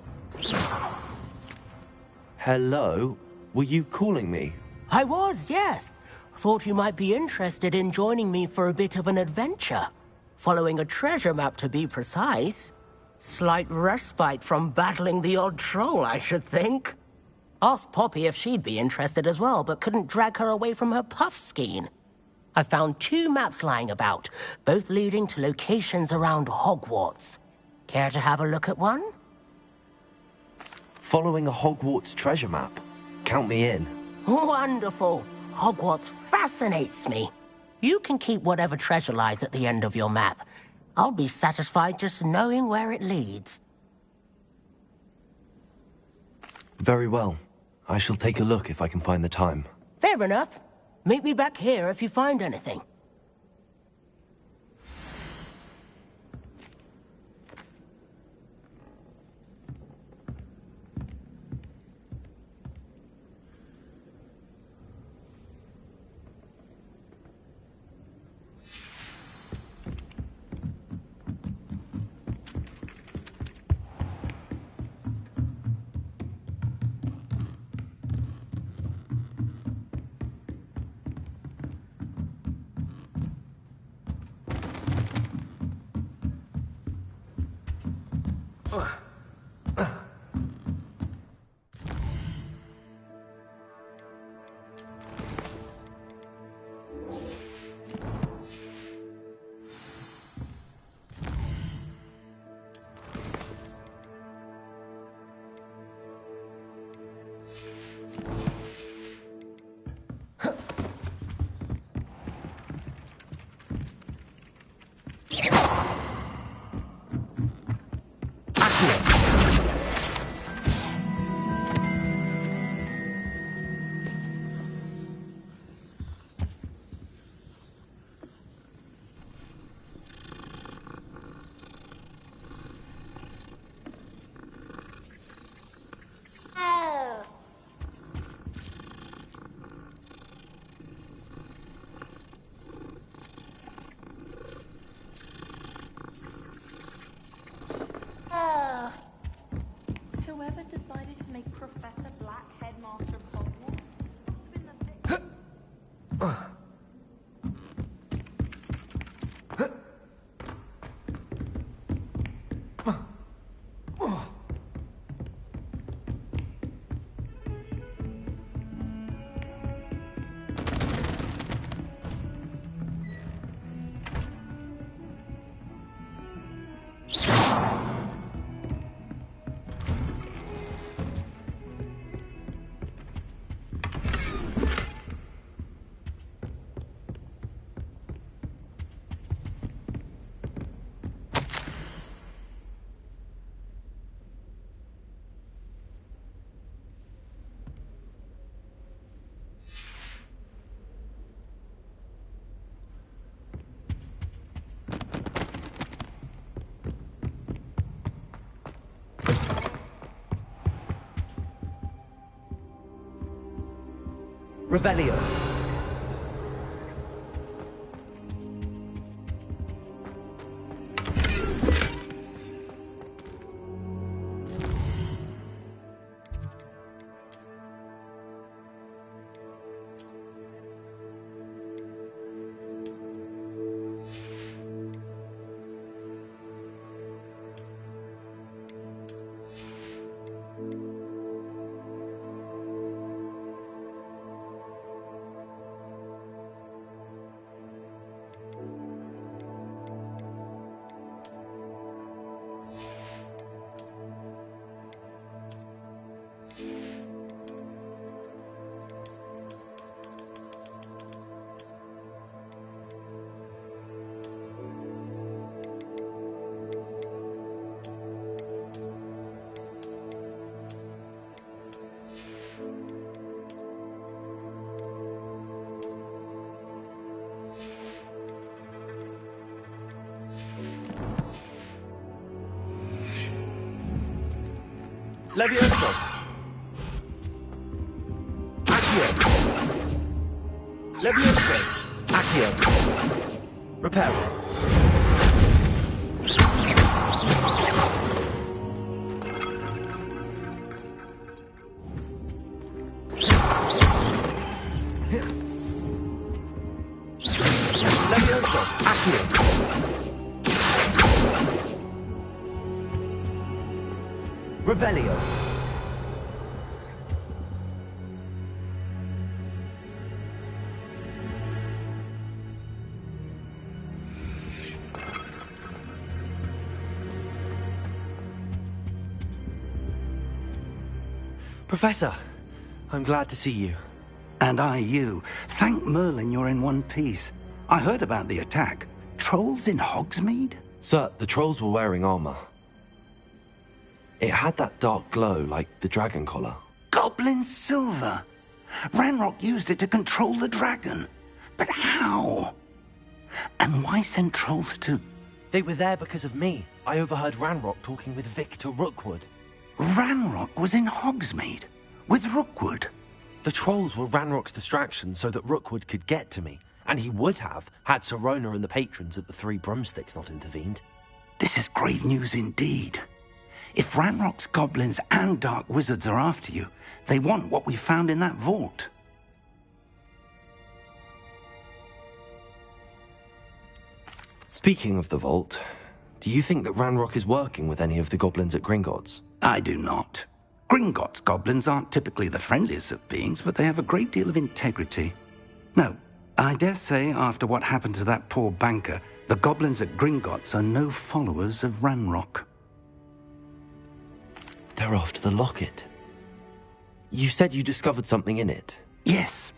Hello? Were you calling me? I was, yes. Thought you might be interested in joining me for a bit of an adventure. Following a treasure map, to be precise. Slight respite from battling the odd troll, I should think. Asked Poppy if she'd be interested as well, but couldn't drag her away from her puff skein. I found 2 maps lying about, both leading to locations around Hogwarts. Care to have a look at one? Following a Hogwarts treasure map. Count me in. Wonderful. Hogwarts fascinates me. You can keep whatever treasure lies at the end of your map. I'll be satisfied just knowing where it leads. Very well. I shall take a look if I can find the time. Fair enough. Meet me back here if you find anything. Whoever decided to make Professor Black headmaster of Hogwarts must have been the victim. Revelio. Levioso! Accio! Levioso! Accio! Reparo! Levioso! Accio! Revelio! Professor, I'm glad to see you. And I you. Thank Merlin you're in one piece. I heard about the attack. Trolls in Hogsmeade? Sir, the trolls were wearing armor. It had that dark glow like the dragon collar. Goblin silver. Ranrock used it to control the dragon. But how? And why send trolls to... They were there because of me. I overheard Ranrock talking with Victor Rookwood. Ranrock was in Hogsmeade? With Rookwood? The trolls were Ranrock's distraction so that Rookwood could get to me. And he would have, had Sirona and the patrons at the Three Broomsticks not intervened. This is grave news indeed. If Ranrock's goblins and dark wizards are after you, they want what we found in that vault. Speaking of the vault, do you think that Ranrock is working with any of the goblins at Gringotts? I do not. Gringotts goblins aren't typically the friendliest of beings, but they have a great deal of integrity. No, I dare say after what happened to that poor banker, the goblins at Gringotts are no followers of Ranrock. They're after the locket. You said you discovered something in it. Yes.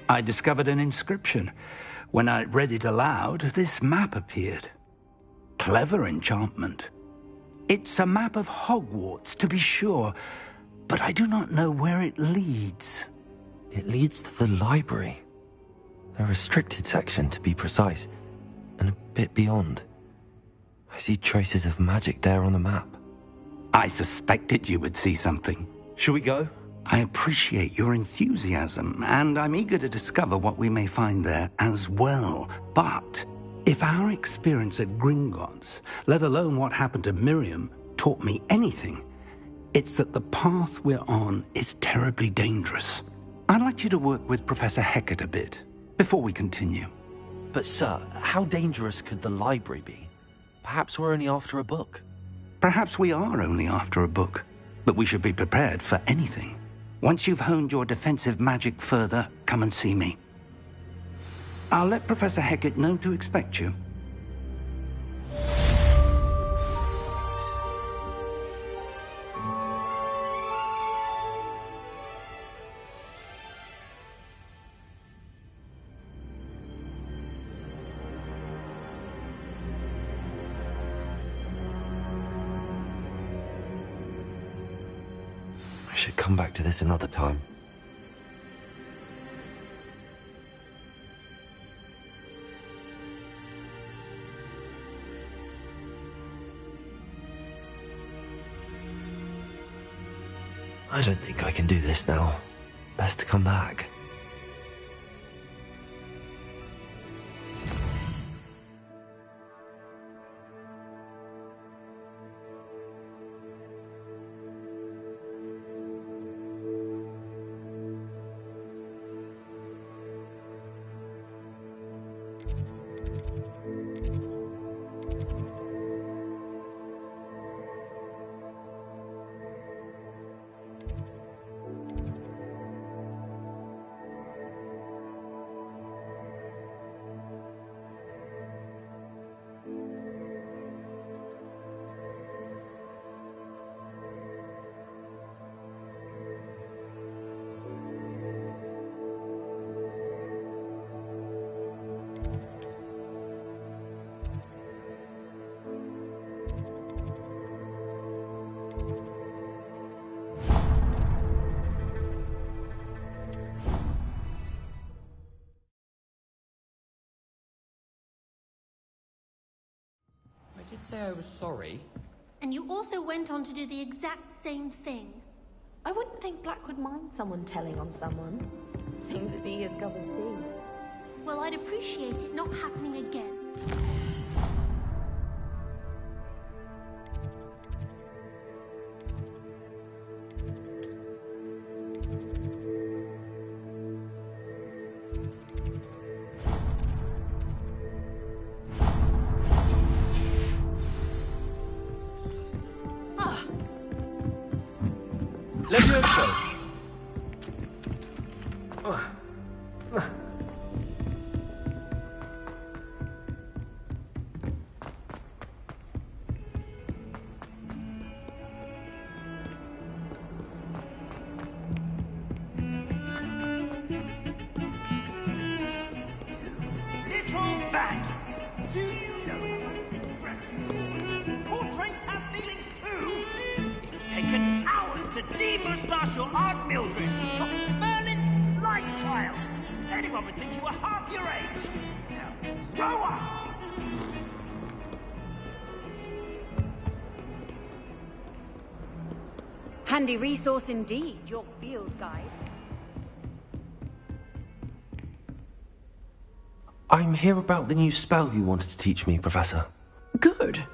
I discovered an inscription. When I read it aloud, this map appeared. Clever enchantment. It's a map of Hogwarts, to be sure, but I do not know where it leads. It leads to the library. The restricted section, to be precise, and a bit beyond. I see traces of magic there on the map. I suspected you would see something. Shall we go? I appreciate your enthusiasm, and I'm eager to discover what we may find there as well. But if our experience at Gringotts, let alone what happened to Miriam, taught me anything, it's that the path we're on is terribly dangerous. I'd like you to work with Professor Hecat a bit before we continue. But sir, how dangerous could the library be? Perhaps we're only after a book. Perhaps we are only after a book, but we should be prepared for anything. Once you've honed your defensive magic further, come and see me. I'll let Professor Hecat know to expect you. I should come back to this another time. I don't think I can do this now. Best to come back. I did say I was sorry. And you also went on to do the exact same thing. I wouldn't think Black would mind someone telling on someone. Seems to be his cup of tea. Well, I'd appreciate it not happening again. Levioso! Little bat! Do you know portraits have feelings too? It's taken hours to de-moustache your Aunt Mildred, Merlin's light child. Anyone would think you were half your age. Now, grow up! Handy resource indeed, your field guide. I'm here about the new spell you wanted to teach me, Professor. Good.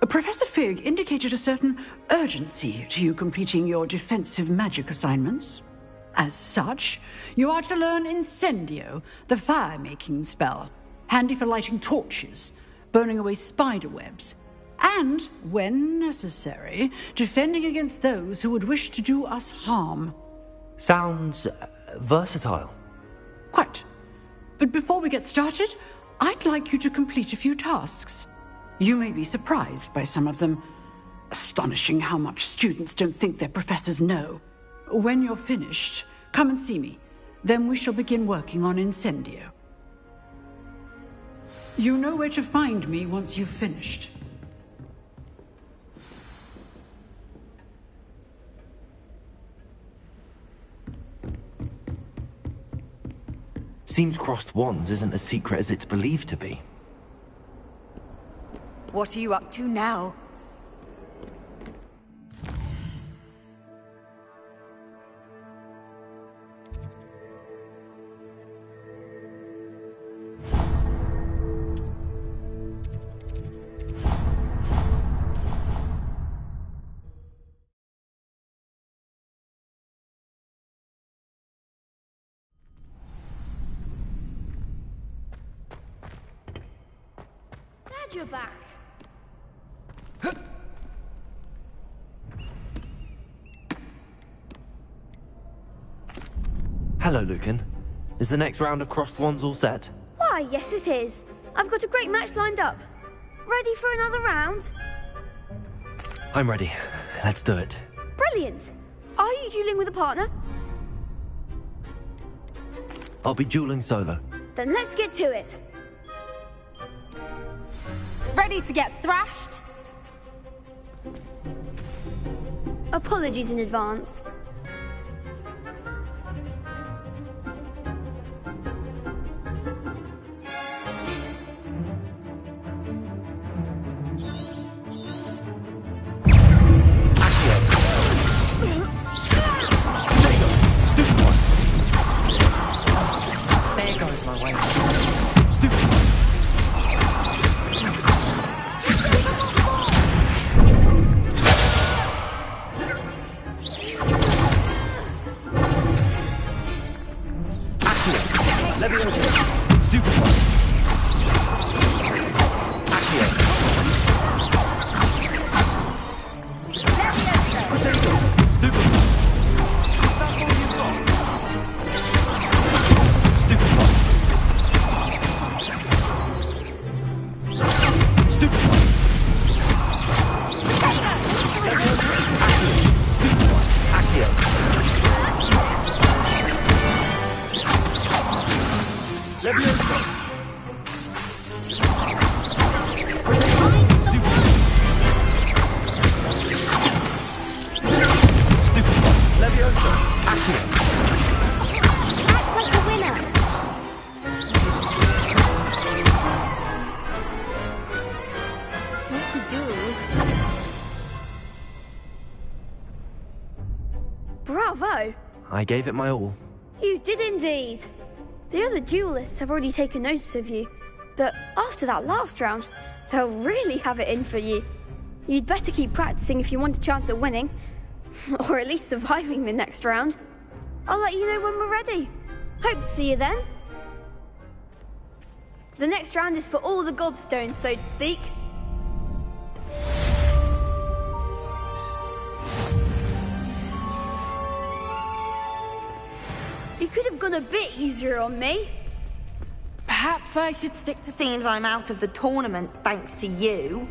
Professor Fig indicated a certain urgency to you completing your defensive magic assignments. As such, you are to learn Incendio, the fire-making spell, handy for lighting torches, burning away spider webs, and, when necessary, defending against those who would wish to do us harm. Sounds versatile. Quite. But before we get started, I'd like you to complete a few tasks. You may be surprised by some of them. Astonishing how much students don't think their professors know. When you're finished, come and see me. Then we shall begin working on Incendio. You know where to find me once you've finished. Seems crossed wands isn't as secret as it's believed to be. What are you up to now? Glad you're back. Hello, Lucan. Is the next round of crossed wands all set? Why, yes it is. I've got a great match lined up. Ready for another round? I'm ready. Let's do it. Brilliant. Are you dueling with a partner? I'll be dueling solo. Then let's get to it. Ready to get thrashed? Apologies in advance. There goes my way. I gave it my all. You did indeed. The other duelists have already taken notice of you, but after that last round, they'll really have it in for you. You'd better keep practicing if you want a chance at winning, or at least surviving the next round. I'll let you know when we're ready. Hope to see you then. The next round is for all the gobstones, so to speak. You could have gone a bit easier on me. Perhaps I should stick to... Seems I'm out of the tournament thanks to you.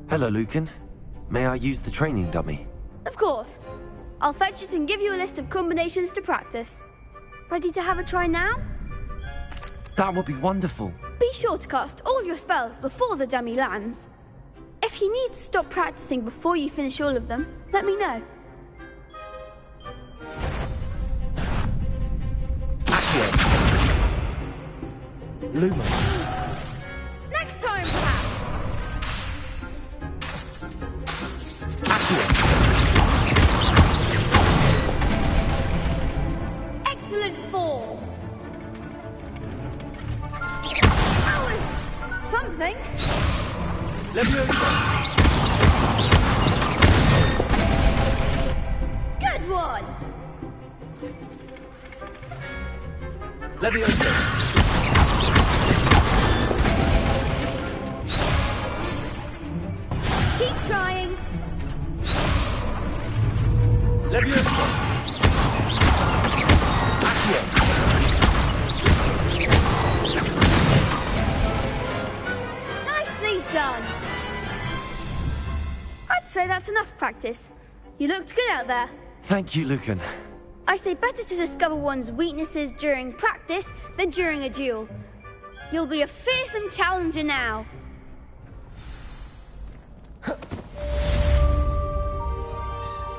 Hello, Lucan. May I use the training dummy? Of course. I'll fetch it and give you a list of combinations to practice. Ready to have a try now? That would be wonderful. Be sure to cast all your spells before the dummy lands. If you need to stop practicing before you finish all of them, let me know. Lumos. Next time, perhaps! Excellent form! That was something. Good one! Keep trying. Nicely done. I'd say that's enough practice. You looked good out there. Thank you, Lucan. I say better to discover one's weaknesses during practice than during a duel. You'll be a fearsome challenger now.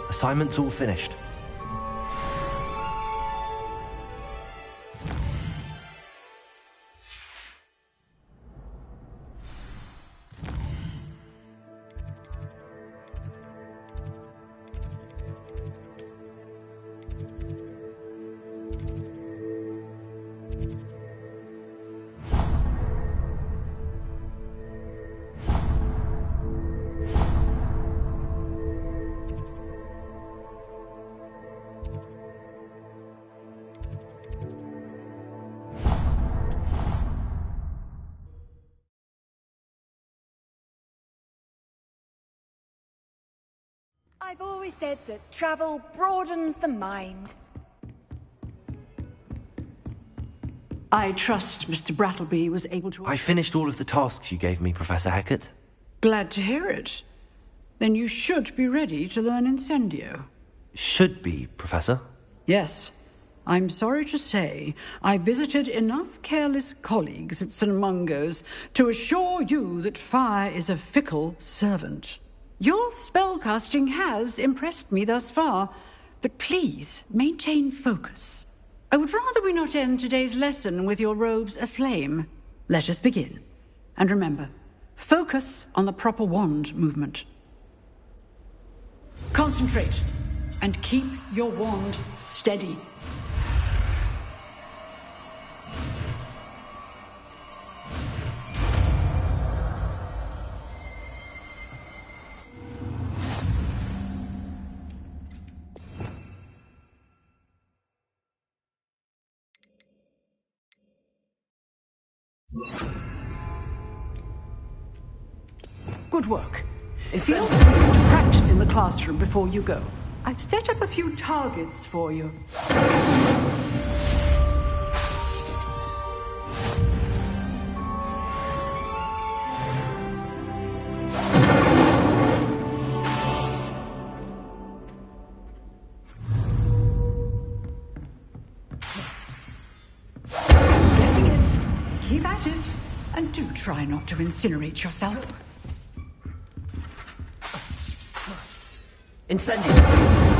Assignment's all finished. I've always said that travel broadens the mind. I trust Mr. Brattleby was able to... I finished all of the tasks you gave me, Professor Hackett. Glad to hear it. Then you should be ready to learn Incendio. Should be, Professor. Yes. I'm sorry to say, I visited enough careless colleagues at St. Mungo's to assure you that fire is a fickle servant. Your spellcasting has impressed me thus far, but please maintain focus. I would rather we not end today's lesson with your robes aflame. Let us begin. And remember, focus on the proper wand movement. Concentrate, and keep your wand steady. Good work. Feel free to practice in the classroom before you go. I've set up a few targets for you. Do try not to incinerate yourself. Incendio.